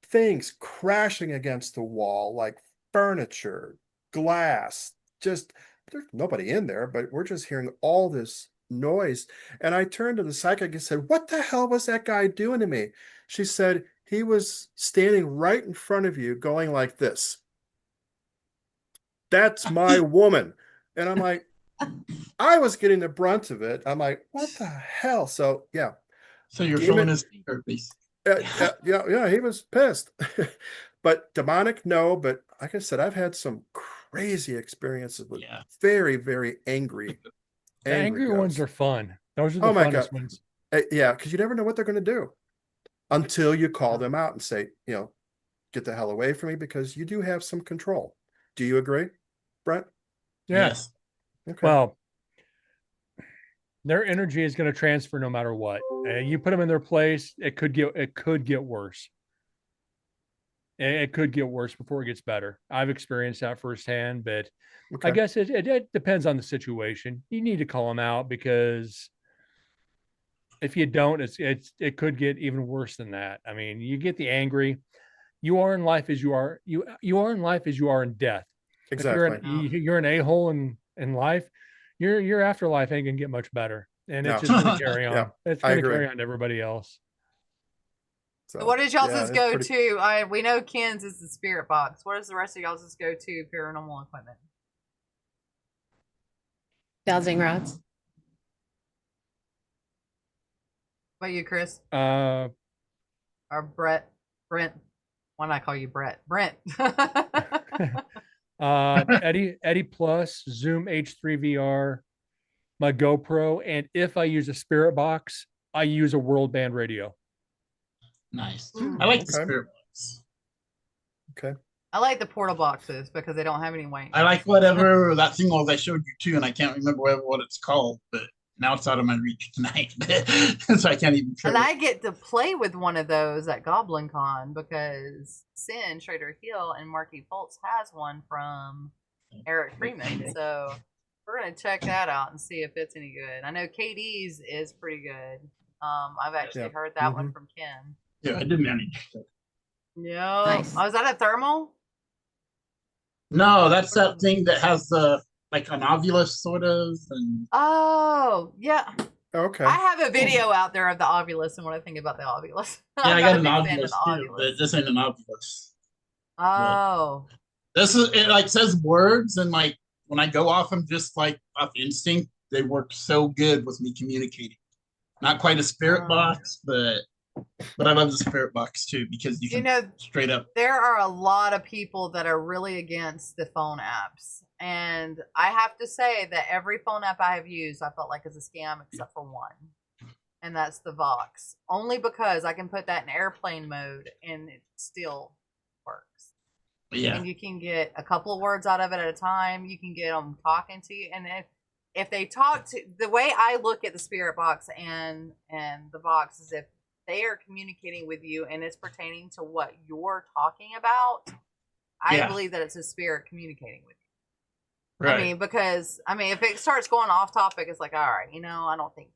things crashing against the wall, like furniture, glass, just there's nobody in there, but we're just hearing all this noise. And I turned to the psychic and said, what the hell was that guy doing to me? She said, he was standing right in front of you going like this. That's my woman. And I'm like, I was getting the brunt of it. I'm like, what the hell? So yeah. So you're showing his finger, basically. Yeah, he was pissed. But demonic, no. But like I said, I've had some crazy experiences with very, very angry ones are fun. Those are the Oh my God. funnest ones. Yeah, because you never know what they're going to do until you call them out and say, get the hell away from me, because you do have some control. Do you agree, Brent? Yes. Okay. Well, their energy is going to transfer no matter what. You put them in their place, it could get worse. It could get worse before it gets better. I've experienced that firsthand, but I guess it depends on the situation. You need to call them out, because if you don't, it could get even worse than that. I mean, you get the angry. You are in life as you are. You are in life as you are in death. Exactly. If you're an a-hole in life, your afterlife ain't gonna get much better, and it's just gonna carry on. Yeah, it's I gonna agree. carry on to everybody else. So what is y'all's go-to? We know Ken's is the spirit box. What is the rest of y'all's go-to paranormal equipment? Dowsing rods. What about you, Chris? Or Brent. Why don't I call you Brett? Brent. Eddie Plus, Zoom H3 VR, my GoPro, and if I use a spirit box, I use a world band radio. Nice. I like the spirit box. Okay. I like the portal boxes because they don't have any weight. I like whatever that thing was I showed you too, and I can't remember what it's called, but now it's out of my reach tonight, so I can't even. And I get to play with one of those at Goblin Con because Sin Trader Hill and Marky Fultz has one from Eric Freeman, so we're gonna check that out and see if it's any good. I know KD's is pretty good. I've actually heard that one from Ken. Yeah, I did manage. No, nice. Oh, is that a thermal? No, that's that thing that has the like an ovulus sort of. And... Oh, yeah. Okay. I have a video out there of the ovulus and what I think about the ovulus. Yeah, I got an ovulus too, but this ain't an ovulus. Oh. But this is, it like says words, and like when I go off them just like off instinct, they work so good with me communicating. Not quite a spirit box, but I love the spirit box too, because you can straight up. There are a lot of people that are really against the phone apps. And I have to say that every phone app I have used, I felt like is a scam except for one. And that's the Vox. Only because I can put that in airplane mode and it still works. Yeah. And you can get a couple of words out of it at a time. You can get them talking to you. And if they talk to, the way I look at the spirit box and the Vox is if they are communicating with you and it's pertaining to what you're talking about, I believe that it's a spirit communicating with you. I mean, because if it starts going off topic, it's like, all right, I don't think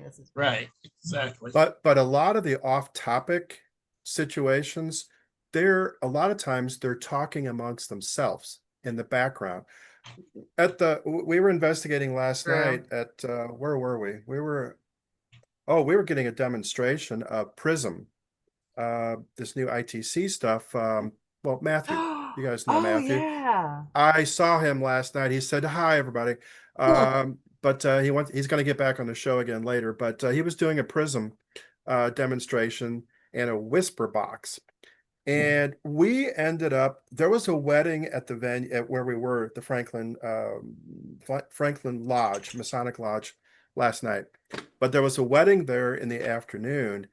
this is Right. Exactly. But a lot of the off-topic situations, a lot of times they're talking amongst themselves in the background. We were investigating last True. night at where were we? We were getting a demonstration of Prism, this new ITC stuff. Well, Matthew, you guys know Oh Matthew. yeah. I saw him last night. He said, "Hi, everybody." But he's going to get back on the show again later. But he was doing a Prism demonstration and a whisper box. And we ended up, there was a wedding at the venue at where we were, the Franklin Lodge, Masonic Lodge last night. But there was a wedding there in the afternoon.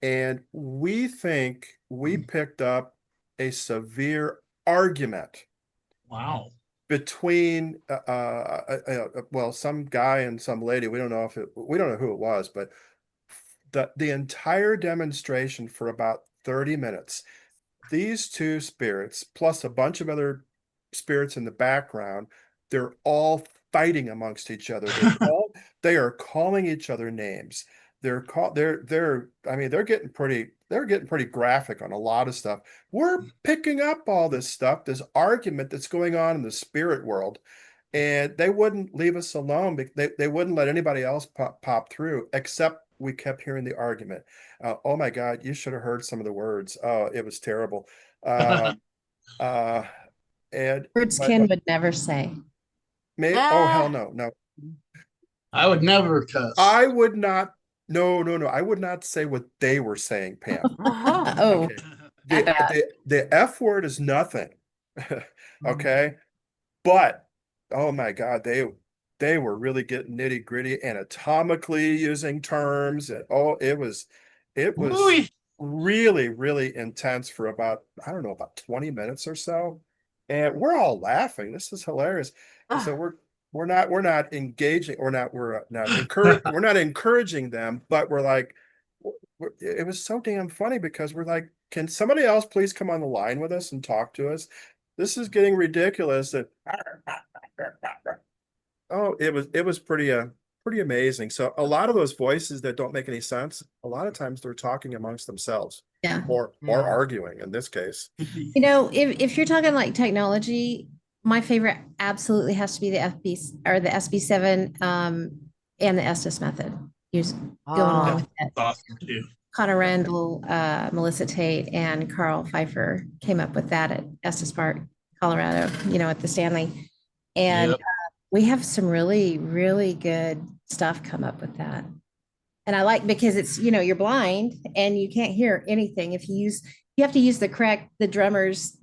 And we think we picked up a severe argument. Wow. Between well, some guy and some lady. We don't know who it was, but the entire demonstration for about 30 minutes, these two spirits plus a bunch of other spirits in the background, they're all fighting amongst each other. They are calling each other names. They're getting pretty graphic on a lot of stuff. We're picking up all this stuff, this argument that's going on in the spirit world, and they wouldn't leave us alone. They wouldn't let anybody else pop through, except we kept hearing the argument. Oh my God, you should have heard some of the words. Oh, it was terrible. And Words Ken would never say. oh hell no. I would never cuss. I would not. No. I would not say what they were saying, Pam. Oh, okay. The F word is nothing. Okay. But oh my God, they were really getting nitty gritty anatomically using terms. And it was really, really intense for about, I don't know, about 20 minutes or so. And we're all laughing. This is hilarious. And so we're not engaging, we're not encouraging them, but we're like, it was so damn funny because we're like, can somebody else please come on the line with us and talk to us? This is getting ridiculous. And oh, it was pretty amazing. So a lot of those voices that don't make any sense, a lot of times they're talking amongst themselves. Yeah. Or arguing in this case. If you're talking like technology, my favorite absolutely has to be the FB or the SB7 and the Estes method. Going along with that. Awesome too. Connor Randall, Melissa Tate, and Carl Pfeiffer came up with that at Estes Park, Colorado, at the Stanley. And we have some really, really good stuff come up with that. And I like, because it's, you're blind and you can't hear anything. You have to use the drummer's,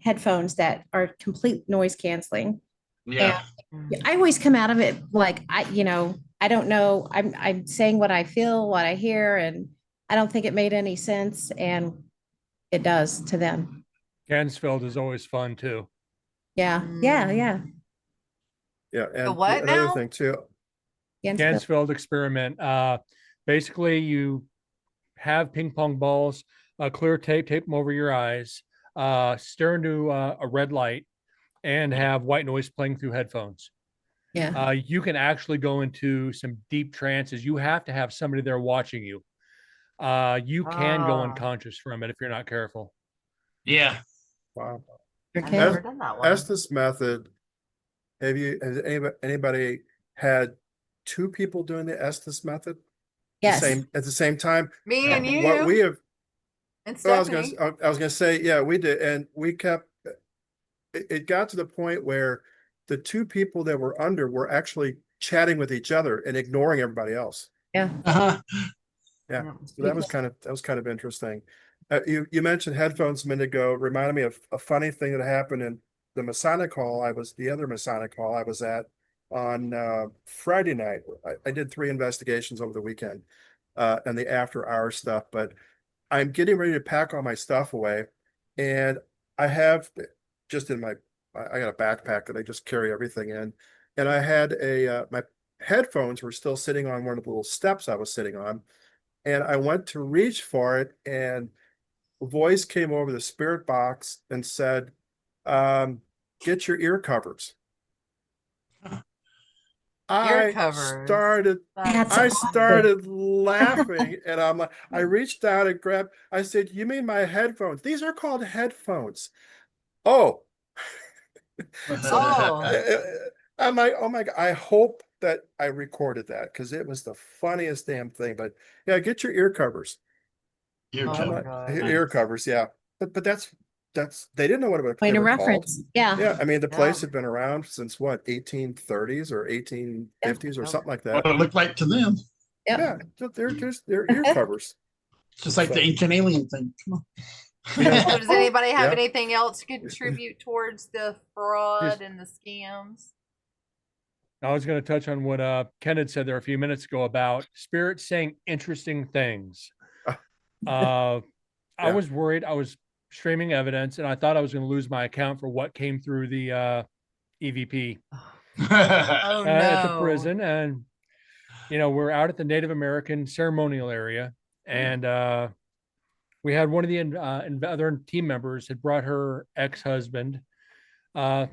headphones that are complete noise canceling. Yeah. And I always come out of it like, I don't know. I'm saying what I feel, what I hear, and I don't think it made any sense. And it does to them. Gansfeld is always fun too. Yeah. Yeah. And what another now? thing too. Gansfeld experiment. Basically, you have ping pong balls, clear tape them over your eyes, stare into a red light, and have white noise playing through headphones. Yeah. You can actually go into some deep trances. You have to have somebody there watching you. You can go unconscious from it if you're not careful. Yeah. Wow. I've never done that one. Estes method. Has anybody had two people doing the Estes method? Yes. At the same time? Me and you. What we have. And Well, Stephanie. I was gonna say, yeah, we did, and we kept. It got to the point where the two people that were under were actually chatting with each other and ignoring everybody else. Yeah. Yeah. So that was kind of interesting. You mentioned headphones a minute ago. Reminded me of a funny thing that happened in the Masonic Hall. The other Masonic Hall I was at on Friday night. I did 3 investigations over the weekend and the after hour stuff, but I'm getting ready to pack all my stuff away, and I have just in I got a backpack that I just carry everything in, and I had my headphones were still sitting on one of the little steps I was sitting on, and I went to reach for it, and a voice came over the spirit box and said, get your ear covers. Ear I covers. started That's I awesome. started laughing, and I'm like, I reached out and grabbed, I said, "You mean my headphones? These are called headphones." Oh, so Oh. I'm like, oh my God, I hope that I recorded that because it was the funniest damn thing. But yeah, get your ear covers. Ear Oh I'm my like, God. ear covers, yeah. But that's they didn't know what Point they of were called. reference. Yeah. Yeah, I mean the place Yeah. had been around since what, 1830s or 1850s or Yep. something like What that. it looked like to them. Yep. Yeah, they're ear covers. It's just like So, the ancient alien thing. Come on. you know, So does anybody have yeah. anything else to contribute towards the fraud Just- and the scams? I was going to touch on what Ken had said there a few minutes ago about spirits saying interesting things. I Yeah. was worried. I was streaming evidence, and I thought I was going to lose my account for what came through the EVP Oh at the no. prison. And we're out at the Native American ceremonial area, and we had one of the other team members had brought her ex-husband, a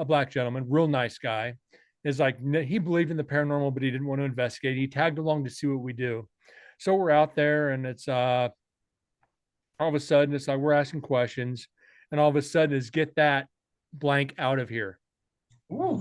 black gentleman, real nice guy. Is like he believed in the paranormal, but he didn't want to investigate. He tagged along to see what we do. So we're out there, and it's all of a sudden it's like we're asking questions, and all of a sudden is get that blank out of here. Ooh.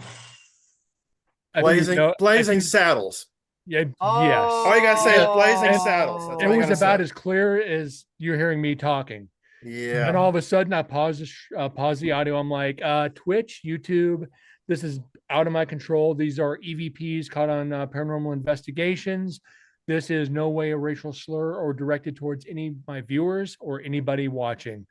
Blazing Saddles. Yeah. Oh. Yes. All you gotta say is Blazing And Saddles. That's it all you was gotta about say. as clear as you're hearing me talking. Yeah. And all of a sudden, I pause the audio. I'm like, Twitch, YouTube, this is out of my control. These are EVPs caught on paranormal investigations. This is no way a racial slur or directed towards any of my viewers or anybody watching.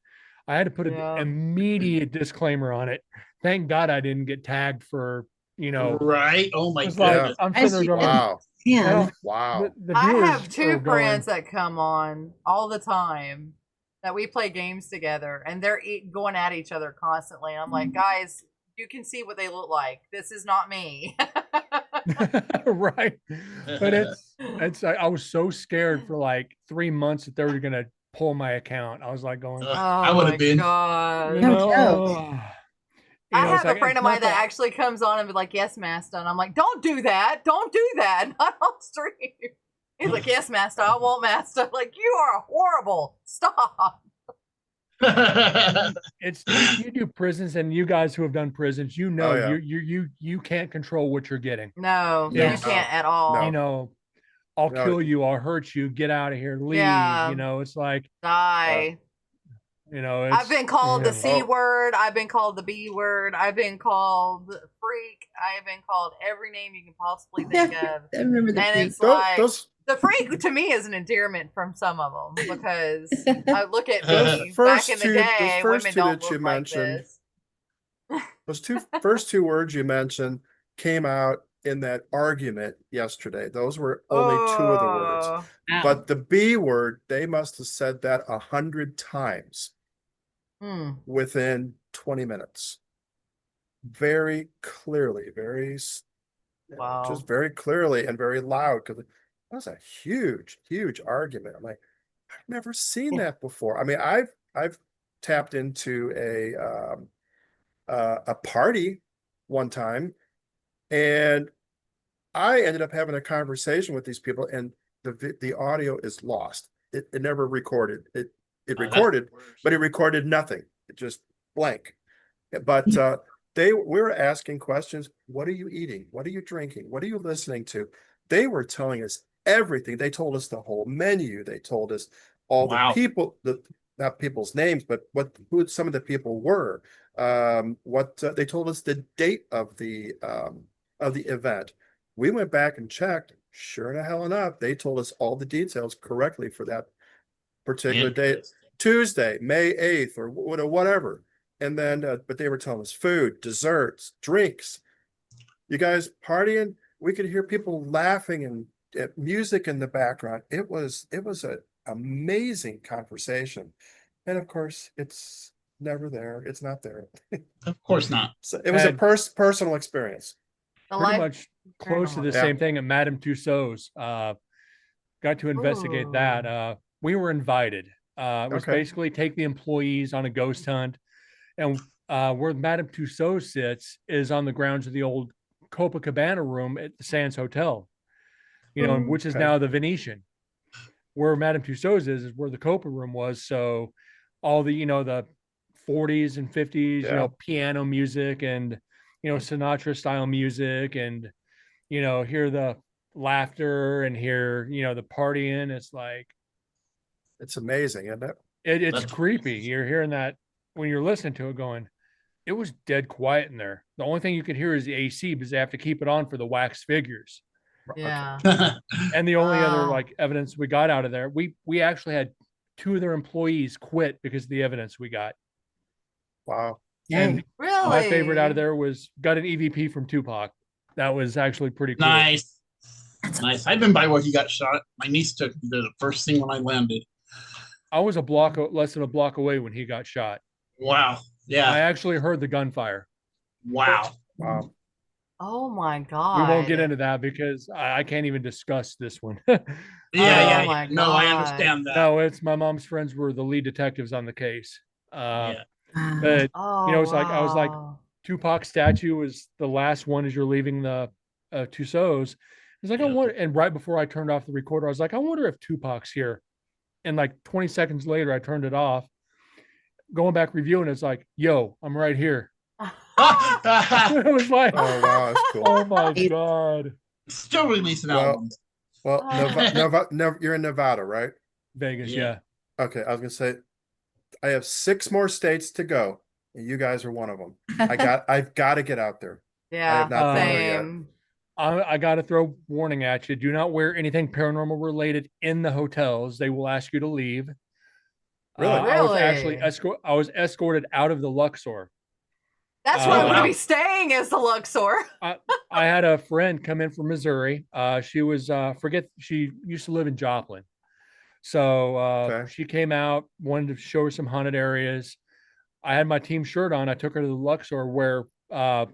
I had to put an immediate disclaimer on it. Thank God I didn't get tagged for, Right. Oh my it's like goodness. I'm sitting there going, Wow. Yeah. Wow. the I viewers have are two going, friends that come on all the time that we play games together, and they're going at each other constantly. And I'm like, guys, you can see what they look like. This is not me. right. But it's I was so scared for like 3 months that they were gonna pull my account. I was like going, I Oh would my have been. god. No joke. I it's have like, a friend it's of mine not that actually comes on and be like, "Yes, master," and I'm like, "Don't do that! Don't do that! Not on stream." He's like, "Yes, master. I won't, master." I'm like, "You are horrible. Stop." it's you do prisons, and you guys who have done prisons, Oh, yeah. you can't control what you're getting. No, Yeah. you can't at all. No. I'll No. kill you, I'll hurt you, get out of here, leave. Yeah. It's like Die. it's, I've been called the C Oh. word. I've been called the B word. I've been called freak. I have been called every name you can possibly think of. I remember the And freak. it's like Those the freak to me is an endearment from some of them because I look at Those me first back in the two- those day, first women two don't that you look like mentioned, this. first two words you mentioned came out in that argument yesterday. Those were only two of the words. Oh. But the B word, they must have said that 100 times Hmm. within 20 minutes. Very clearly, Wow. just very clearly and very loud, because that was a huge argument. I'm like, I've never seen that before. I mean, I've tapped into a party one time, and I ended up having a conversation with these people, and the audio is lost. It never recorded. It recorded, but it recorded nothing. It just blank. But we were asking questions. What are you eating? What are you drinking? What are you listening to? They were telling us everything. They told us the whole menu. They told us all the people, not people's names, but who some of the people were. What they told us the date of the event. We went back and checked. Sure the hell enough, they told us all the details correctly for that particular date. Tuesday, May 8th, or whatever. And then, but they were telling us food, desserts, drinks. You guys partying? We could hear people laughing and music in the background. It was an amazing conversation. And of course, it's never there. It's not there. Of course not. So it was a personal experience. pretty much close to the same thing at Madame Tussauds. Got to investigate that. We were invited. It was basically take the employees on a ghost hunt. And where Madame Tussauds sits is on the grounds of the old Copacabana room at the Sands Hotel, which is Okay. now the Venetian. Where Madame Tussauds is where the Copa room was. So all the, the 40s and 50s, Yeah. piano music and, Sinatra style music and, hear the laughter and hear, the partying. It's like, It's amazing, isn't it? it's That's creepy. You're hearing that when you're listening to it going, it was dead quiet in there. The only thing you could hear is the AC because they have to keep it on for the wax figures. Yeah. And the only other Wow. like evidence we got out of there, we actually had 2 of their employees quit because of the evidence we got. Wow. And Really? my favorite out of there was got an EVP from Tupac. That was actually pretty cool. Nice. Nice. I've been by where he got shot. My niece took me there the first thing when I landed. I was less than a block away when he got shot. Wow. I Yeah. actually heard the gunfire. Wow. Wow. Oh my god. We won't get into that because I can't even discuss this one. Yeah, yeah, Oh my yeah. No, I God. understand that. No, it's my mom's friends were the lead detectives on the case. Yeah. But Oh, it's like I was like, wow. Tupac statue was the last one as you're leaving the Tussauds. It's like, I Yeah. wonder, and right before I turned off the recorder, I was like, I wonder if Tupac's here. And like 20 seconds later, I turned it off. Going back reviewing, it's like, yo, I'm right here. It was like, Oh wow, that's cool. oh my God. Still releasing Well, albums. Well, you're in Nevada, right? Vegas, Yeah. yeah. Okay, I was gonna say I have 6 more states to go, and you guys are one of them. I've got to get out there. I Yeah, have not been there yet. same. I got to throw warning at you. Do not wear anything paranormal related in the hotels. They will ask you to leave. Really? I was actually Really? I was escorted out of the Luxor. That's where I'm going to wow. be staying is the Luxor. I had a friend come in from Missouri. She was she used to live in Joplin. So Okay. she came out, wanted to show her some haunted areas. I had my team shirt on. I took her to the Luxor where I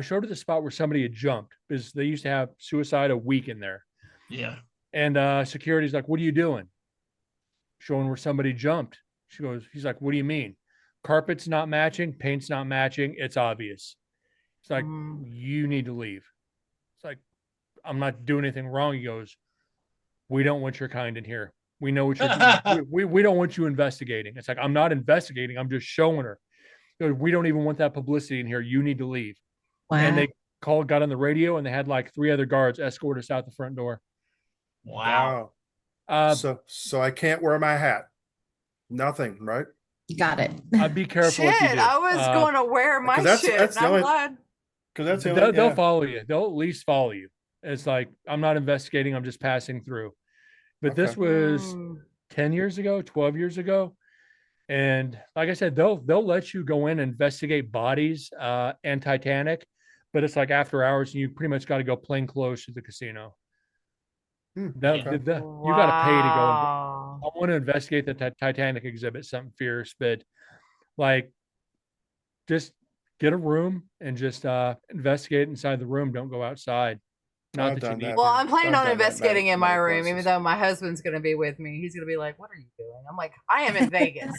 showed her the spot where somebody had jumped because they used to have suicide a week in there. Yeah. And security's like, what are you doing? Showing where somebody jumped. He's like, what do you mean? Carpet's not matching, paint's not matching. It's obvious. It's like, you need to leave. It's like, I'm not doing anything wrong. He goes, we don't want your kind in here. We know what you're we don't want you investigating. It's like, I'm not investigating. I'm just showing her. He goes, we don't even want that publicity in here. You need to leave. Wow. And they got on the radio and they had like 3 other guards escort us out the front door. Wow. So I can't wear my hat. Nothing, right? You got it. I'd be careful. Shit, if you did. I was going to wear my 'cause that's- shit. that's and the I'm only- glad. Because that's the they'll, only, they'll yeah. follow you. They'll at least follow you. It's like, I'm not investigating. I'm just passing through. But this Okay. was 10 years ago, 12 years ago. And like I said, they'll let you go in and investigate bodies and Titanic, but it's like after hours and you pretty much got to go plain clothes to the casino. You got to pay to go. Wow. I want to investigate the Titanic exhibit, something fierce, but like just get a room and just investigate inside the room. Don't go outside. Not I've that you done need. that. Well, I'm planning I've on done that investigating in my many room, even places. though my husband's going to be with me. He's going to be like, what are you doing? I'm like, I am in Vegas.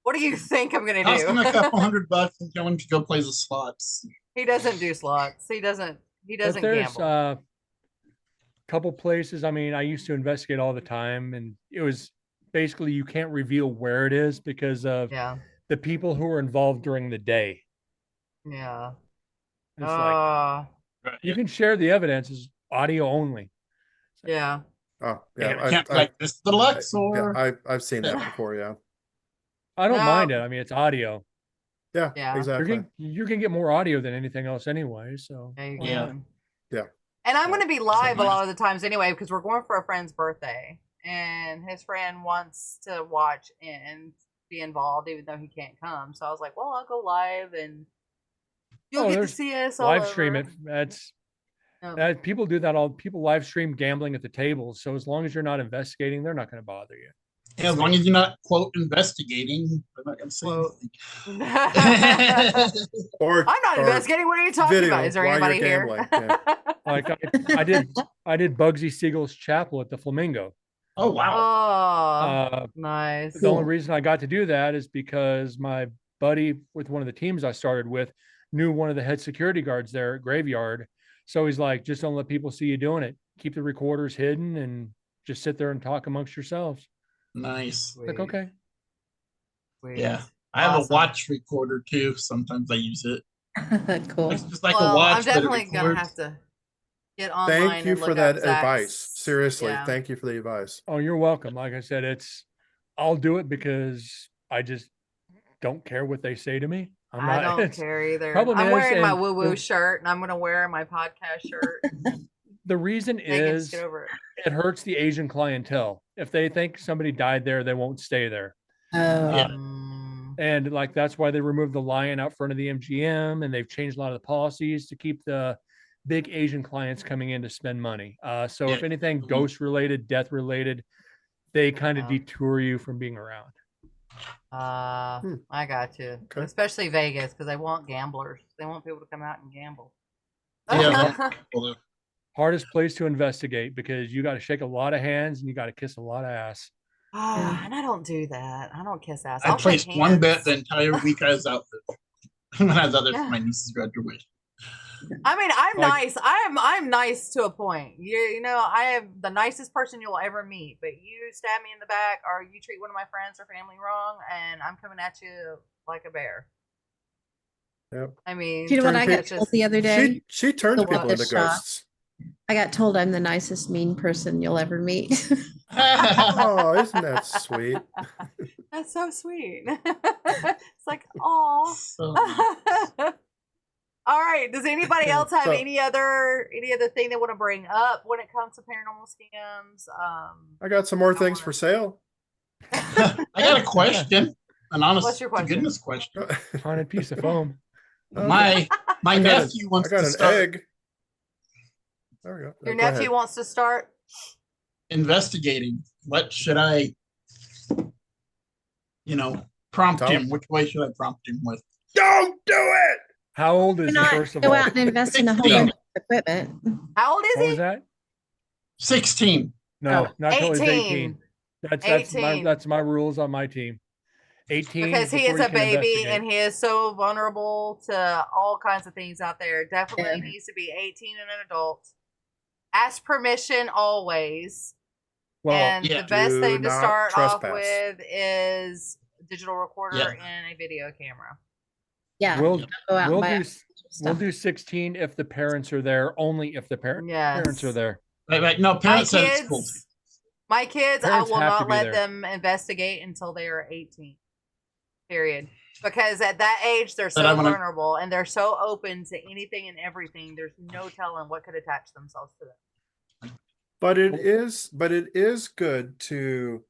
What do you think I'm going to Cost him a do? couple $100 and tell him to go play the slots. He doesn't do slots. He doesn't But there's gamble. a couple places. I mean, I used to investigate all the time, and it was basically you can't reveal where it is because of Yeah. the people who are involved during the day. Yeah. It's like you can share the evidence as audio only. Yeah. Oh, Yeah, yeah. can't like this the Luxor. I've seen that before. Yeah. I don't No. mind it. I mean, it's audio. Yeah. Yeah. Exactly. You can get more audio than anything else anyway. So There you Yeah. go. Yeah. And I'm going to be live a nice. lot of the times anyway because we're going for a friend's birthday, and his friend wants to watch and be involved, even though he can't come. So I was like, well, I'll go live, and you'll get to there's see us all live stream over. it. That's Oh. that people do that all. People live stream gambling at the tables. So as long as you're not investigating, they're not going to bother you. Yeah, as long as you're not quote investigating, they're not gonna say Quote. anything. Or I'm not or investigating. What are you talking video about? Is there while you're anybody here? gambling, yeah. Like I did Bugsy Siegel's chapel at the Flamingo. Oh wow. Oh, nice. The only reason I got to do that is because my buddy with one of the teams I started with knew one of the head security guards there at Graveyard. So he's like, just don't let people see you doing it. Keep the recorders hidden and just sit there and talk amongst yourselves. Nice. Like, okay. Sweet. Yeah. I have Awesome. a watch recorder too. Sometimes I use it. Cool. It's just like a Well, watch. I'm but it definitely gonna records. have to get online. Thank you and for look that up Zach's- advice. Seriously, Yeah. thank you for the advice. Oh, you're welcome. Like I said, I'll do it because I just don't care what they say to me. I don't care either. problem I'm is, wearing my and woo-woo the- shirt, and I'm gonna wear my podcast shirt. The reason They can just is get over it. it hurts the Asian clientele. If they think somebody died there, they won't stay there. Yeah. And like, that's why they removed the lion out front of the MGM, and they've changed a lot of the policies to keep the big Asian clients coming in to spend money. So if Yeah. anything Mhm. ghost related, death related, they kind of Yeah. detour you from being around. I got you. Okay. Especially Vegas, because they want gamblers. They want people to come out and gamble. Yeah. Well, Hardest place to investigate because you got to shake a lot of hands and you got to kiss a lot of ass. And I don't do that. I don't kiss ass. I I'll shake placed one bet hands. the entire week I was out there when I was out there Yeah. for my niece's graduation. I mean, I'm Like- nice. I'm nice to a point. You know, I am the nicest person you'll ever meet. But you stab me in the back, or you treat one of my friends or family wrong, and I'm coming at you like a bear. Yep. I mean, Do you know what Turn I got it's told just- the other day? She turned The people one into that shot. ghosts. I got told I'm the nicest mean person you'll ever meet. Oh, isn't that sweet? That's so sweet. It's like, oh. So, All right. Does anybody else have So- any other thing they want to bring up when it comes to paranormal scams? I got some more I things wanna- for sale. I got a question, an honest What's your to question? goodness question. Haunted piece of foam. My I got nephew wants I got to an start egg. There we go. Your Go ahead. nephew wants to start. investigating. What should I, prompt Tell him? him. Which way should I prompt him with? Don't do it. How old is Do he, not first of go all? out and invest in a whole 16. bunch of equipment. How old is What he? was that? 16. No, Oh, not till he's 18. 18. That's 18. that's my rules on my team. 18 Because he before is you a can baby investigate. and he is so vulnerable to all kinds of things out there. Definitely Yeah. needs to be 18 and an adult. Ask permission always. Well, and yeah. the best Do thing to not start off trespass. with is digital recorder Yeah. and a video camera. Yeah. we'll go out and we'll buy do we'll do 16 if the parents are there. Only if the parents Yes. are there. Right. No, My parents said it's cool. kids, my kids, Parents I will have to not be let there. them investigate until they are 18. Period. Because at that age, they're But so I wanna- vulnerable and they're so open to anything and everything. There's no telling what could attach themselves to them. But it is good to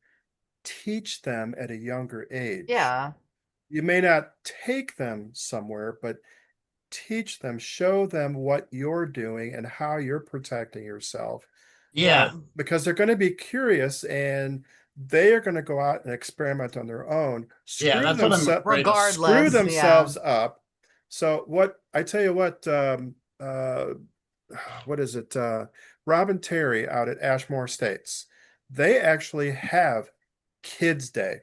teach them at a younger age. Yeah. You may not take them somewhere, but teach them, show them what you're doing and how you're protecting yourself. Yeah. Because they're going to be curious and they are going to go out and experiment on their own. Yeah, that's what I'm afraid of. Regardless. Screw yeah. themselves up. So what I tell you what is it? Robin Terry out at Ashmore Estates. They actually have Kids Day.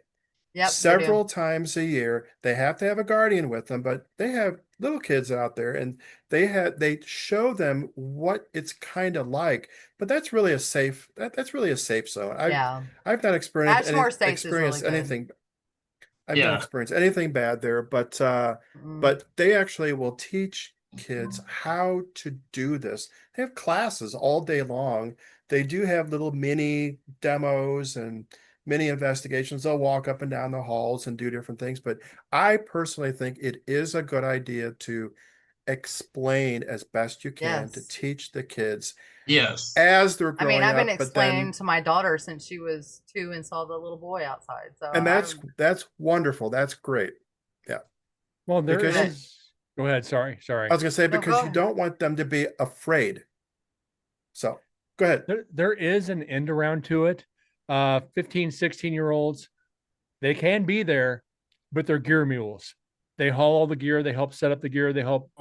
Yep, they do. Several times a year. They have to have a guardian with them, but they have little kids out there and they show them what it's kind of like. But that's really a safe that's really a safe zone. Yeah. I've not experienced Ashmore Estates is really good. anything. I've Yeah. not experienced anything bad there, but they actually will teach kids how to do this. They have classes all day long. They do have little mini demos and mini investigations. They'll walk up and down the halls and do different things. But I personally think it is a good idea to explain as best you can to Yes. teach the kids Yes. as they're I growing mean, I've been up. But explaining then, to my daughter since she was 2 and saw the little boy outside. So and I'm- that's wonderful. That's great. Well, there Because- is. Go ahead. Sorry. I was going to say, No, because go you ahead. don't want them to be afraid. So go ahead. There is an end around to it. 15, 16-year-olds, they can be there, but they're gear mules. They haul all the gear. They help set up the gear. They help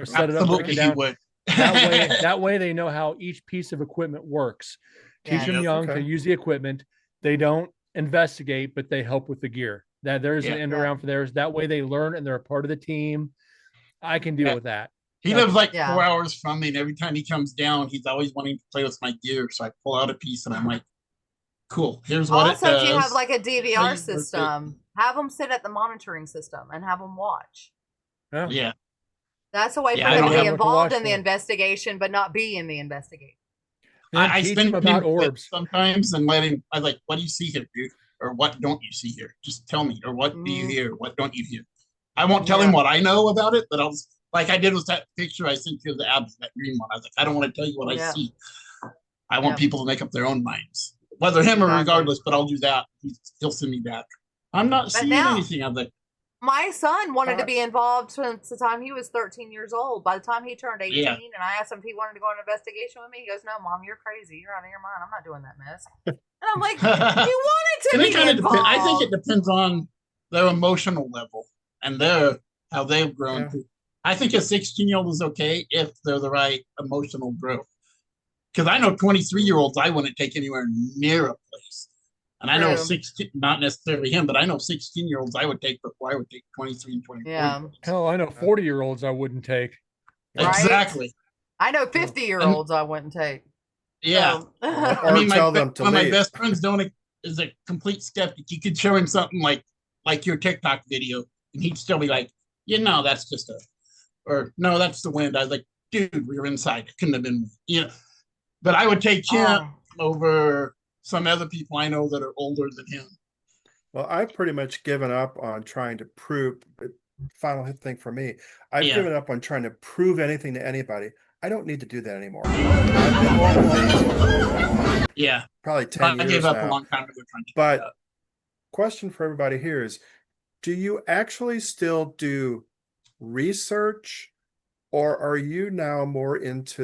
set it up, break Absolutely, it he down. would. That way they know how each piece of equipment works. Teach Yeah. them Yep. young Okay. to use the equipment. They don't investigate, but they help with the gear. that there's an Yeah. end around for theirs. That way they learn and they're a part of the team. I can deal Yeah. with that. He lives like Yeah. 4 hours from me, and every time he comes down, he's always wanting to play with my gear. So I pull out a piece, and I'm like, "Cool, here's what it Also, does." if you have like a How DVR you work it. system, have them sit at the monitoring system and have them watch. Yeah. Yeah, That's a way Yeah, for I him don't to be have what to involved watch in the for. investigation, but not be in the investigation. Then I teach spend him about him with orbs. sometimes and let him. I like, "What do you see here, dude? Or what don't you see here? Just tell me. Or what do you hear? What don't you hear?" I won't tell him what I know about it, but I'll like I did with that picture I sent you of the abs, that green one. I was like, I don't want to tell you what I see. I want people to make up their own minds, whether him or regardless. But I'll do that. He'll send me back. I'm not But seeing now- anything. I'm like, My son wanted to be involved since the time he was 13 years old. By the time he turned 18, Yeah. and I asked him if he wanted to go on an investigation with me, he goes, "No, Mom, you're crazy. You're out of your mind. I'm not doing that mess." And I'm like, "You wanted to and be it kind of involved." depends. I think it depends on their emotional level and how they've grown. Yeah. I think a 16-year-old is okay if they're the right emotional growth. Because I know 23-year-olds I wouldn't take anywhere near a place. And I know True. 16, not necessarily him, but I know 16-year-olds I would take before I would take 23 and 24. Yeah. Hell, I know 40-year-olds I wouldn't take. Right? Exactly. I know 50-year-olds I wouldn't take. Yeah. So- I mean, tell them to one of my leave. best friends is a complete skeptic. You could show him something like your TikTok video, and he'd still be like, that's just or no, that's the wind. I was like, dude, we were inside. It couldn't have been me. But I would take him over some other people I know that are older than him. Well, I've pretty much given up on trying to prove. Final thing for me, I've Yeah. given up on trying to prove anything to anybody. I don't need to do that anymore. I've been doing things Yeah. probably 10 I years gave up now. a long time ago trying to do But that. question for everybody here is, do you actually still do research, or are you now more into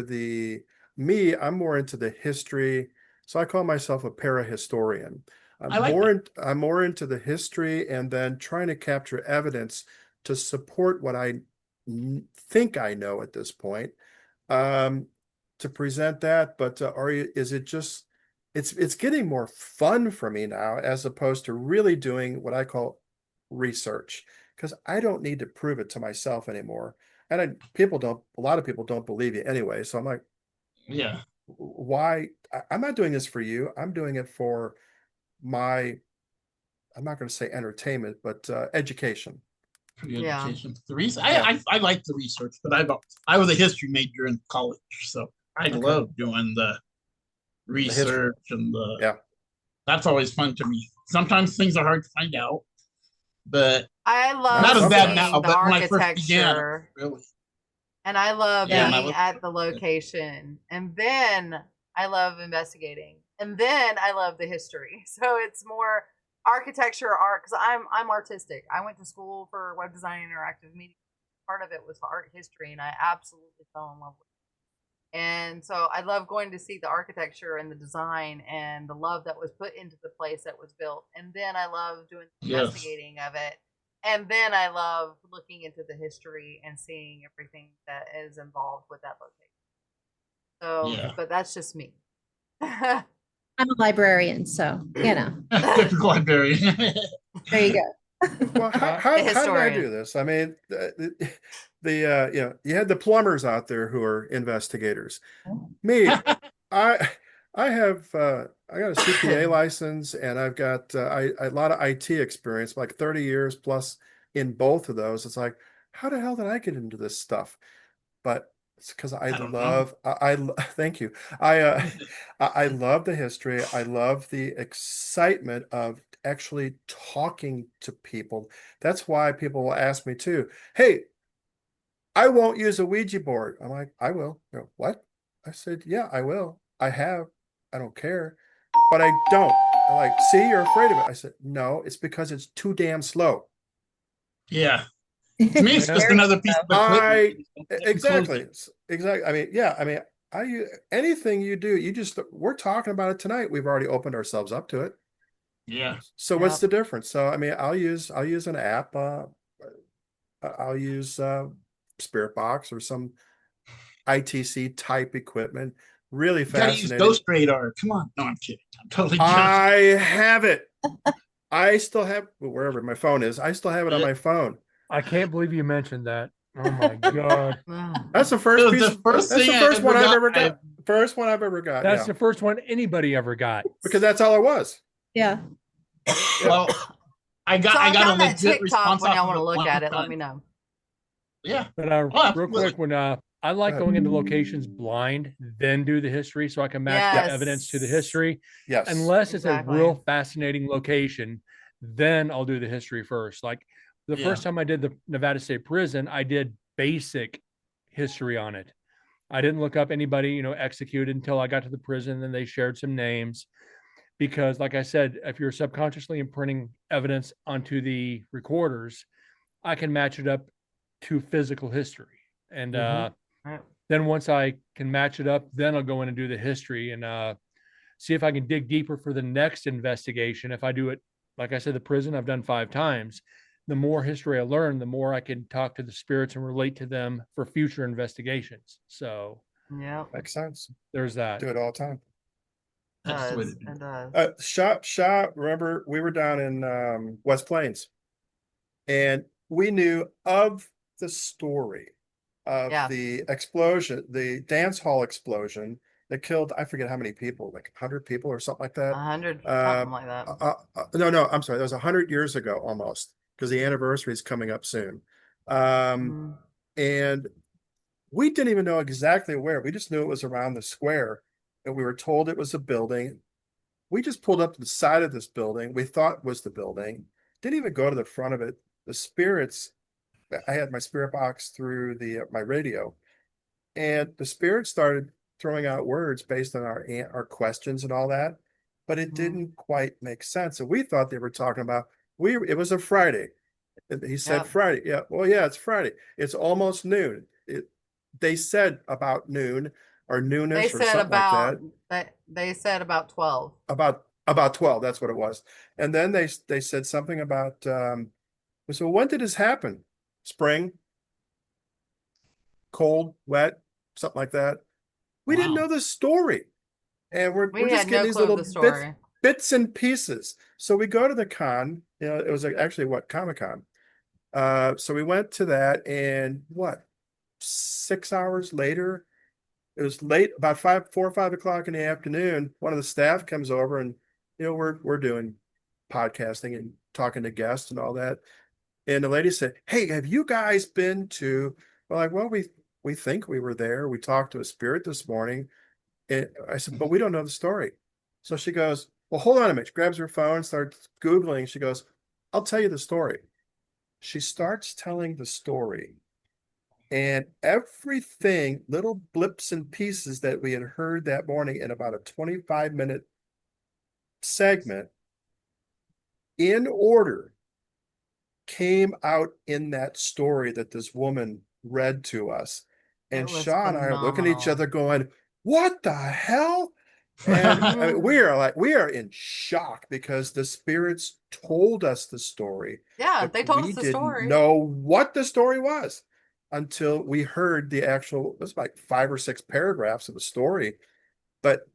I'm more into the history. So I call myself a parahistorian. I like I'm more into the history and then trying to capture evidence to support what I think I know at this point, to present that. But is it just, it's getting more fun for me now, as opposed to really doing what I call research, because I don't need to prove it to myself anymore. And a lot of people don't believe you anyway. So I'm like, Yeah. why? I'm not doing this for you. I'm doing it for I'm not going to say entertainment, but education. For the Yeah. education. The reason I like the research, but I was a history major in college, so I love doing the research and that's always fun to me. Sometimes things are hard to find out, but I love not as bad seeing now. the But when I first began, architecture, really, and I love Yeah, and I being love- at the location, and then I love investigating, and then I love the history. So it's more architecture, art, because I'm artistic. I went to school for web design and interactive media. Part of it was art history, and I absolutely fell in love with it. And so I love going to see the architecture and the design and the love that was put into the place that was built. And then I love doing the Yes. investigating of it. And then I love looking into the history and seeing everything that is involved with that location. So, Yeah. but that's just me. I'm a librarian, so typical librarian. there you go. Well, how did I historian. do this? I mean, you had the plumbers out there who are investigators. Me, I have I got a CPA license, and I've got a lot of IT experience, like 30 years plus in both of those. It's like, how the hell did I get into this stuff? But it's because I don't love I thank you. I love the history. I love the excitement of actually talking to people. That's why people will ask me too, hey, I won't use a Ouija board. I'm like, I will. They go, what? I said, yeah, I will. I have. I don't care. But I don't. I'm like, see, you're afraid of it. I said, no, it's because it's too damn slow. Yeah. To me, it's just another piece of equipment. Exactly. I mean, anything you do, we're talking about it tonight. We've already opened ourselves up to it. Yeah. So what's the difference? So I mean, I'll use an app. I'll use Spirit Box or some ITC type equipment. Really You gotta use fascinating. Ghost Radar. Come on. No, I'm kidding. I'm totally kidding. I have it. I still have wherever my phone is. I still have it on my phone. I can't believe you mentioned that. Oh my God. That's the It first was piece. the first That's thing the I first ever one I've got. ever got. First one I've ever got. That's Yeah, the first one anybody ever got. because that's all it was. Yeah. Well, I So I got a found that legit TikTok response when off y'all of want to it look one at it. Let time. me know. Yeah. But Oh, real absolutely. quick, when I like Go ahead. going into locations blind, then do the history so I can match Yes. the evidence to the history. Yes. Unless it's a Exactly. real fascinating location, then I'll do the history first. Like the Yeah. first time I did the Nevada State Prison, I did basic history on it. I didn't look up anybody, executed until I got to the prison. Then they shared some names because, like I said, if you're subconsciously imprinting evidence onto the recorders, I can match it up to physical history. And Mhm. Right. then once I can match it up, then I'll go in and do the history and see if I can dig deeper for the next investigation. If I do it, like I said, the prison I've done 5 times, the more history I learn, the more I can talk to the spirits and relate to them for future investigations. So Yeah. Makes sense. there's that. Do it all the time. That's the way Does. to do It does. Shop. Remember, we were down in West Plains, and we knew of the story of Yeah. the explosion, the dance hall explosion that killed, I forget how many people, like 100 people or something like that. 100, Uh, something like that. no, I'm sorry. That was 100 years ago almost, because the anniversary is coming up soon. Mm. And we didn't even know exactly where. We just knew it was around the square, and we were told it was a building. We just pulled up to the side of this building. We thought was the building. Didn't even go to the front of it. The spirits. I had my spirit box through the my radio, and the spirits started throwing out words based on our questions and all that, but it Mhm. didn't quite make sense. And we thought they were talking about it was a Friday. He said Yep. Friday. Yeah, well, yeah, it's Friday. It's almost noon. They said about noon or They noonish or said something like about that. they said about 12. About 12, that's what it was. And then they said something about so when did this happen? Spring, cold, wet, something like that. We didn't Wow. know the story. And we're We just had getting no these clue of little the story. bits and pieces. So we go to the con, it was actually what, Comic-Con. So we went to that, and what, 6 hours later, it was late, about 4 or 5 o'clock in the afternoon. One of the staff comes over, and we're doing podcasting and talking to guests and all that. And the lady said, "Hey, have you guys been to?" We're like, "Well, we think we were there. We talked to a spirit this morning." And I said, "But we don't know the story." So she goes, "Well, hold on a minute." She grabs her phone, starts Googling. She goes, "I'll tell you the story." She starts telling the story. And everything, little blips and pieces that we had heard that morning in about a 25-minute segment, in order, came out in that story that this woman read to us. And It was Shaw and I are looking at each other phenomenal. going, "What the hell?" And I mean, we are in shock because the spirits told us the story, Yeah, but they told we us the didn't story. know what the story was until we heard the actual, it was like 5 or 6 paragraphs of the story, but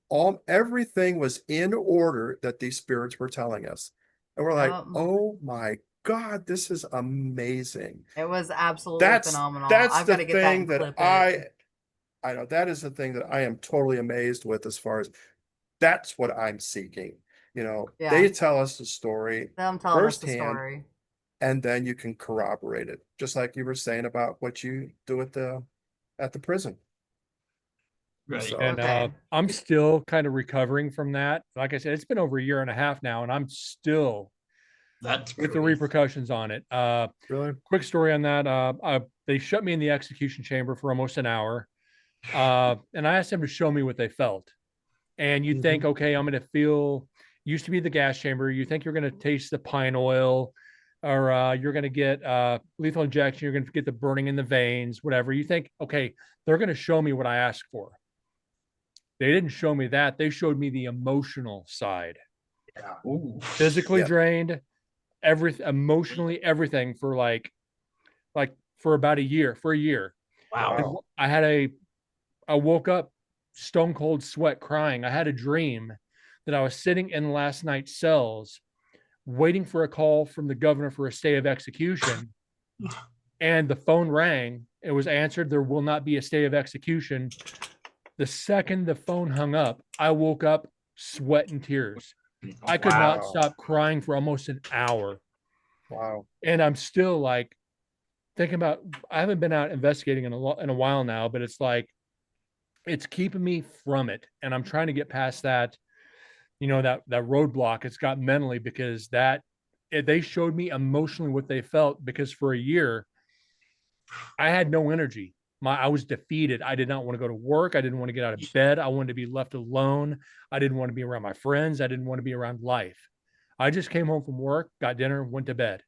everything was in order that these spirits were telling us. And we're like, Yep. "Oh my God, this is amazing." It was absolutely That's phenomenal. that's I've the got to get that thing and that clip it. I know that is the thing that I am totally amazed with, as far as that's what I'm seeking. Yeah. They tell us the story Them telling us the firsthand, story. and then you can corroborate it, just like you were saying about what you do at the prison. Right. So And Okay. I'm still kind of recovering from that. Like I said, it's been over a year and a half now, and I'm still That's with the crazy. repercussions on it. really, Quick story on that. They shut me in the execution chamber for almost an hour. And I asked them to show me what they felt. And you think, Mhm. okay, I'm going to feel, used to be the gas chamber. You think you're going to taste the pine oil, or you're going to get lethal injection. You're going to get the burning in the veins, whatever. You think, okay, they're going to show me what I asked for. They didn't show me that. They showed me the emotional side. Yeah. Ooh. Physically Yeah. drained, everything, emotionally, everything for for about a year, for a year. Wow. I woke up stone cold sweat crying. I had a dream that I was sitting in last night's cells waiting for a call from the governor for a stay of execution. And the phone rang. It was answered. There will not be a stay of execution. The second the phone hung up, I woke up sweat and tears. I could not Wow. stop crying for almost an hour. Wow. And I'm still like thinking about, I haven't been out investigating in a while now, but it's like, it's keeping me from it. And I'm trying to get past that, that roadblock it's got mentally, because they showed me emotionally what they felt, because for a year, I had no energy. I was defeated. I did not want to go to work. I didn't want to get out of bed. I wanted to be left alone. I didn't want to be around my friends. I didn't want to be around life. I just came home from work, got dinner, went to bed.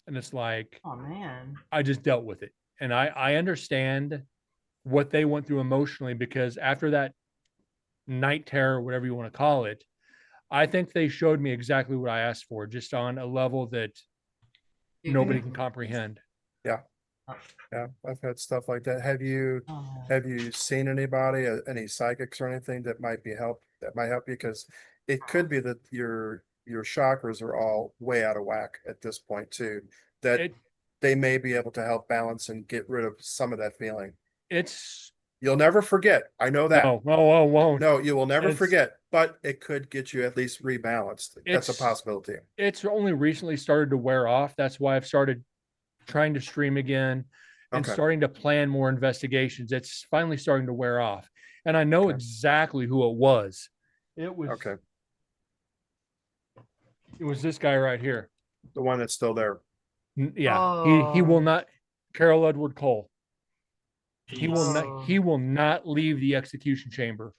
And it's like, Oh man. I just dealt with it. And I understand what they went through emotionally, because after that night terror, whatever you want to call it, I think they showed me exactly what I asked for, just on a level that nobody can comprehend. Yeah. Yeah, I've had stuff like that. Have you seen anybody, any psychics or anything that might help you? Because it could be that your chakras are all way out of whack at this point too. That they may be able to help balance and get rid of some of that feeling. You'll never forget. I know that. No, won't. No, you will never forget, but it could get you at least rebalanced. That's a possibility. It's only recently started to wear off. That's why I've started trying to stream again and starting to plan more investigations. It's finally starting to wear off. And I know exactly who it was. It was It was this guy right here. The one that's still there. Yeah. He will not, Carol Edward Cole. He will not leave the execution chamber.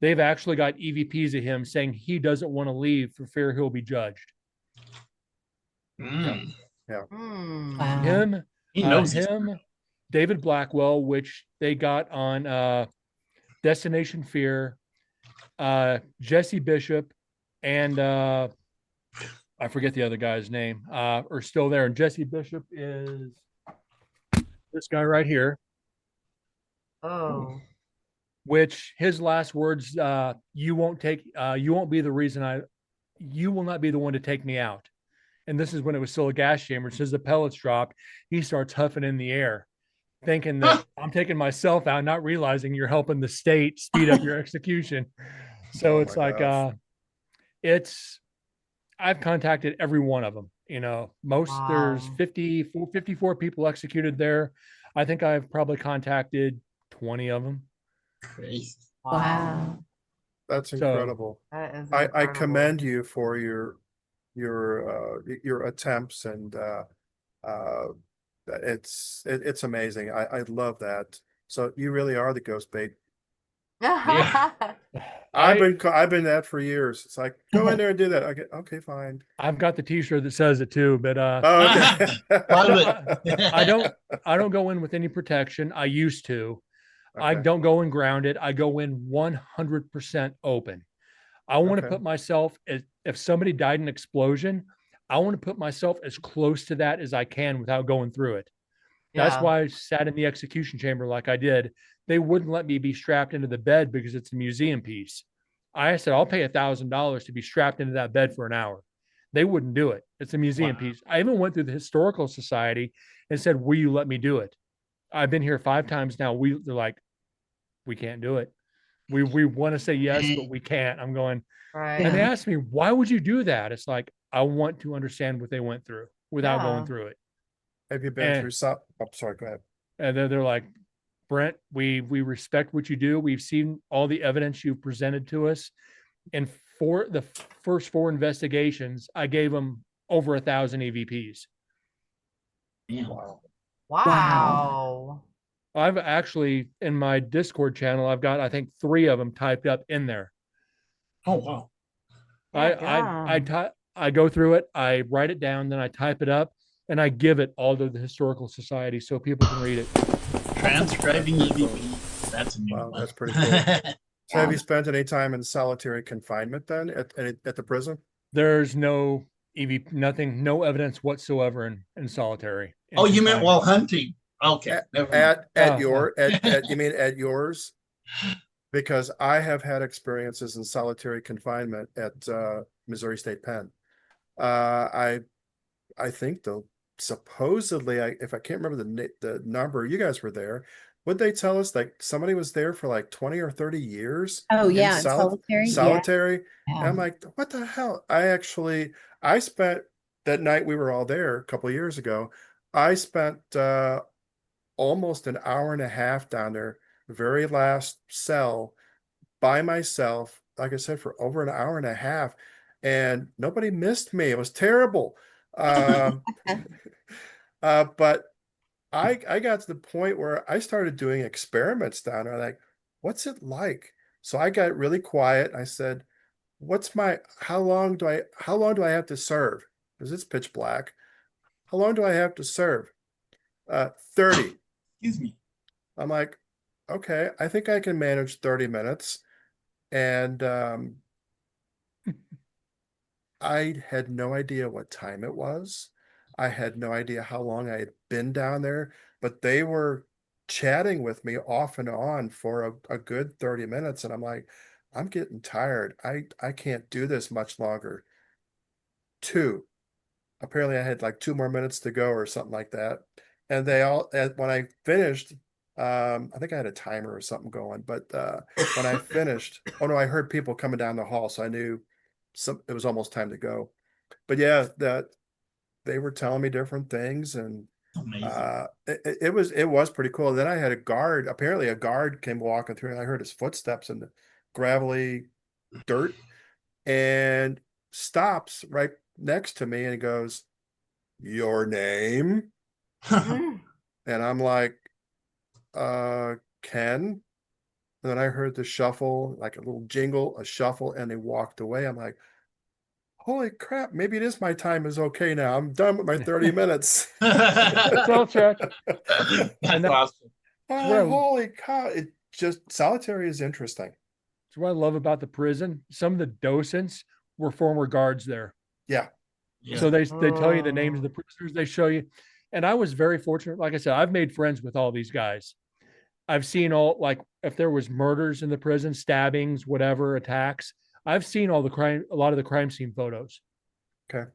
They've actually got EVPs of him saying he doesn't want to leave for fear he'll be judged. Yeah. Wow. Him, David Blackwell, which they got on Destination Fear, Jesse Bishop, and I forget the other guy's name, are still there. And Jesse Bishop is this guy right here. Oh. Which his last words, you won't be the reason you will not be the one to take me out. And this is when it was still a gas chamber. As the pellets dropped, he starts huffing in the air, thinking that I'm taking myself out, not realizing you're helping the state speed up your execution. So it's like, I've contacted every one of them. There's 54 people executed there. I think I've probably contacted 20 of them. Crazy. Wow. That's incredible. That is I commend you for your attempts, and it's amazing. I love that. So you really are the ghost bait. Yeah. I've been that for years. It's like, go in there and do that. I get, okay, fine. I've got the t-shirt that says it too, but okay. I don't go in with any protection. I used to. I don't go in grounded. I go in 100% open. I want to put myself, if somebody died in an explosion, I want to put myself as close to that as I can without going through it. That's why I sat in the execution chamber like I did. They wouldn't let me be strapped into the bed because it's a museum piece. I said, I'll pay $1,000 to be strapped into that bed for an hour. They wouldn't do it. It's a museum piece. I even went through the Historical Society and said, will you let me do it? I've been here 5 times now. They're like, we can't do it. We want to say yes, but we can't. I'm going, and they asked me, why would you do that? It's like, I want to understand what they went through without going through it. Have you been through some? Oh, sorry, go ahead. And they're like, Brent, we respect what you do. We've seen all the evidence you've presented to us. And for the first 4 investigations, I gave them over 1,000 EVPs. Wow. I've actually, in my Discord channel, I've got, I think, 3 of them typed up in there. Oh, wow. I go through it, I write it down, then I type it up, and I give it all to the Historical Society so people can read it. Transcribing EVP. That's a new one. That's pretty cool. So have you spent any time in solitary confinement then at the prison? There's no nothing, no evidence whatsoever in solitary. Oh, you meant while hunting? Okay. You mean at yours? Because I have had experiences in solitary confinement at Missouri State Pen. I think though, supposedly, if I can't remember the number, you guys were there. Would they tell us like somebody was there for like 20 or 30 years Oh in yeah, in solitary. Yeah. solitary? And Yeah. I'm like, what the hell? I spent that night we were all there a couple of years ago. I spent almost an hour and a half down there, very last cell by myself, like I said, for over an hour and a half, and nobody missed me. It was terrible. Um, but I got to the point where I started doing experiments down there. Like, what's it like? So I got really quiet. I said, how long do I have to serve? Because it's pitch black. How long do I have to serve? 30. Excuse me. I'm like, okay, I think I can manage 30 minutes. And I had no idea what time it was. I had no idea how long I had been down there, but they were chatting with me off and on for a good 30 minutes. And I'm like, I'm getting tired. I can't do this much longer. Two. Apparently I had like 2 more minutes to go or something like that. And when I finished, I think I had a timer or something going, but when I finished, oh no, I heard people coming down the hall, so I knew it was almost time to go. But yeah, that they were telling me different things, and Amazing. it was pretty cool. Then I had a guard. Apparently, a guard came walking through, and I heard his footsteps in the gravelly dirt, and stops right next to me, and he goes, "Your name?" Mm. And I'm like, Ken. And then I heard the shuffle, like a little jingle, a shuffle, and they walked away. I'm like, holy crap, maybe it is my time is okay now. I'm done with my 30 minutes. Spell check. That's that- awesome. Oh, holy cow. It just solitary is interesting. That's what I love about the prison. Some of the docents were former guards there. Yeah. Yeah. So they tell you the names of the prisoners, they show you. And I was very fortunate. Like I said, I've made friends with all these guys. I've seen all, like, if there was murders in the prison, stabbings, whatever, attacks, I've seen a lot of the crime scene photos. Okay.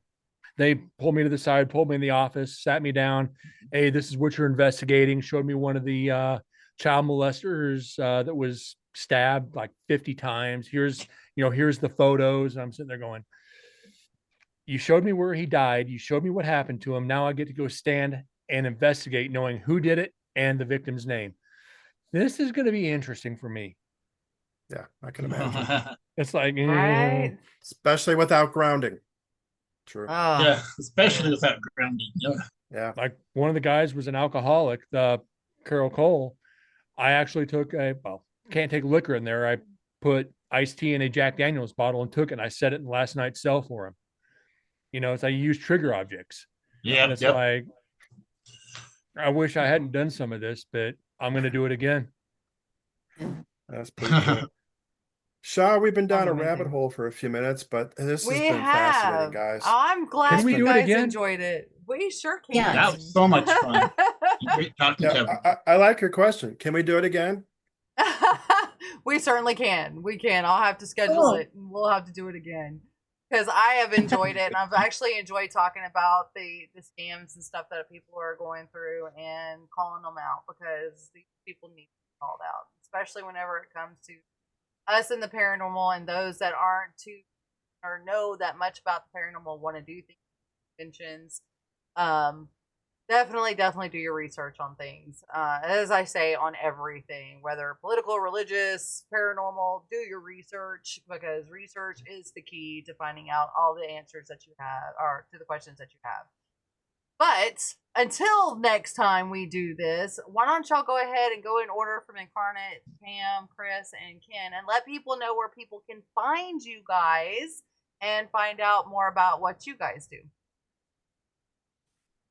They pulled me to the side, pulled me in the office, sat me down. Hey, this is what you're investigating. Showed me one of the child molesters that was stabbed like 50 times. Here's the photos. And I'm sitting there going, you showed me where he died. You showed me what happened to him. Now I get to go stand and investigate, knowing who did it and the victim's name. This is going to be interesting for me. Yeah, I can imagine. It's like, Right? Especially without grounding. True. Oh. Yeah, especially without grounding. Yeah. Yeah. like one of the guys was an alcoholic, the Carol Cole. I actually took can't take liquor in there. I put iced tea in a Jack Daniels bottle and took it, and I set it in last night's cell for him. It's I use trigger objects. Yeah. And it's like, I wish I hadn't done some of this, but I'm going to do it again. That's pretty cool. Shaw, we've been down a Amazing. rabbit hole for a few minutes, but this We has been fascinating, have. guys. I'm glad Can we you do it guys again? enjoyed it. We sure can. Yeah. That was so much fun. Great talking to everyone. I like your question. Can we do it again? We certainly can. We can. I'll have to schedule Cool. it, and we'll have to do it again because I have enjoyed it, and I've actually enjoyed talking about the scams and stuff that people are going through and calling them out, because these people need to be called out, especially whenever it comes to us in the paranormal, and those that aren't too or know that much about the paranormal want to do things, conventions. Definitely do your research on things. As I say, on everything, whether political, religious, paranormal, do your research, because research is the key to finding out all the answers that you have, or to the questions that you have. But until next time we do this, why don't y'all go ahead and go in order from Incarnate, Pam, Chris, and Ken, and let people know where people can find you guys and find out more about what you guys do.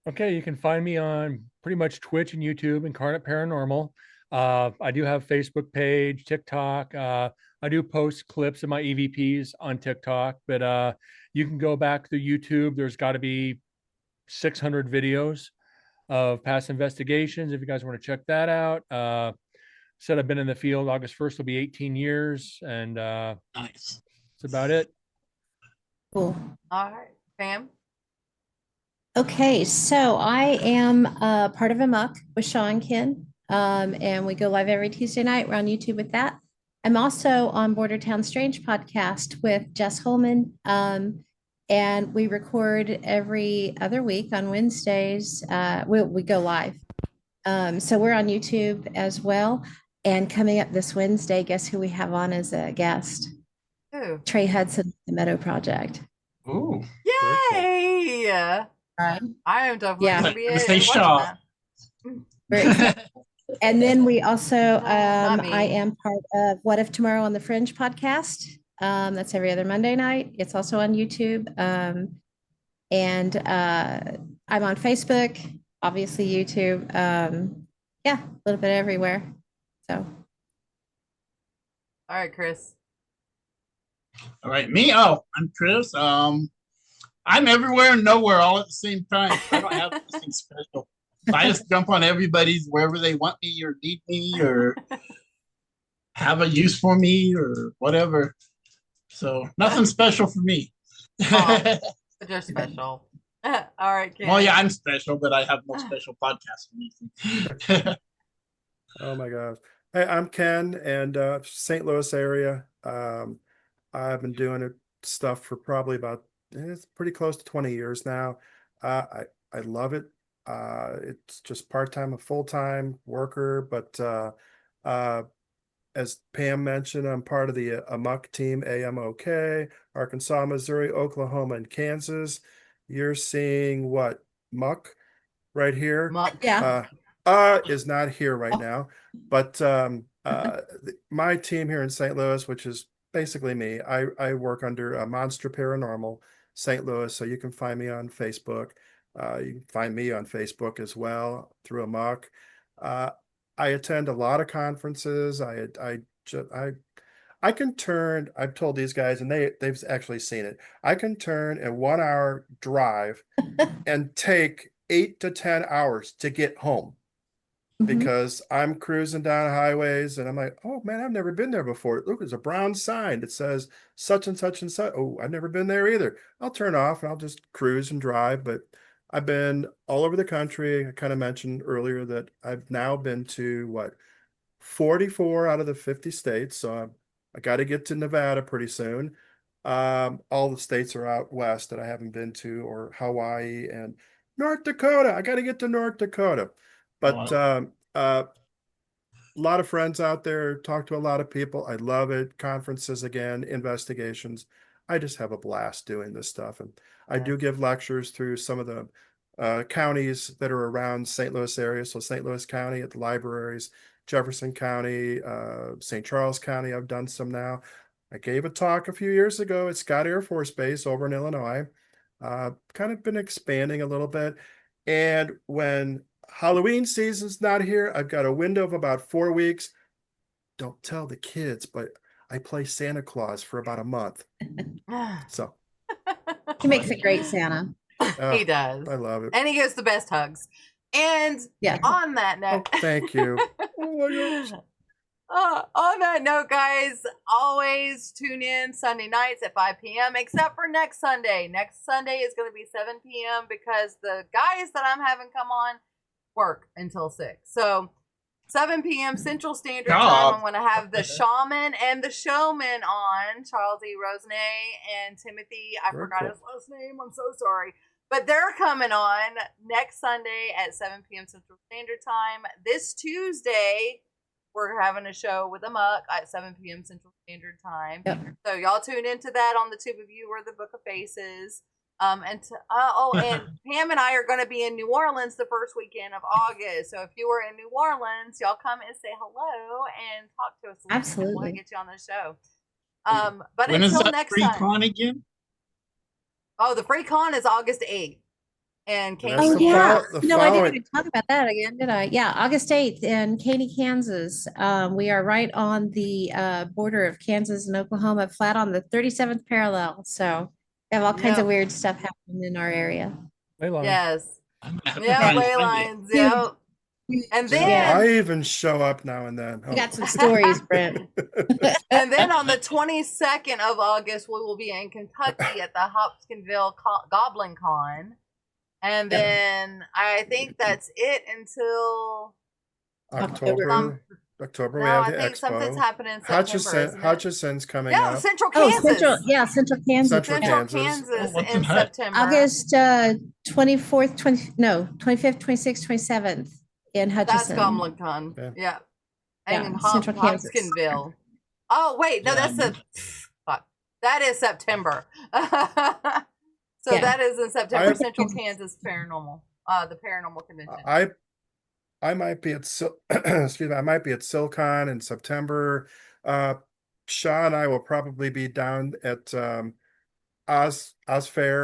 Okay, you can find me on pretty much Twitch and YouTube, Incarnate Paranormal. I do have Facebook page, TikTok. I do post clips of my EVPs on TikTok, but you can go back to YouTube. There's got to be 600 videos of past investigations if you guys want to check that out. Said I've been in the field. August 1st will be 18 years, and Nice. that's about it. Cool. All right. Pam? Okay, so I am part of Amok with Sean Ken, and we go live every Tuesday night. We're on YouTube with that. I'm also on Border Town Strange podcast with Jess Holman, and we record every other week on Wednesdays. We go live, so we're on YouTube as well. And coming up this Wednesday, guess who we have on as a guest? Who? Trey Hudson, the Meadow Project. Ooh. Yay! Right. I am definitely Yeah. going to be Gonna say watching Shaw. that. Very excited. And then we also, not me. I am part of What If Tomorrow on the Fringe podcast. That's every other Monday night. It's also on YouTube. And I'm on Facebook, obviously YouTube. Yeah, a little bit everywhere. So, All right, Chris. All right, me. Oh, I'm Chris. I'm everywhere and nowhere all at the same time. I don't have anything special. So I just jump on everybody's wherever they want me or need me or have a use for me or whatever. So nothing special for me. Aw, but you're special. All right, Ken. Well, yeah, I'm special, but I have no special podcast or anything. Oh my gosh. Hey, I'm Ken and St. Louis area. I've been doing stuff for probably about it's pretty close to 20 years now. I love it. It's just part-time and full-time worker, but as Pam mentioned, I'm part of the Amok team, AMOK, Arkansas, Missouri, Oklahoma, and Kansas. You're seeing what? Muck right here. Muck. yeah. Is not here right now, but my team here in St. Louis, which is basically me, I work under Monster Paranormal St. Louis, so you can find me on Facebook. You can find me on Facebook as well through Amok. I attend a lot of conferences. I can turn. I've told these guys, and they've actually seen it. I can turn a 1 hour drive and take 8 to 10 hours to get home because I'm cruising down highways and I'm like, oh man, I've never been there before. Look, there's a brown sign that says such and such and such. Oh, I've never been there either. I'll turn off and I'll just cruise and drive. But I've been all over the country. I kind of mentioned earlier that I've now been to what, 44 out of the 50 states. So I got to get to Nevada pretty soon. All the states are out west that I haven't been to, or Hawaii and North Dakota. I got to get to North Dakota. But a lot of friends out there, talk to a lot of people. I love it. Conferences again, investigations. I just have a blast doing this stuff. And I do give lectures through some of the counties that are around St. Louis area. So St. Louis County at the libraries, Jefferson County, St. Charles County, I've done some now. I gave a talk a few years ago at Scott Air Force Base over in Illinois. Kind of been expanding a little bit. And when Halloween season's not here, I've got a window of about 4 weeks. Don't tell the kids, but I play Santa Claus for about a month. So He makes a great Santa. He does. I love it. And he gives the best hugs. And Yeah. on that note, Thank you. Oh my gosh. On that note, guys, always tune in Sunday nights at 5 p.m. except for next Sunday. Next Sunday is going to be 7 p.m. because the guys that I'm having come on work until 6. So 7 p.m. Central Standard Time, I'm going to have the shaman and the showman on, Charles E. Rosenay and Timothy. I forgot his last name. I'm so sorry. But they're coming on next Sunday at 7 p.m. Central Standard Time. This Tuesday, we're having a show with Amok at 7 p.m. Central Standard Time. Yep. So y'all tune into that on the tube of you or the Book of Faces. And Pam and I are going to be in New Orleans the first weekend of August. So if you were in New Orleans, y'all come and say hello and talk to us. Absolutely. We want to get you on the show. But when until is that next free time. con again? Oh, the free con is August 8th. And Kansas. Oh yeah, the no, I didn't following- even talk about that again, did I? Yeah, August 8th in Katy, Kansas. We are right on the border of Kansas and Oklahoma, flat on the 37th parallel. So we have all kinds of weird stuff happening in our area. Ley lines. Yes. I'm gonna have to Yeah, try and ley find it. lines. Yep. And Yeah. I then even show up now and then. We got some stories, Brent. and then on the 22nd of August, we will be in Kentucky at the Hopkinsville Goblin Con. And then I think that's it until October. October, we no, have I the think something's expo. happening in September. isn't it? Hutchison's coming No, up. Central Oh, Kansas. Central Kansas. Central Central Kansas. Kansas what's in in Hut? September. August 24th, 25th, 26th, 27th in That's Hutchinson. Goblin Con. Yeah. Yeah. Yeah, And Central Kansas. Hopkinsville. Oh, wait. No, that's the. Fuck. That is September. So Yeah. that is in September. I- Central Kansas Paranormal. The Paranormal Convention. I might be at excuse me, I might be at Silicon in September. Shaw and I will probably be down at Ozfair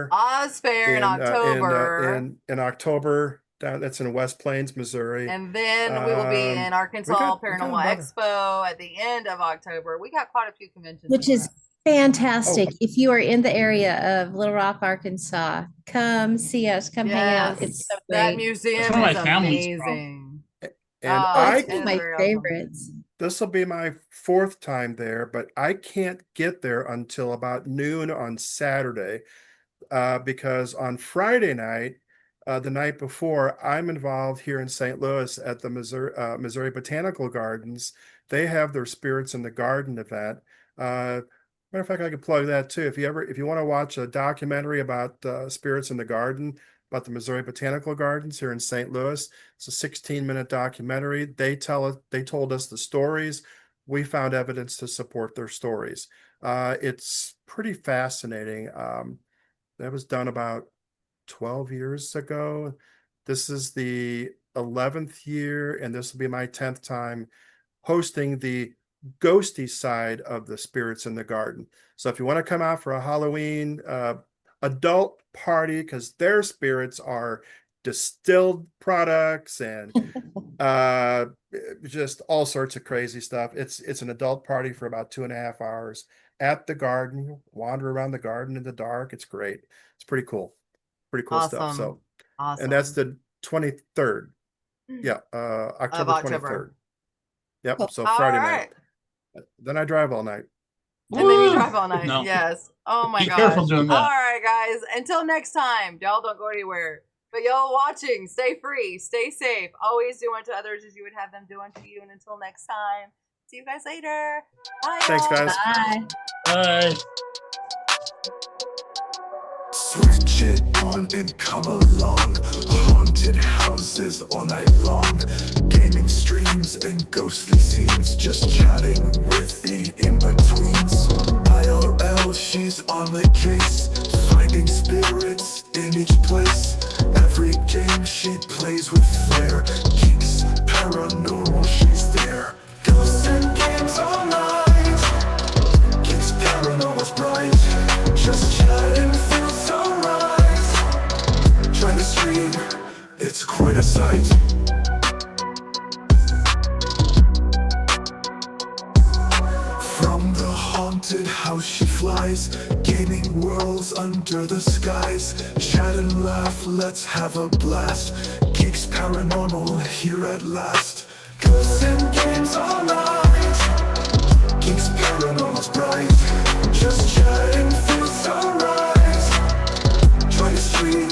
Ozfair in October. in October. That's in West Plains, Missouri. And then we will be in Arkansas we got Paranormal about Expo at the end of October. We got quite a few conventions. Which coming is up. fantastic. If you are in the area of Little Rock, Arkansas, come see us. Come hang out. It's so that great. museum That's where is my family's from. amazing. And It's it's one of my very awesome. favorites. this will be my 4th time there, but I can't get there until about noon on Saturday, because on Friday night, the night before, I'm involved here in St. Louis at the Missouri Botanical Gardens. They have their Spirits in the Garden event. Matter of fact, I could plug that too. If you want to watch a documentary about Spirits in the Garden, about the Missouri Botanical Gardens here in St. Louis, it's a 16-minute documentary. They told us the stories. We found evidence to support their stories. It's pretty fascinating. That was done about 12 years ago. This is the 11th year, and this will be my 10th time hosting the ghosty side of the Spirits in the Garden. So if you want to come out for a Halloween adult party, because their spirits are distilled products and just all sorts of crazy stuff. It's an adult party for about 2.5 hours at the garden. You wander around the garden in the dark. It's great. It's pretty cool. Pretty cool stuff. Awesome. So, Awesome. and that's the 23rd. Yeah, October 23rd. Yep. Cool. So All Friday right. night. Then I drive all night. And then you drive all night. No. Yes. Oh my Be gosh. careful doing that. All right, guys. Until next time, y'all don't go anywhere. But y'all watching, stay free, stay safe. Always do unto others as you would have them do unto you. And until next time, see you guys later. Bye. Thanks, y'all. guys. Bye. Bye. Switch it on and come along. Haunted houses all night long. Gaming streams and ghostly scenes. Just chatting with the in-betweens. IRL, she's on the case. Finding spirits in each place. Every game she plays with flair. G.E.E.K.S, paranormal, she's there. Ghosts and games all night. G.E.E.K.S paranormal's bright. Just chatting feels so right. Trying to stream, it's quite a sight. From the haunted house she flies, gaining worlds under the skies. Chat and laugh, let's have a blast. G.E.E.K.S paranormal here at last. Ghosts and games all night. G.E.E.K.S paranormal's bright. Just chatting feels so right. Try to stream,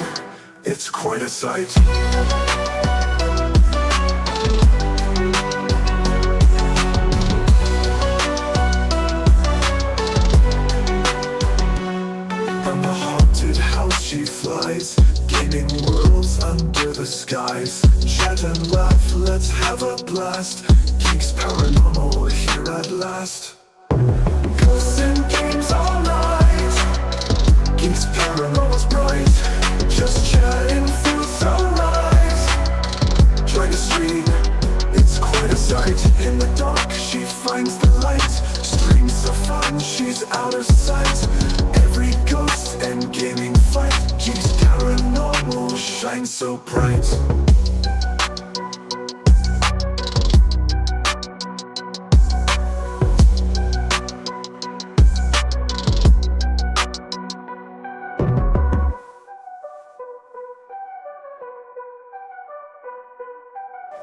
it's quite a sight. From the haunted house she flies, gaining worlds under the skies. Chat and laugh, let's have a blast. G.E.E.K.S paranormal here at last. Ghosts and games all night. G.E.E.K.S paranormal's bright. Just chatting feels so right. Try to stream, it's quite a sight. In the dark she finds the light. Streams so fun, she's out of sight. Every ghost and gaming fight. G.E.E.K.S paranormal shines so bright.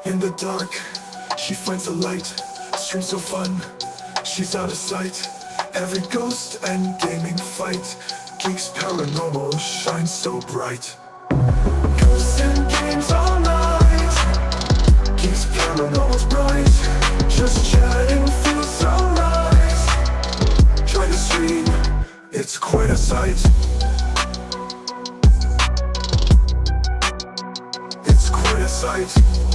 In the the dark, she finds the light. Stream so fun, she's out of sight. Every ghost and gaming fight, Geeks Paranormal shines so bright. Ghosts and games all night, Geeks Paranormal's bright. Just chatting feels alright. Try to stream, it's quite a sight. It's quite a sight.